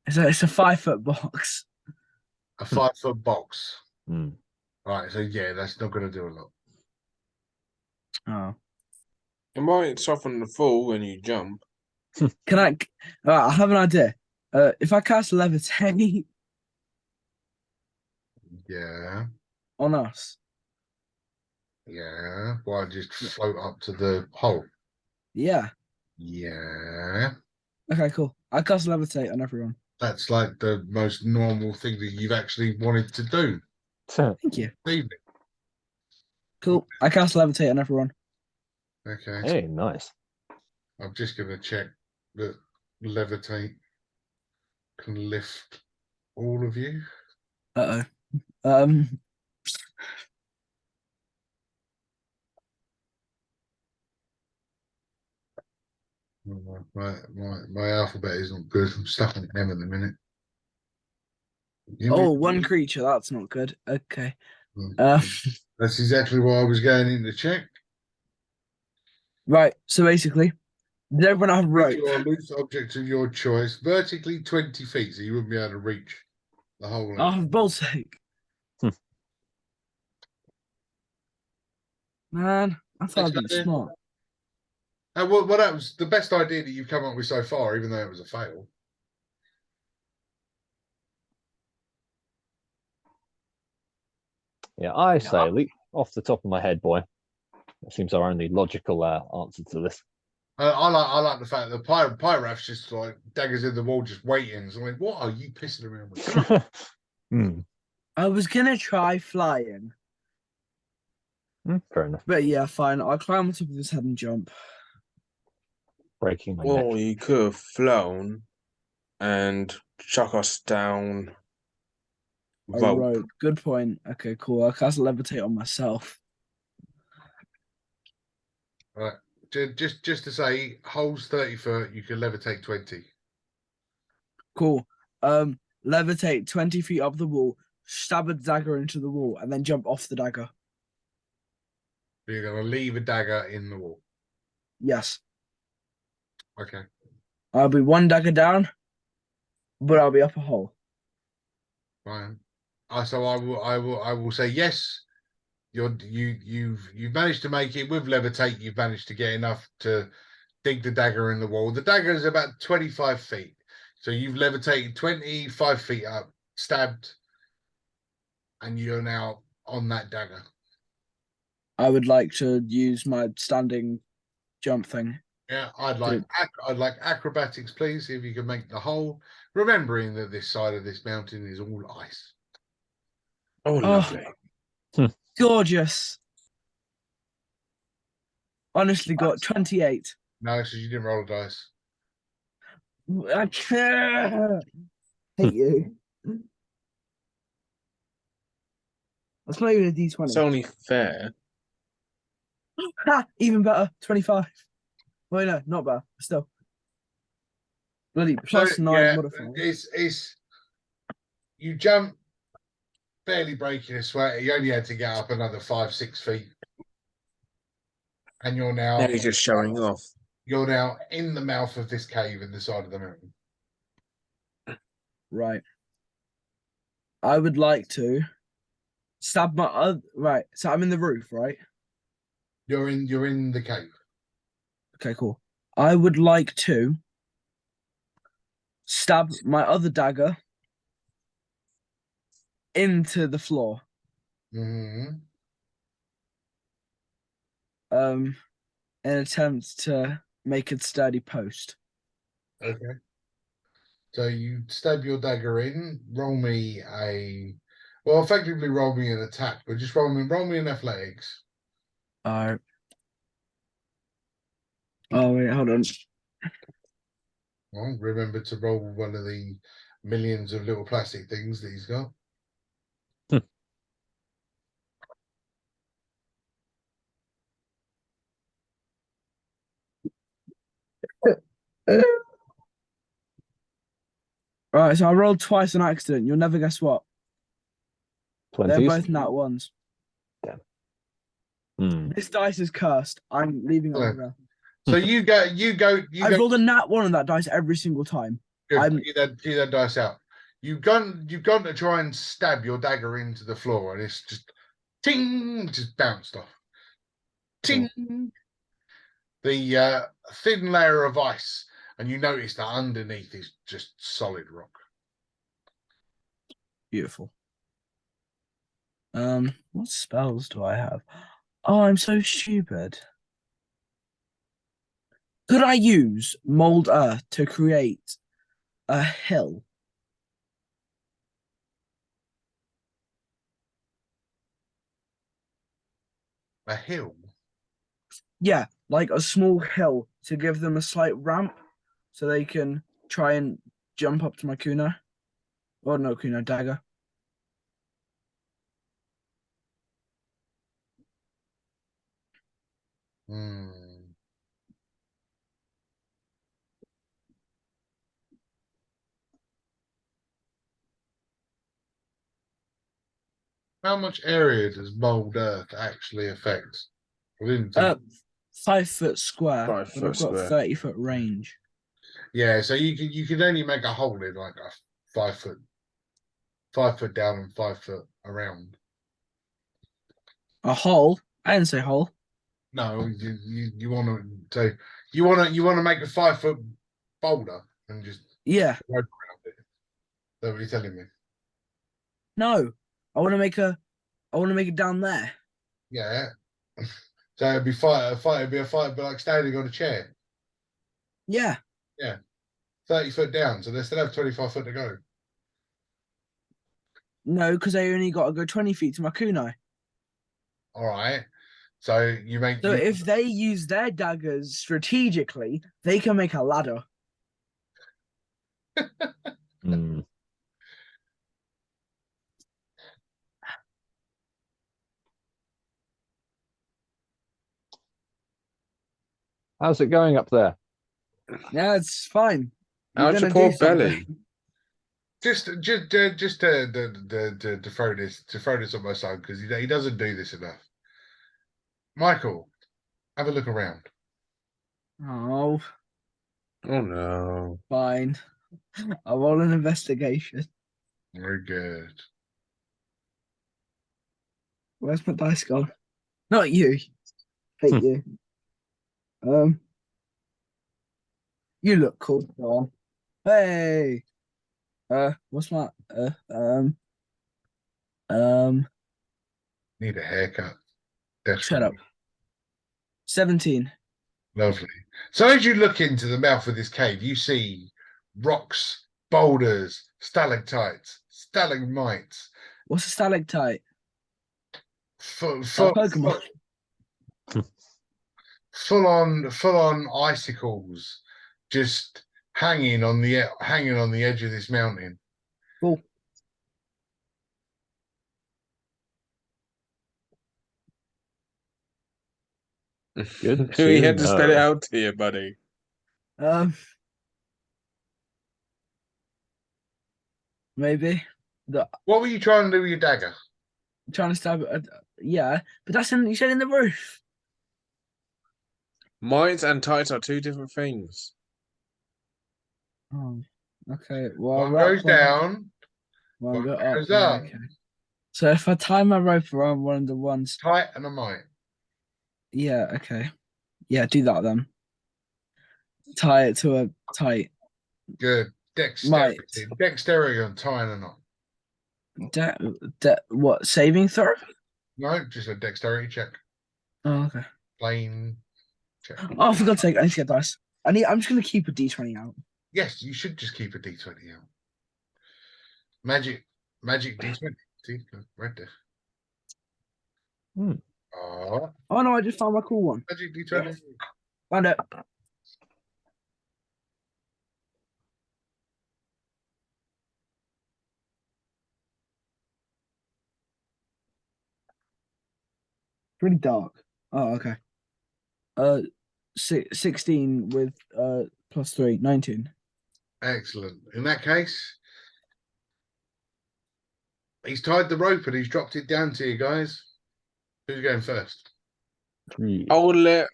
It's a 5-foot box. a 5-foot box. Mm. Right, so yeah, that's not going to do a lot. Oh. It might soften the fall when you jump. Can I? I have an idea. If I cast levitate Yeah, on us, yeah. Well, I just float up to the hole. yeah. Yeah, Okay, cool. I cast levitate on everyone. that's like the most normal thing that you've actually wanted to do. Thank you. this evening. Cool. I cast levitate on everyone. Okay, Hey, nice. I'm just going to check that levitate can lift all of you. Uh oh. My alphabet isn't good. I'm stuck on M at the minute. Oh, one creature. That's not good. Okay. That's exactly what I was going in to check. Right. So basically, they everyone have rope. Your loose object of your choice, vertically 20 feet, so you wouldn't be able to reach the whole. I'll have Boltec. Man, I thought I'd be Okay. smart. Well, that was the best idea that you've come up with so far, even though it was a fail. Yeah, I say leap off the top of my head, boy. That seems our only logical answer to this. I like the fact that Pyraph's just like daggers in the wall, just waiting. So I'm like, what are you pissing around with? Mm. I was gonna try flying, Fair enough. but yeah, fine. I'll climb on top of his head and jump. Breaking my Or neck. you could have flown and chuck us down. A Vault. rope. Good point. Okay, cool. I'll cast levitate on myself. Right. Just to say, holes 30 foot, you can levitate 20. Cool. Levitate 20 feet up the wall, stab a dagger into the wall, and then jump off the dagger. You're going to leave a dagger in the wall. Yes. Okay. I'll be one dagger down, but I'll be up a hole. Fine. So I will say yes. You've managed to make it with levitate. You've managed to get enough to dig the dagger in the wall. The dagger is about 25 feet. So you've levitated 25 feet up, stabbed, and you're now on that dagger. I would like to use my standing jump thing. Yeah, I'd like acrobatics, please, if you can make the hole. Remembering that this side of this mountain is all ice. Oh, lovely. Gorgeous. Honestly, got 28. No, because you didn't roll a dice. I can't hate you. That's not even a D20. It's only fair. Ha! Even better, 25. Wait, no, not better. Still. Bloody plus So, 9 yeah, modifier. It's you jump, barely breaking a sweat. You only had to get up another 5-6 feet, and you're now Now you're just showing off. You're now in the mouth of this cave in the side of the mountain. Right. I would like to stab my other. Right. So I'm in the roof, right? You're in the cave. Okay, cool. I would like to stab my other dagger into the floor. Mm-hmm. In an attempt to make a sturdy post. Okay. So you stab your dagger in. Roll me effectively roll me an attack, but just roll me an athletics. Oh wait, hold on. Well, remember to roll one of the millions of little plastic things that he's got. Right, so I rolled twice on accident. You'll never guess what. They're 20s. both nat ones. Hmm. This dice is cursed. I'm leaving it Hello. over. So you go. I've rolled a nat 1 on that dice every single time. Good. Get that dice out. You've gone to try and stab your dagger into the floor, and it's just ting, just bounced off. Ting. The thin layer of ice, and you notice that underneath is just solid rock. Beautiful. What spells do I have? Oh, I'm so stupid. Could I use mold earth to create a hill? A hill. Yeah, like a small hill to give them a slight ramp so they can try and jump up to my Kuno. Or no Kuno, dagger. Hmm. How much area does mold earth actually affect? I didn't think. 5 foot square, 5 but foot I've got square. 30-foot range. Yeah, so you could only make a hole in like a 5 foot down and 5 foot around. A hole? I didn't say hole. No, you want to you want to make a 5 foot boulder and just Yeah. rope around it. That's what you're telling me. No. I want to make it down there. Yeah. So it'd be a fight, but like standing on a chair. Yeah. 30 foot down, so they still have 25 foot to go. No, because I only got to go 20 feet to my kunai. All right. So you make. So if they use their daggers strategically, they can make a ladder. Hmm. How's it going up there? Yeah, it's fine. How's your gonna poor do something. belly? Just to throw this on my son because he doesn't do this enough. Michael, have a look around. Oh, Oh no. fine. I'll roll an investigation. Very good. Where's my dice gone? Not you. Hate you. You look cool. Go on. Hey. What's my Need a haircut. shut up. Desperately. 17. Lovely. So as you look into the mouth of this cave, you see rocks, boulders, stalactites, stalagmites, What's a stalactite? full, Oh, Pokemon. full on icicles just hanging on the edge of this mountain. Cool. Good Who you to had to spell it know. out to you, buddy? Maybe. What were you trying to do with your dagger? Trying to stab it. Yeah, but that's you said in the roof. Mites and tights are two different things. Oh, okay. Well, One that goes point- down, one one go goes yeah, up. okay. So if I tie my rope around one of the ones, tight and a mite. yeah, okay, yeah, do that then. Tie it to a tight. Good. Dexterity. Mite. Dexterity on tying a knot. What saving throw? No, just a dexterity check. Oh, okay. Plain check. Oh, for God's sake, I need to get dice. I'm just gonna keep a D20 out. Yes, you should just keep a D20 out. Magic D20. See, right there. Hmm. Oh, Oh no, I just found my cool one. magic D20. Found it. Pretty dark. Oh, okay. 16 with plus 3, 19. Excellent. In that case, he's tied the rope and he's dropped it down to you guys. Who's going first? 3. I will let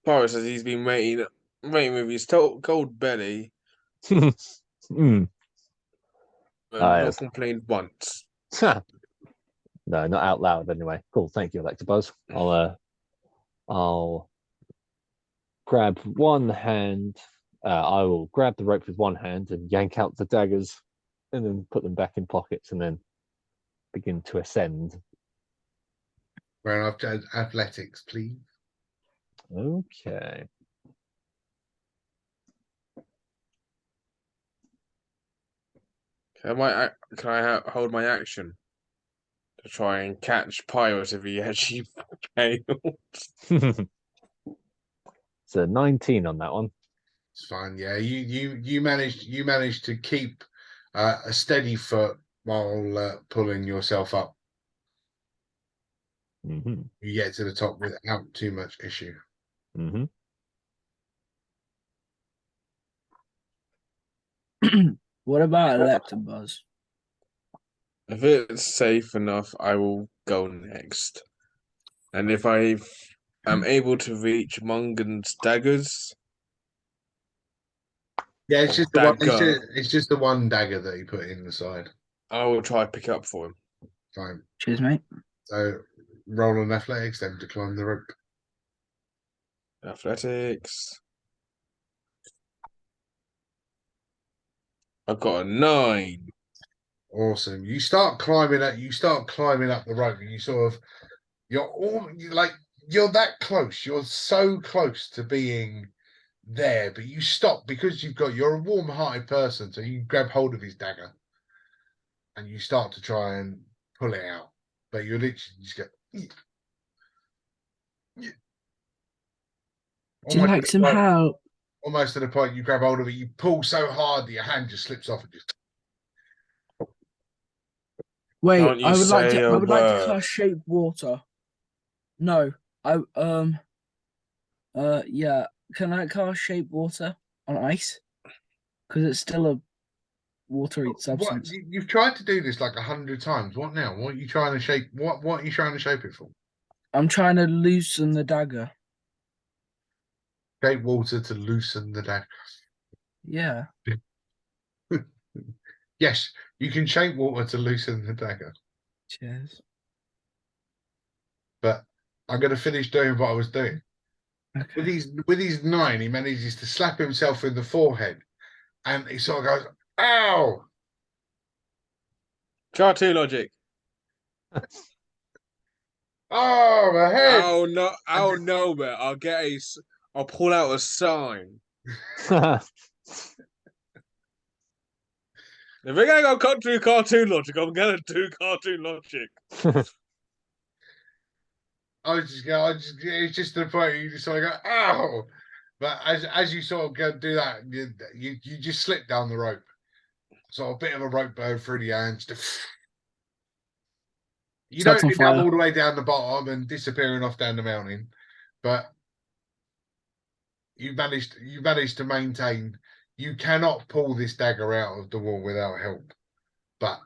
Boris, as he's been waiting with his cold belly, Hmm. and yes. not complained once. No, not out loud anyway. Cool, thank you, Electabuzz. I'll grab one hand. I will grab the rope with one hand and yank out the daggers, and then put them back in pockets, and then begin to ascend. Round after athletics, please. Okay. Can I hold my action to try and catch Pirate if he actually fails? So 19 on that one. It's fine. Yeah, you managed to keep a steady foot while pulling yourself up. Mm-hmm. You get to the top without too much issue. Mm-hmm. What about Electabuzz? If it's safe enough, I will go next. And if I am able to reach Mungan's daggers, Yeah, it's just the one. Dagger. It's just the one dagger that he put in the side. I will try to pick up for him. Fine. Cheers, mate. So roll on athletics, then to climb the rope. Athletics. I've got a 9. Awesome. You start climbing up. You start climbing up the rope, and you're that close. You're so close to being there, but you stop because you're a warm-hearted person, so you grab hold of his dagger and you start to try and pull it out, but you literally just go. Do you like some help? Almost to the point you grab hold of it, you pull so hard that your hand just slips off and just. Wait, Don't you I would like say to. a I would like to word. cast shape water. No, yeah. Can I cast shape water on ice? Because it's still a watery What substance. you've tried to do this like 100 times. What now? What are you trying to shape? What are you trying to shape it for? I'm trying to loosen the dagger. Shape water to loosen the dagger. Yeah. Yes, you can shape water to loosen the dagger. Cheers. But I'm going to finish doing what I was doing. With Okay. his 9, he manages to slap himself in the forehead, and he sort of goes, "Ow!" Cartoon logic. Oh, my head! I'll know, but I'll pull out a sign. If we're gonna go do cartoon logic, I'm gonna do cartoon logic. It's just the point you just sort of go, "Ow!" But as you sort of go do that, you just slip down the rope. So a bit of a rope burn through the hands. You Sets don't on end up fire. all the way down the bottom and disappearing off down the mountain, but you managed to maintain. You cannot pull this dagger out of the wall without help, but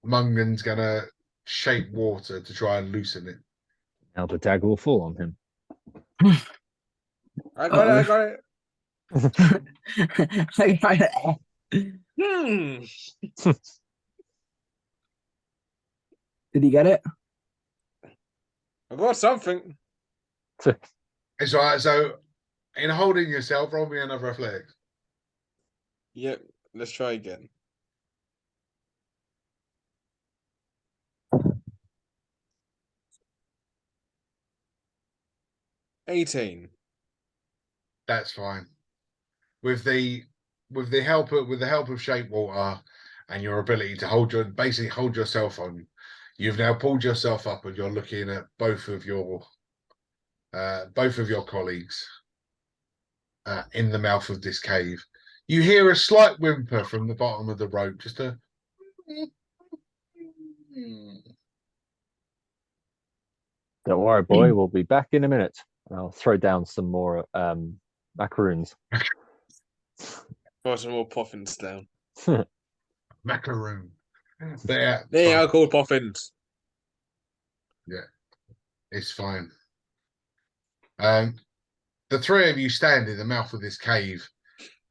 Mungan's gonna shape water to try and loosen it. Now the dagger will fall on him. I got it. I got it. Did he get it? I got something. It's all right. So, in holding yourself, roll me another athletics. Yep, let's try again. $18. That's fine. With the help of shape water and your ability to basically hold yourself on, you've now pulled yourself up and you're looking at both of your colleagues in the mouth of this cave. You hear a slight whimper from the bottom of the rope, just a Don't worry, boy. We'll be back in a minute. I'll throw down some more macaroons. Got some more puffins down. macaroon. But yeah, They fine. are called puffins. It's fine. The three of you stand in the mouth of this cave,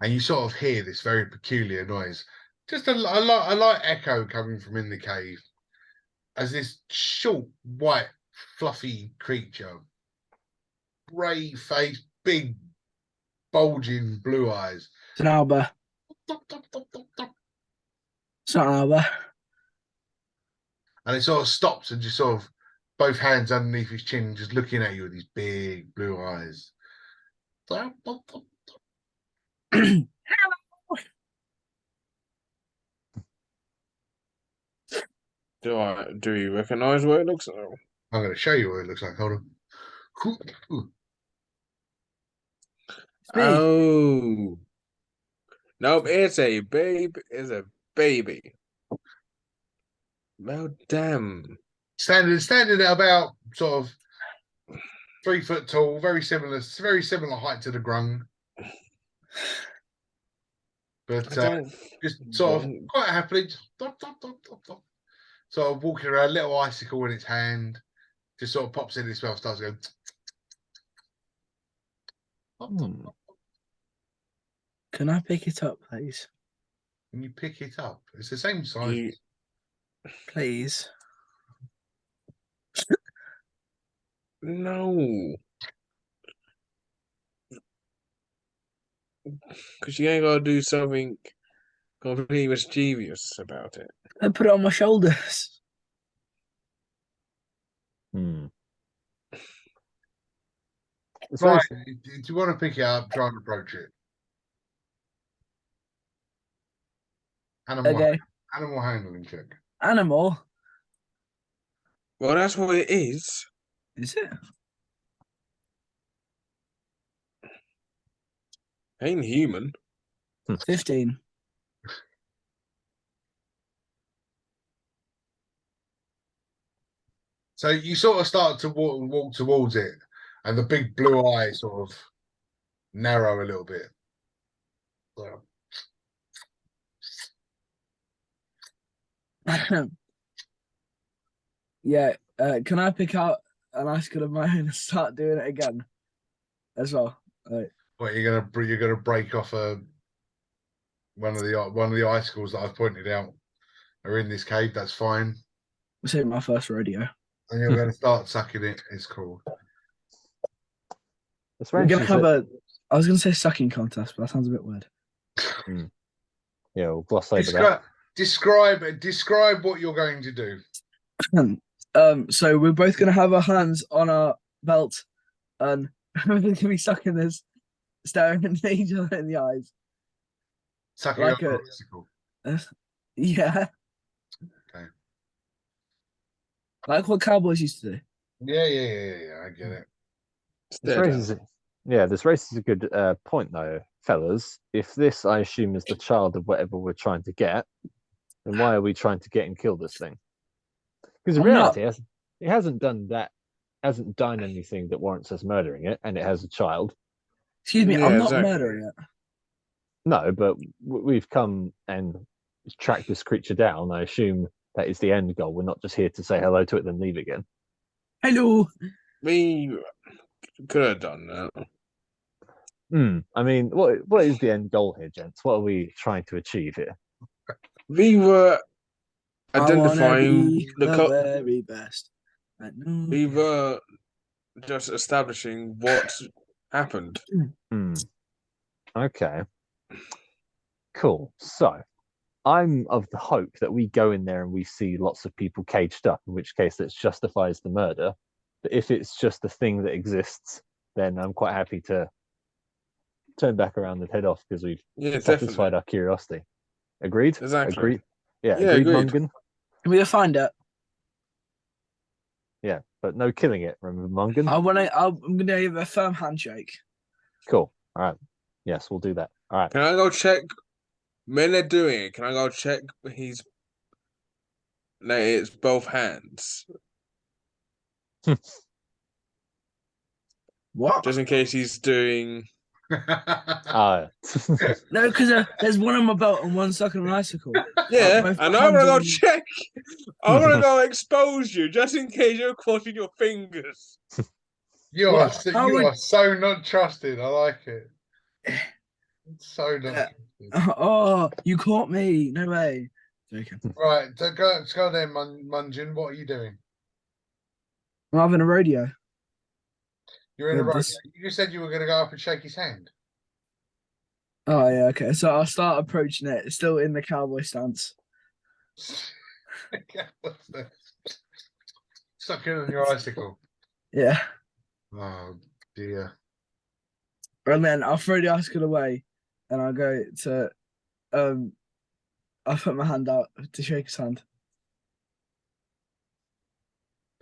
and you sort of hear this very peculiar noise. Just a light echo coming from in the cave, as this short, white, fluffy creature, grey face, big, bulging blue eyes. It's an Alba. It's not an Alba. And it sort of stops and just sort of both hands underneath his chin, just looking at you with these big blue eyes. Do you recognize what it looks like? I'm going to show you what it looks like. Hold on. It's me. Oh. Nope, it's a babe. It's a baby. Well, damn. Standing at about sort of 3 foot tall, very similar height to the grung. But just sort of quite happily, sort of walking around, a little icicle in its hand, just sort of pops in its mouth, starts going. Can I pick it up, please? Can you pick it up? It's the same size. Please. No. Because you ain't got to do something completely mischievous about it. I put it on my shoulders. Hmm. Right. Do you want to pick it up? Try and approach it. Animal handling check. Animal. Well, that's what it is. Is it? Ain't human. 15. So you sort of start to walk towards it, and the big blue eyes sort of narrow a little bit. So, Yeah. Can I pick out an icicle of my own and start doing it again as well. Like, What you're gonna break off one of the icicles that I've pointed out are in this cave. That's fine. this ain't my first rodeo. And you're gonna start sucking it. It's cool. This We're gonna wrench is have I was gonna say sucking contest, but that sounds a bit weird. yeah, we'll gloss over that. Describe what you're going to do. So we're both gonna have our hands on our belt, and we're gonna be sucking this, staring at each other in the eyes. Sucking Like on a- an icicle. Yeah. Okay. Like what cowboys used to do. Yeah. I get it. This Stare raises, this raises a good point though, fellas. If this, I assume, is the child of whatever we're trying to get, then why are we trying to get and kill this thing? Because in I'm not- reality, it hasn't done anything that warrants us murdering it, and it has a child. Excuse me, Yeah, I'm not exactly. murdering it. No, but we've come and tracked this creature down. I assume that is the end goal. We're not just here to say hello to it, then leave again. Hello. We could have done that. I mean, what is the end goal here, gents? What are we trying to achieve here? We were I wanna identifying be the the co- very best. we were just establishing what happened. Okay. Cool. So, I'm of the hope that we go in there and we see lots of people caged up, in which case that justifies the murder. But if it's just a thing that exists, then I'm quite happy to turn back around and head off because we've Yeah, satisfied definitely. our curiosity. Agreed? Exactly. Agreed? Yeah, Yeah, agreed, agreed. Mungan? We'll find it. Yeah, but no killing it, remember, Mungan? I'm gonna give a firm handshake. Cool. All right. Yes, we'll do that. All right. Can I go check when they're doing it? Can I go check his that it's both hands? What? Just in case he's doing Uh, No, because there's one on my belt and one stuck on an icicle. Yeah, both and my I'm gonna hands go are- check. I'm gonna go expose you just in case you're caught in your fingers. You are What? so, How you would- are so not trusted. I like it. So not Yeah. trusted. Oh, you caught me. No way. Joking. Right, so go there, Munjin. What are you doing? I'm having a rodeo. You're in a Yeah, road. this- You said you were going to go up and shake his hand. Oh yeah, okay. So I'll start approaching it. It's still in the cowboy stance. What's that? Sucking on your icicle. Yeah. Oh dear. And then I'll throw the icicle away and I'll go to I'll put my hand out to shake his hand.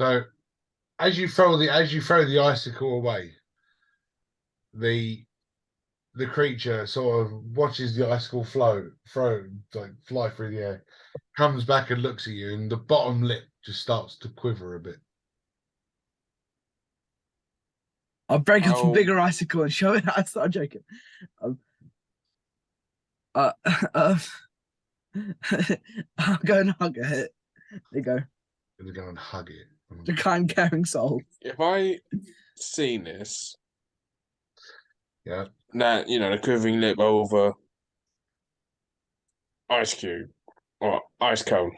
So as you throw the icicle away, the creature sort of watches the icicle fly through the air, comes back and looks at you, and the bottom lip just starts to quiver a bit. I'll break off a Oh. bigger icicle and show it. I start joking. Uh, I'll go and hug it. There you go. Gonna go and hug it. The kind, caring soul. If I seen this, Yeah. that the quivering lip over ice cube or ice cone,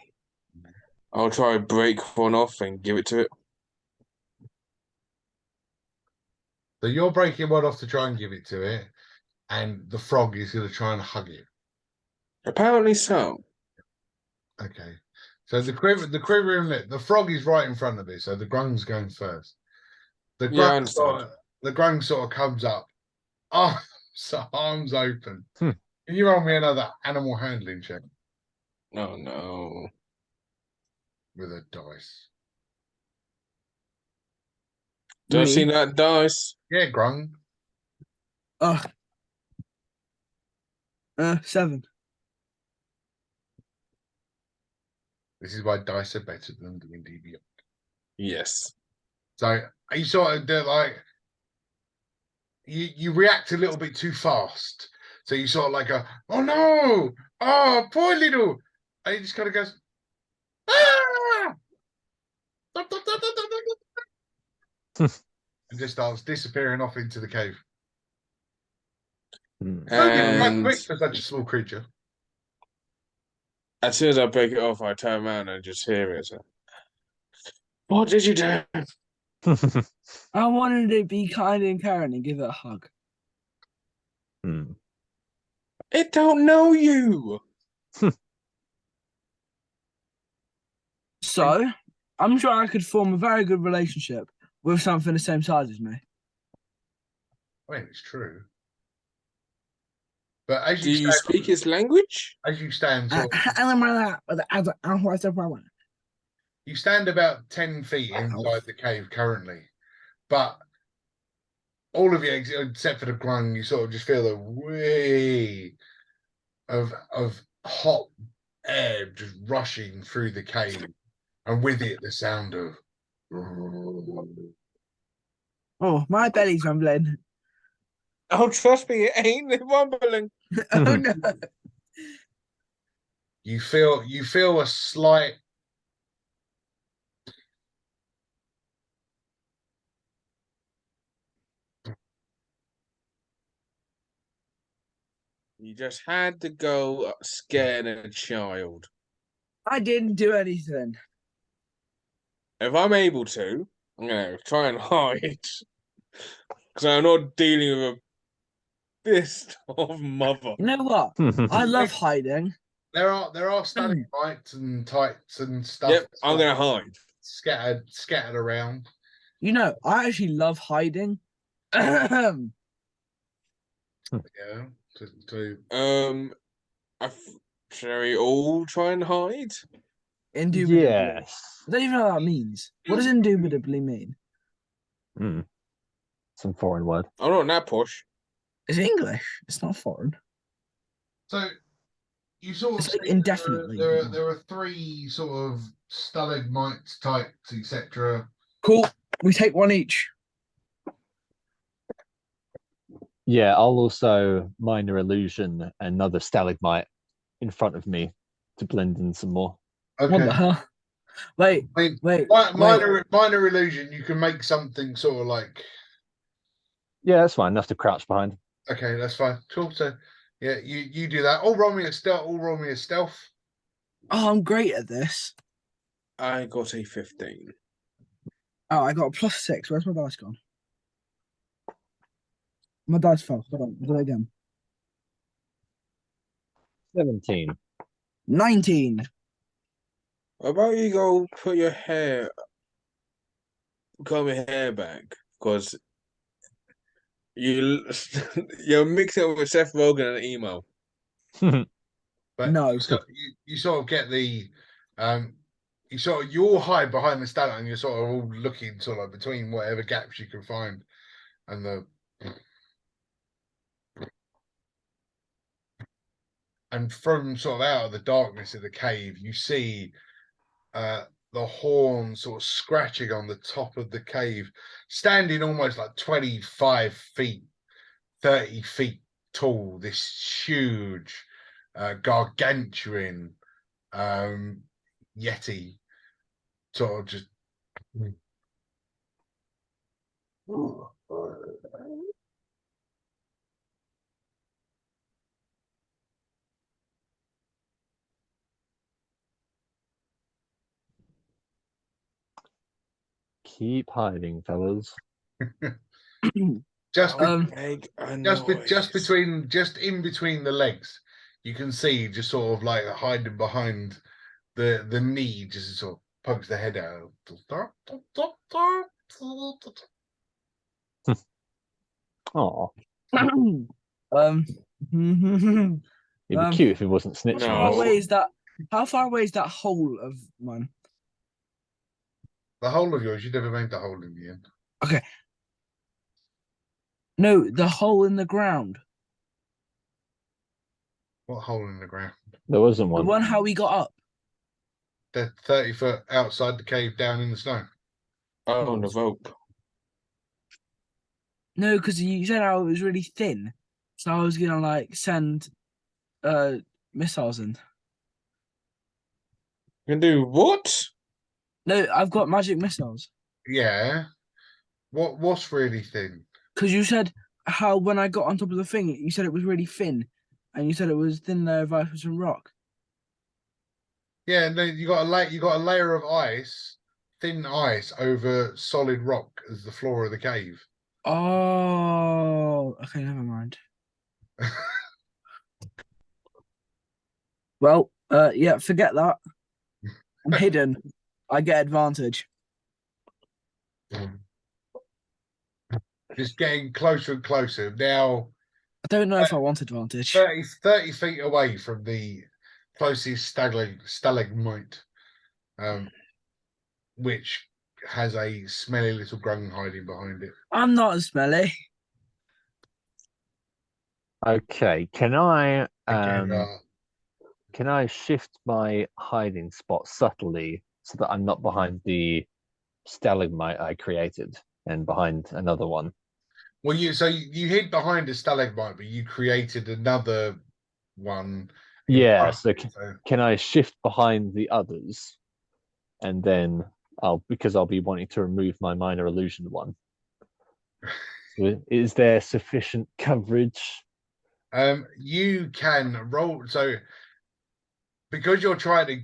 I'll try to break one off and give it to it. So you're breaking one off to try and give it to it, and the frog is going to try and hug it. Apparently so. Okay. So the quivering lip, the frog is right in front of it, so the grung's going first. The Yeah, I grung sort of comes up, arms open. Hmm. Can you roll me another animal handling check Oh no. with a dice? Don't Me? see that dice. Yeah, grung. Oh. 7. This is why dice are better than D&D Beyond. Yes. So you sort of do like you react a little bit too fast. So you sort of like go, oh no, oh poor little, and he just kind of goes, ah! and just starts disappearing off into the cave. Hmm. Moving quite And quick for such a small creature. as soon as I break it off, I turn around and just hear it. So, what did you do? I wanted to be kind and caring and give it a hug. Hmm. It don't know you. So I'm sure I could form a very good relationship with something the same size as me. I mean, it's true. But as Do you you stand, speak its language? as you stand, sort of, I you stand about 10 feet inside the cave currently, but all of you, except for the grung, you sort of just feel a wee of hot air just rushing through the cave, and with it the sound of. Oh, my belly's rumbling. Oh, trust me, it ain't rumbling. Oh no. You feel a slight. You just had to go scared a child. I didn't do anything. If I'm able to, I'm gonna try and hide. Because I'm not dealing with a fist of mother. You know what? I love hiding. There are stalagmites and tights and stuff. Yep, I'm gonna hide. scattered around. You know, I actually love hiding. Yeah. Shall we all try and hide? Indubitably. Yes. I don't even know what that means. What does indubitably mean? Hmm. Some foreign word. I'm not that posh. It's English. It's not foreign. So you sort of It's like see indefinitely. there are three sort of stalagmites, tights, etc. Cool. We take one each. Yeah, I'll also minor illusion another stalagmite in front of me to blend in some more. What the Okay. hell? Wait, I mean, wait. minor illusion. You can make something sort of like. Yeah, that's fine. Enough to crouch behind. Okay, that's fine. Cool. So, yeah, you do that. All roll me a stealth. All roll me a stealth. Oh, I'm great at this. I got a 15. Oh, I got a +6. Where's my dice gone? My dice fell. Hold on. Do it again. 17. 19. How about you go put your hair, comb your hair back? Because you're mixing it with Seth Rogen and emo. But No. you sort of get the you all hide behind the stallion and you're sort of all looking sort of between whatever gaps you can find and the and from sort of out of the darkness of the cave you see the horn sort of scratching on the top of the cave, standing almost like 25 feet, 30 feet tall, this huge gargantuan Yeti sort of just. Keep hiding, fellas. just Make a noise. just in between the legs, you can see just sort of like hiding behind the knee, just sort of pokes the head out. Oh, it'd be Um, cute if it wasn't snitching No. how on far us. away is that? How far away is that hole of mine? The whole of yours, you never made the hole in the end. Okay. No, the hole in the ground. What hole in the ground? There wasn't The one. one how we got up. They're 30 foot outside the cave down in the snow. Oh, the rope. No, because you said how it was really thin. So I was gonna like send missiles in. You can do what? No, I've got magic missiles. Yeah. What's really thin? Because you said how when I got on top of the thing, you said it was really thin, and you said it was thin layer of ice with some rock. Yeah, and then you got a layer of ice, thin ice over solid rock as the floor of the cave. Oh, okay, never mind. Well, yeah, forget that. I'm hidden. I get advantage. Just getting closer and closer. Now I don't know if I want advantage. 30 feet away from the closest stalagmite, which has a smelly little grung hiding behind it. I'm not as smelly. Okay, can I Again, can I shift my hiding spot subtly so that I'm not behind the stalagmite I created and behind another one? well, you hid behind a stalagmite, but you created another one. in Yeah, front, so so- can I shift behind the others and then I'll be wanting to remove my minor illusion one. So is there sufficient coverage? You can roll. So because you're trying to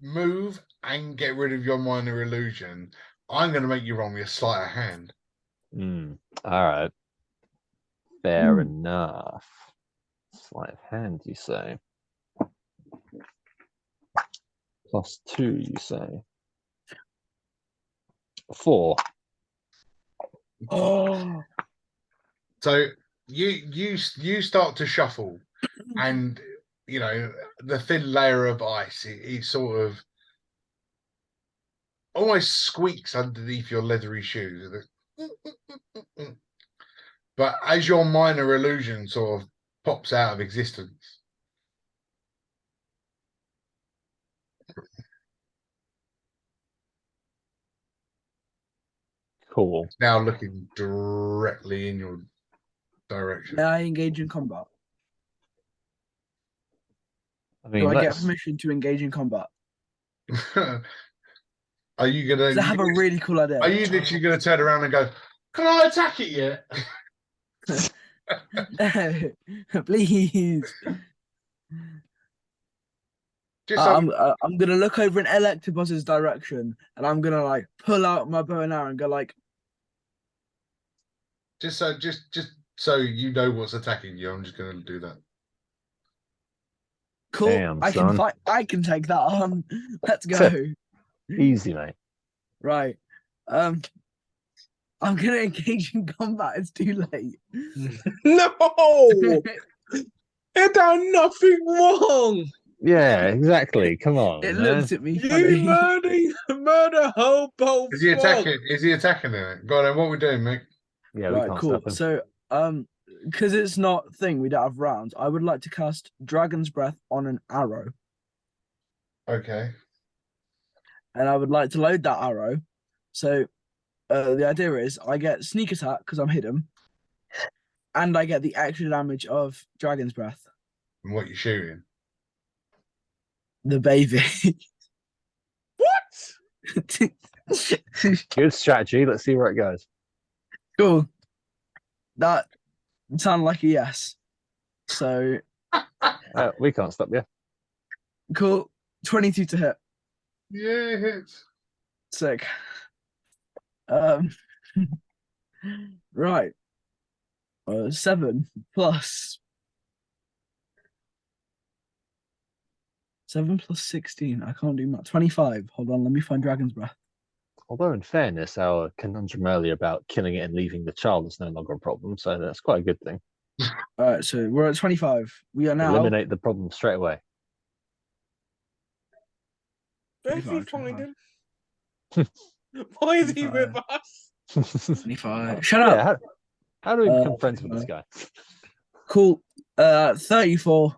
move and get rid of your minor illusion, I'm going to make you roll me a sleight of hand. All right. Fair enough. Sleight of hand, you say. +2, you say. 4. Oh, So you start to shuffle, and you know the thin layer of ice. It sort of almost squeaks underneath your leathery shoes. But as your minor illusion sort of pops out of existence, Cool. it's now looking directly in your direction. may I engage in combat? I Do mean, I get let's. permission to engage in combat? Are you gonna? 'Cause I have a really cool idea. Are you literally gonna turn around and go, "Can I attack it yet?" No, please. Just so, I'm gonna look over in Electabuzzd's direction, and I'm gonna like pull out my bow and arrow and go like, just so you know what's attacking you. I'm just gonna do that. "Cool, Damn, I can son. fight. I can take that on. Let's go." Easy, mate. Right. I'm gonna engage in combat. It's too late. No, it done nothing wrong. Yeah, exactly. Come on, It man. looks at me You funny. murder hobo. Is he frog. attacking? Is he attacking it? Go on, then. What are we doing, Mick? Yeah, we Right, can't cool. stop him. So, because it's not thing, we don't have rounds. I would like to cast Dragon's Breath on an arrow, Okay. and I would like to load that arrow. So, the idea is I get sneak attack because I'm hidden, and I get the extra damage of Dragon's Breath. And what you shooting? The baby. What? Good strategy. Let's see where it goes. Cool. That sounded like a yes. So We can't stop you. cool. 22 to hit. Yeah, it hits. Sick. Right. 7 plus 7 plus 16. I can't do math. 25. Hold on, let me find Dragon's Breath. Although, in fairness, our conundrum earlier about killing it and leaving the child is no longer a problem, so that's quite a good thing. All right, so we're at 25. We are now. Eliminate the problem straight away. Where's he 25, find him? Why is he with 25. us? 25. Shut up. Yeah, how do we become friends with 25. this guy? Cool. 34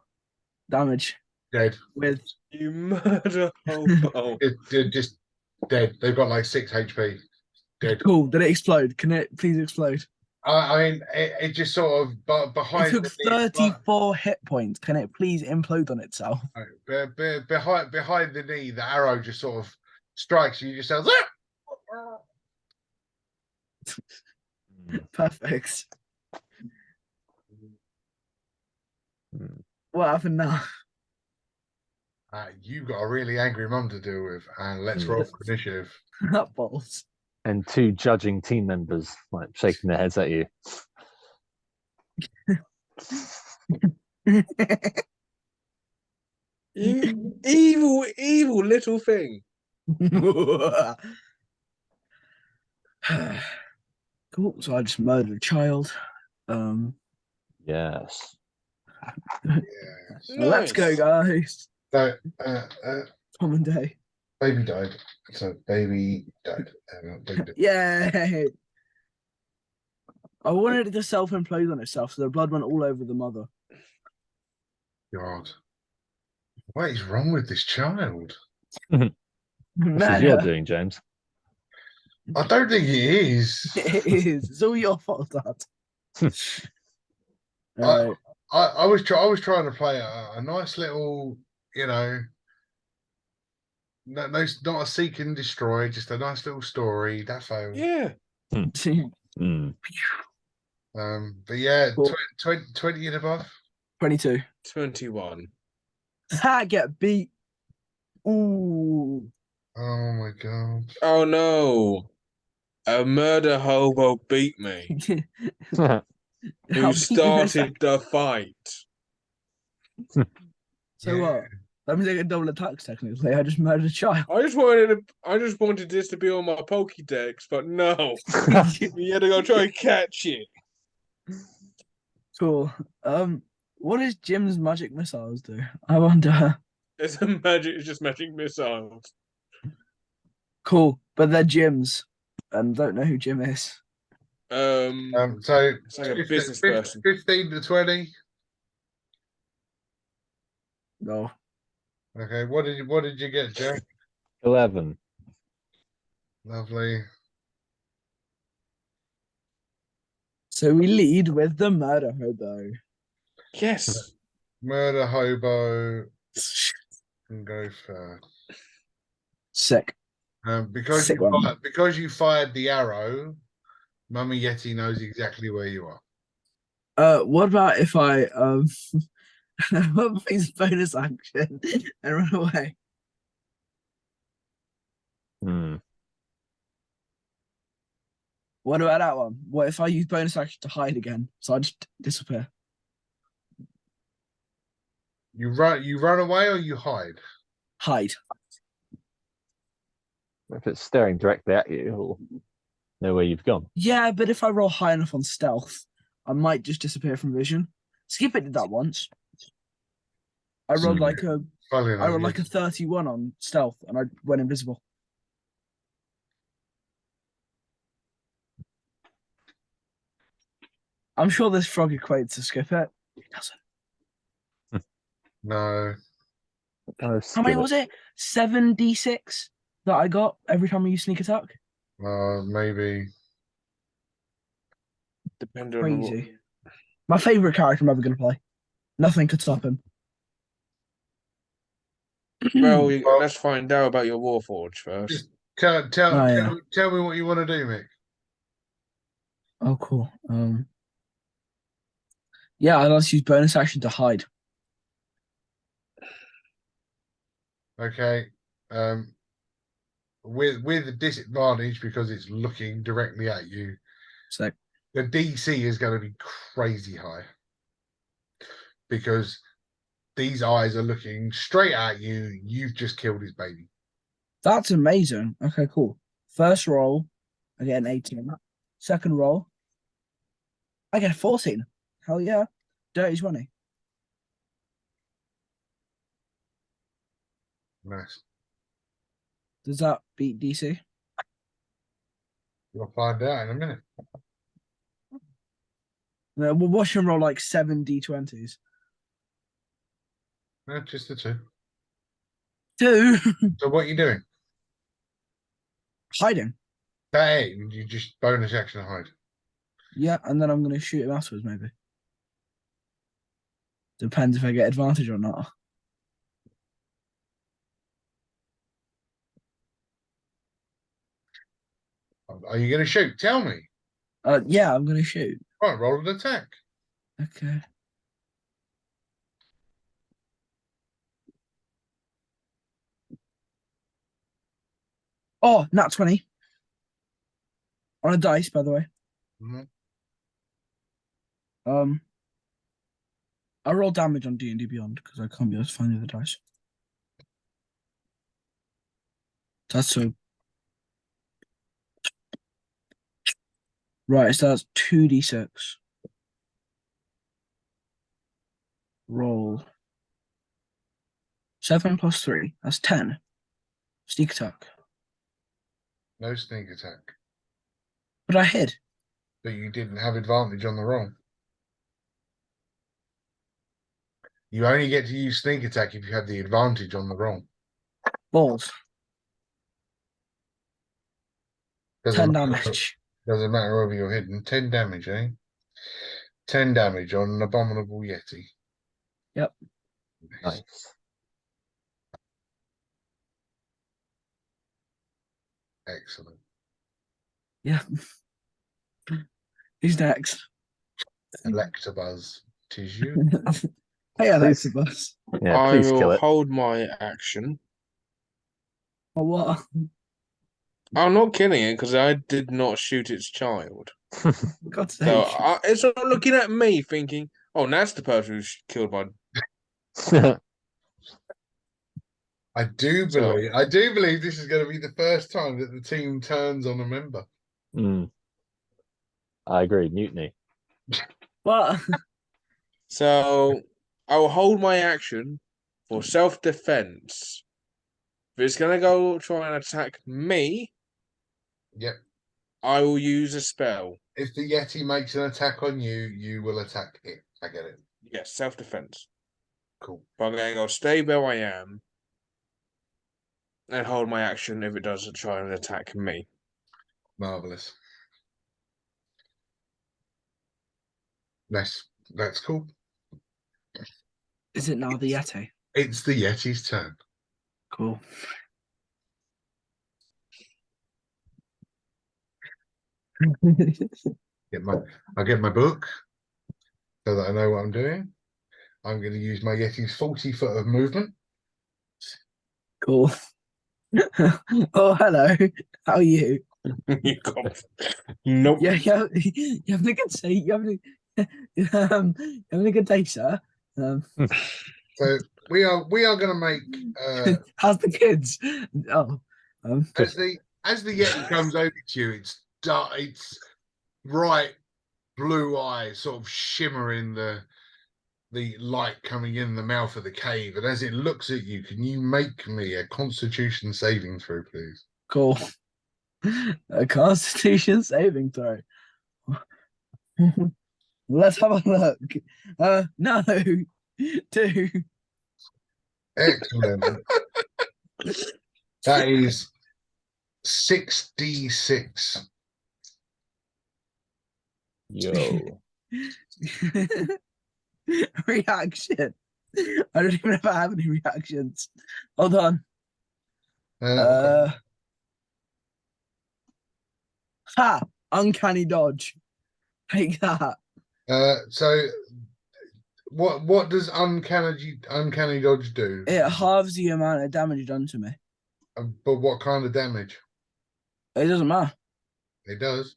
damage Dead. with You murder hobo. Just dead. They've got like 6 HP. Dead. cool. Did it explode? Can it please explode? I mean, it just sort of It behind. took 34 hit points. Can it please implode on itself? Behind the knee, the arrow just sort of strikes you. You just sounds. Perfect. Hmm. What happened now? You've got a really angry mum to deal with, and let's roll for initiative. That balls. And two judging team members like shaking their heads at you. You evil, evil little thing. Cool. So I just murdered a child. Yes. Yes. Let's go, Nice. guys. So, Tom and Day. baby died. So baby died. Baby died. Yay! I wanted it to self-implode on itself, so the blood went all over the mother. God, what is wrong with this child? This is your Murder. doing, James. I don't think it is. It is. It's all your fault, Dad. I- Alright. I was trying to play a nice little, no, not a seek and destroy, just a nice little story that failed. Yeah. Hmm. But yeah, Cool. 20 and above. 22. 21. Ha! Get beat. Ooh. Oh my god. Oh no. A murder hobo beat me. I'll Who beat you in a started sec. the fight. So Yeah. what? That means I get double attacks technically. I just murdered a child. I just wanted this to be on my Pokédex, but no. You had to go try and catch it. Cool. What does Jim's magic missiles do? I wonder. It's just magic missiles. Cool. But they're Jim's. And don't know who Jim is. So It's like a business person. 15 to 20. No. Okay, what did you get, Jack? 11. Lovely. So we lead with the murder hobo. Yes. Murder hobo can go first. Sick. Because Sick one. because you fired the arrow, Mummy Yeti knows exactly where you are. What about if I use bonus action and run away? Hmm. What about that one? What if I use bonus action to hide again? So I just disappear. You run away or you hide? Hide. If it's staring directly at you, it'll know where you've gone. Yeah, but if I roll high enough on stealth, I might just disappear from vision. Skip it did that once. I rolled Hmm. like a Funny enough, I rolled yeah. like a 31 on stealth and I went invisible. I'm sure this frog equates to skip it. It doesn't. No. Oh, How many skip was it? 7d6 that I got every time I use sneak attack? Maybe. Depending on Crazy. My favorite character I'm ever going to play. Nothing could stop him. Well, Well- let's find out about your Warforge first. Tell Oh, yeah. tell me what you want to do, Mick. Oh, cool. Yeah, I'd like to use bonus action to hide. Okay. With a disadvantage because it's looking directly at you. So The DC is going to be crazy high because these eyes are looking straight at you. You've just killed his baby. that's amazing. Okay, cool. First roll, I get an 18. Second roll, I get a 14. Hell yeah. Dirty 20. Nice. Does that beat DC? You'll find out in a minute. No, we'll watch him roll like 7 d20s. No, just the two. 2. So what are you doing? Hiding. Hey, you just bonus action hide. Yeah, and then I'm going to shoot him afterwards, maybe. Depends if I get advantage or not. Are you going to shoot? Tell me. Yeah, I'm gonna shoot. Right, roll an attack. Okay. Oh, nat 20 on a dice, by the way. Mhm. I roll damage on D&D Beyond because I can't be able to find the other dice. That's so right. So that's 2d6. Roll 7 plus 3. That's 10. Sneak attack. No sneak attack. But I hid. But you didn't have advantage on the roll. You only get to use sneak attack if you have the advantage on the roll. Balls. Doesn't 10 matter, damage. doesn't matter whether you're hidden. 10 damage, eh? 10 damage on an abominable Yeti. Yep. Nice. Excellent. Yeah. Who's next? Electabuzz. Tis you. Hey, Please. Alexibus. Yeah, I please will kill it. hold my action. Or what? I'm not killing it because I did not shoot its child. God's So sake. it's not looking at me thinking, "Oh, that's the person who's killed by." I do So- believe this is going to be the first time that the team turns on a member. Mm. I agree. Mutiny. What? So I will hold my action for self-defense. If it's gonna go try and attack me, Yep. I will use a spell. If the Yeti makes an attack on you, you will attack it. I get it. Yes, self-defense. Cool. But I'm gonna go stay where I am and hold my action if it does try and attack me. Marvelous. That's cool. Is it now the Yeti? It's the Yeti's turn. Cool. I'll get my book so that I know what I'm doing. I'm going to use my Yeti's 40 foot of movement. Cool. Oh, hello. How are you? You got- Nope. Yeah, you having a good day. You having a good day, sir. So we are going to make How's the kids? Oh, as the Yeti comes over to you, it's dark, it's bright blue eyes sort of shimmering the light coming in the mouth of the cave, and as it looks at you, can you make me a Constitution saving throw, please? cool. A Constitution saving throw. Let's have a look. No, 2. Excellent. That is 6d6. Yo. Reaction. I don't even know if I have any reactions. Hold on. Ha! Uncanny dodge. Take that. So what does uncanny dodge do? It halves the amount of damage done to me. But what kind of damage? It doesn't matter. It does.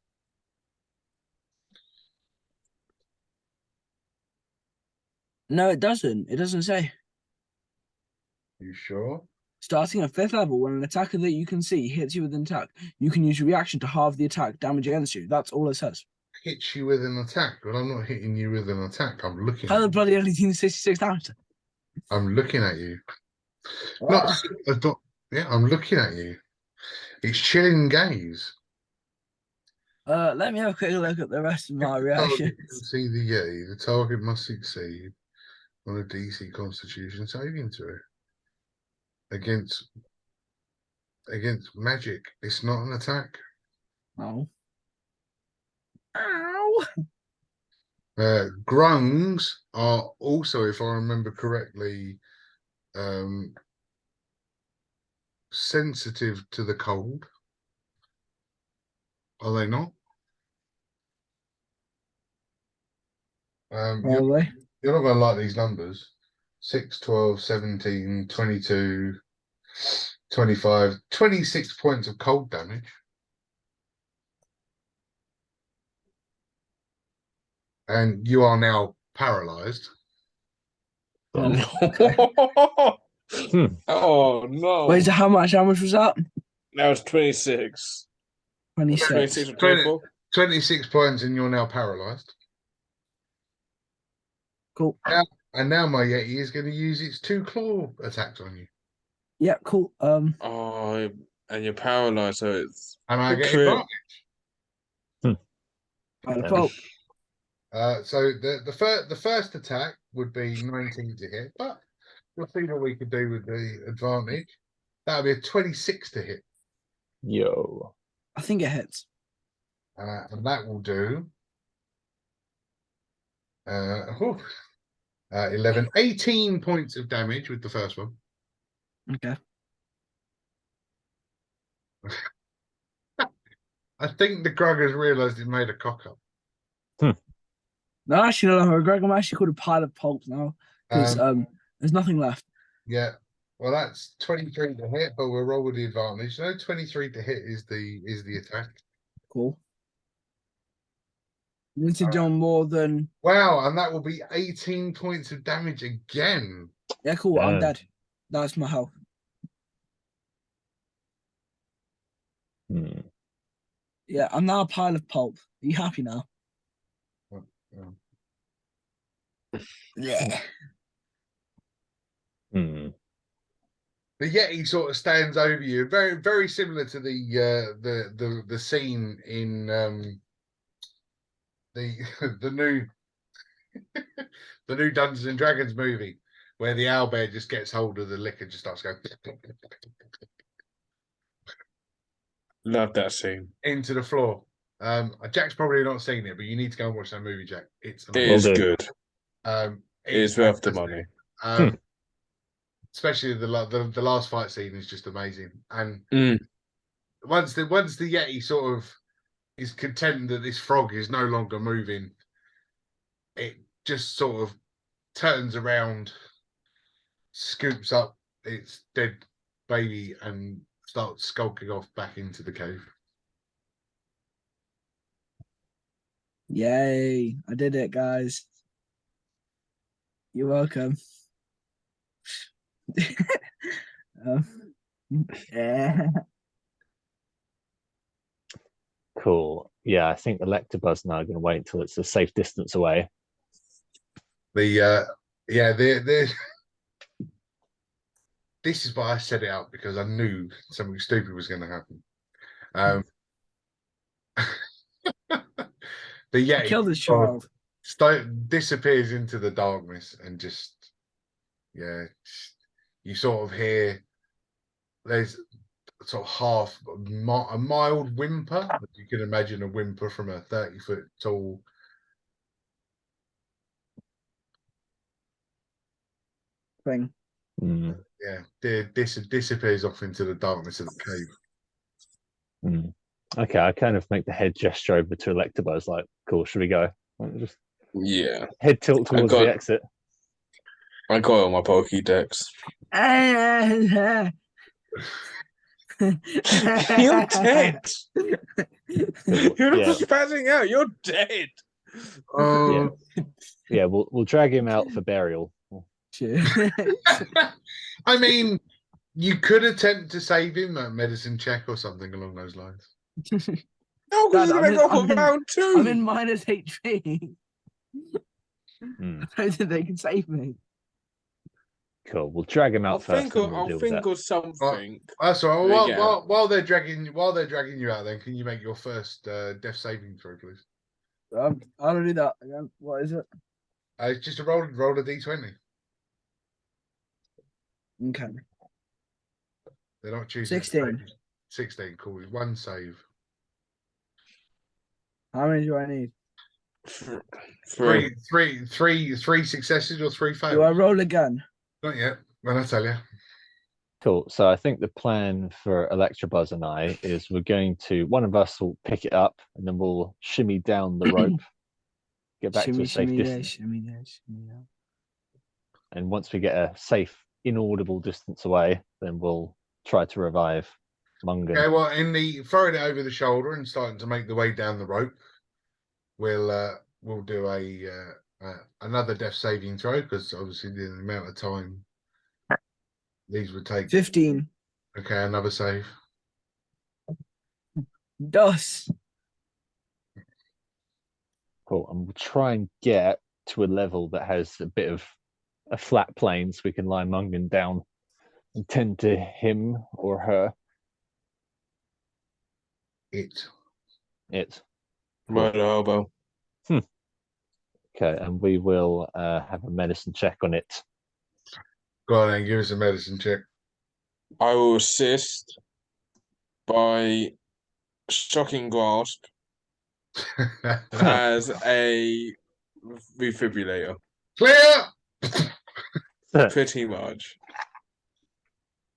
No, it doesn't. It doesn't say. You sure? Starting at 5th level, when an attacker that you can see hits you with an attack, you can use your reaction to halve the attack damage against you. That's all it says. Hit you with an attack, but I'm not hitting you with an attack. I'm looking. How At the you. bloody only 66 damage? I'm looking at you. What? Not. Yeah, I'm looking at you. It's chilling gaze. Let me have a quick look at the rest of my If the target can reactions. see the Yeti, the target must succeed on a DC Constitution saving throw against magic. It's not an attack. Oh. Ow. Grungs are also, if I remember correctly, sensitive to the cold. Are they not? Probably. You're not going to like these numbers. 6, 12, 17, 22, 25, 26 points of cold damage. And you are now paralyzed. Oh, Oh no! wait, so how much? How much was that? That was 26. 26. 26 or 20 24. 26 points and you're now paralyzed. Cool. And now my Yeti is going to use its 2 claw attacks on you. Yeah, cool. Oh, and you're paralyzed, so it's And I get crit. advantage. By default. So the first attack would be 19 to hit, but we'll see what we could do with the advantage. That would be a 26 to hit. Yo. I think it hits. And that will do 11, 18 points of damage with the first one. Okay. I think the Grug has realised it made a cock up. No, actually, no, Greg, I'm actually called a pile of pulp now because there's nothing left. Yeah. Well, that's 23 to hit, but we'll roll with the advantage. No, 23 to hit is the attack. Cool. You need to do more than. Wow, and that will be 18 points of damage again. Yeah, cool. I'm Damn. dead. That's my health. Hmm. Yeah, I'm now a pile of pulp. Are you happy now? Yeah. Hmm. The Yeti sort of stands over you, very very similar to the scene in the the new the new Dungeons and Dragons movie where the owlbear just gets hold of the liquor and just starts going Love that scene. into the floor. Jack's probably not seen it, but you need to go and watch that movie, Jack. It's It amazing. is do. good. It's It's worth the fantastic. money. Especially the last fight scene is just amazing. And Mm. once the Yeti sort of is content that this frog is no longer moving, it just sort of turns around, scoops up its dead baby, and starts skulking off back into the cave. Yay. I did it, guys. You're welcome. Yeah. Cool. Yeah, I think Electabuzz now going to wait until it's a safe distance away. The this is why I set it up, because I knew something stupid was going to happen. The Yeti Kill this child. disappears into the darkness and just you sort of hear there's sort of half a mild whimper. You can imagine a whimper from a 30-foot tall Thing. Hmm. disappears off into the darkness of the cave. Hmm. Okay, I kind of make the head gesture over to Electabuzz, like, cool, should we go? Just Yeah. head tilt towards the exit. I got it on my Pokédex. You're dead. You're not just passing out. You're dead. Yeah, we'll drag him out for burial. I mean, you could attempt to save him at medicine check or something along those lines. No, because he's gonna go for round 2. I'm in minus HP. Hmm. I don't think they can save me. Cool. We'll drag him out I'll first. think and of, we'll I'll deal with think that. of something. That's all There right. you go. While they're dragging you out, then can you make your first death saving throw, please? I don't do that again. What is it? It's just a roll a d20. Okay. They're not choosing. 16. 16. Cool. One save. How many do I need? 3. Three successes or 3 fails. Do I roll again? Not yet. When I tell you. Cool. So I think the plan for Electabuzz and I is we're going to, one of us will pick it up and then we'll shimmy down the rope get back to Shimmy, a safe shimmy, yeah, distance. shimmy, yeah, shimmy, yeah. And once we get a safe, inaudible distance away, then we'll try to revive Mungan. Okay, well, in the throwing it over the shoulder and starting to make the way down the rope, we'll do another death saving throw because obviously the amount of time these would take. 15. Okay, another save. DOS. Cool. And we'll try and get to a level that has a bit of a flat plane so we can lie Mungan down and tend to him or her. It. Right elbow. Okay, and we will have a medicine check on it. Go on then, give us a medicine check. I will assist by shocking grasp as a defibrillator. Clear. Pretty much.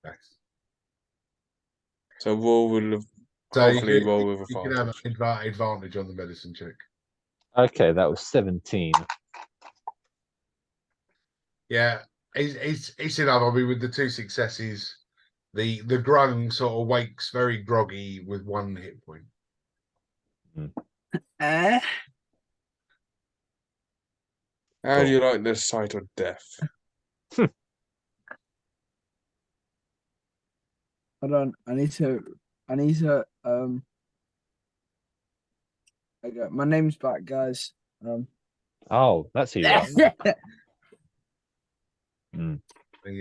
Nice. So roll with So hopefully roll with you can have advantage. advantage on the medicine check. Okay, that was 17. Yeah, it's enough. I mean, with the 2 successes, the grung sort of wakes very groggy with 1 hit point. Eh? How do you like the sight of death? Hold on. I need to okay, my name's back, guys. Oh, that's who you are. Yeah.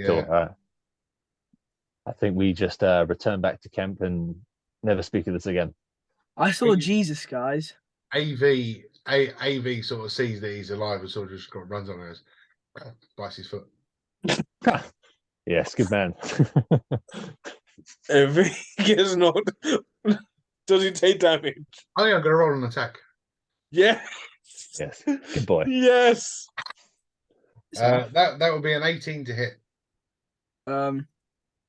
Cool. I think we just return back to camp and never speak of this again. I saw Jesus, guys. AV sort of sees that he's alive and sort of just runs on and goes, bites his foot. Yes, good man. If he gets knocked, does he take damage? I think I'm going to roll an attack. Yes. Yes, good boy. Yes. That would be an 18 to hit.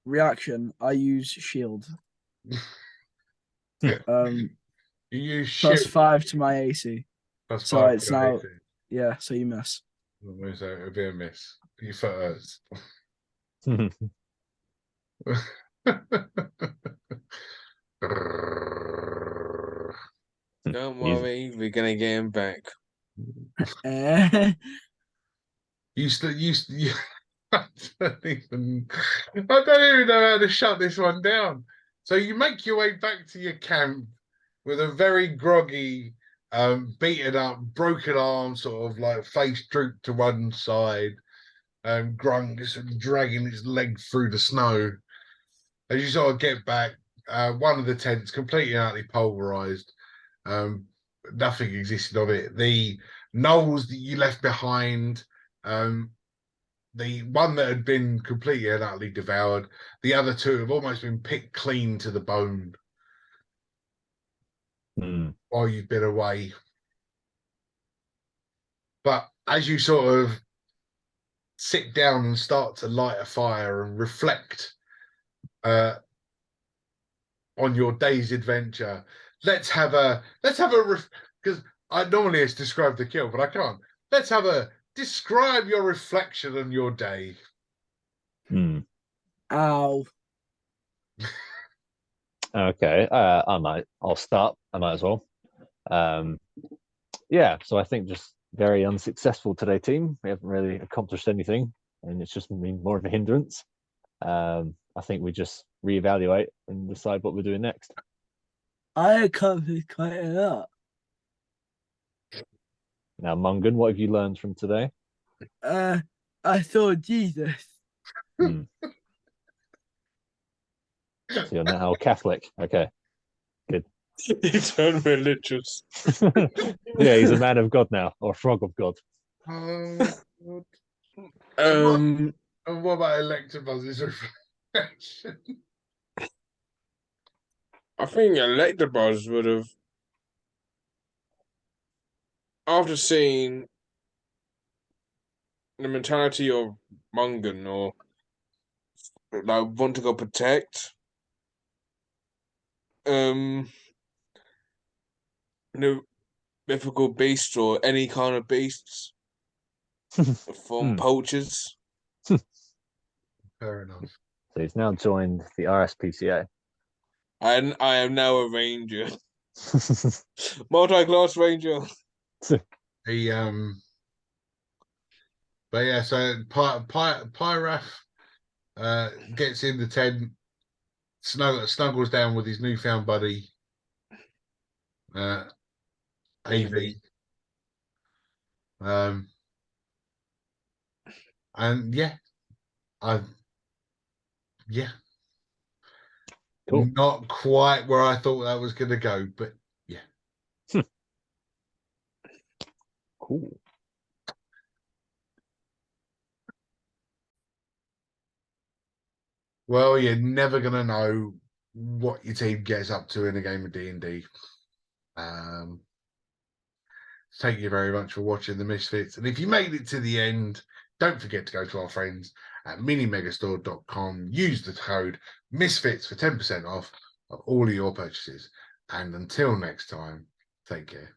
Reaction. I use shield. You use Plus shield. 5 to my AC. Plus So 5 it's to your now- AC. Yeah, so you miss. So it'll be a miss. Your foot hurts. Don't Easy. worry, we're gonna get him back. Eh? you I don't even know how to shut this one down. So you make your way back to your camp with a very groggy, beaten up, broken arm, sort of like face drooped to one side, Grung just sort of dragging his leg through the snow. As you sort of get back, one of the tents completely and utterly pulverized. Nothing existed of it. The knolls that you left behind, the one that had been completely and utterly devoured, the other 2 have almost been picked clean to the bone while you've been away. But as you sort of sit down and start to light a fire and reflect on your day's adventure, let's have a because I normally it's describe the kill, but I can't. Let's have a describe your reflection on your day. Ow. Okay, I'll start. I might as well. Yeah, so I think just very unsuccessful today, team. We haven't really accomplished anything, and it's just been more of a hindrance. I think we just reevaluate and decide what we're doing next. I accomplished quite a lot. Now, Mungan, what have you learned from today? I saw Jesus. So you're now Catholic. Okay, good. He turned religious. Yeah, he's a man of God now, or a frog of God. And what about Electabuzz's reflection? I think Electabuzz would have, after seeing the mentality of Mungan, or like want to go protect, mythical beasts or any kind of beasts from Hmm. poachers. Fair enough. So he's now joined the RSPCA. And I am now a ranger. Multi-class ranger. He but yeah, so Pyrath gets in the tent, snuggles down with his newfound buddy, AV. And yeah, yeah, Cool. not quite where I thought that was going to go, but yeah. Cool. Well, you're never going to know what your team gets up to in a game of D&D. Thank you very much for watching the Misfits. And if you made it to the end, don't forget to go to our friends at minimegastore.com. Use the code Misfits for 10% off of all of your purchases. And until next time, take care.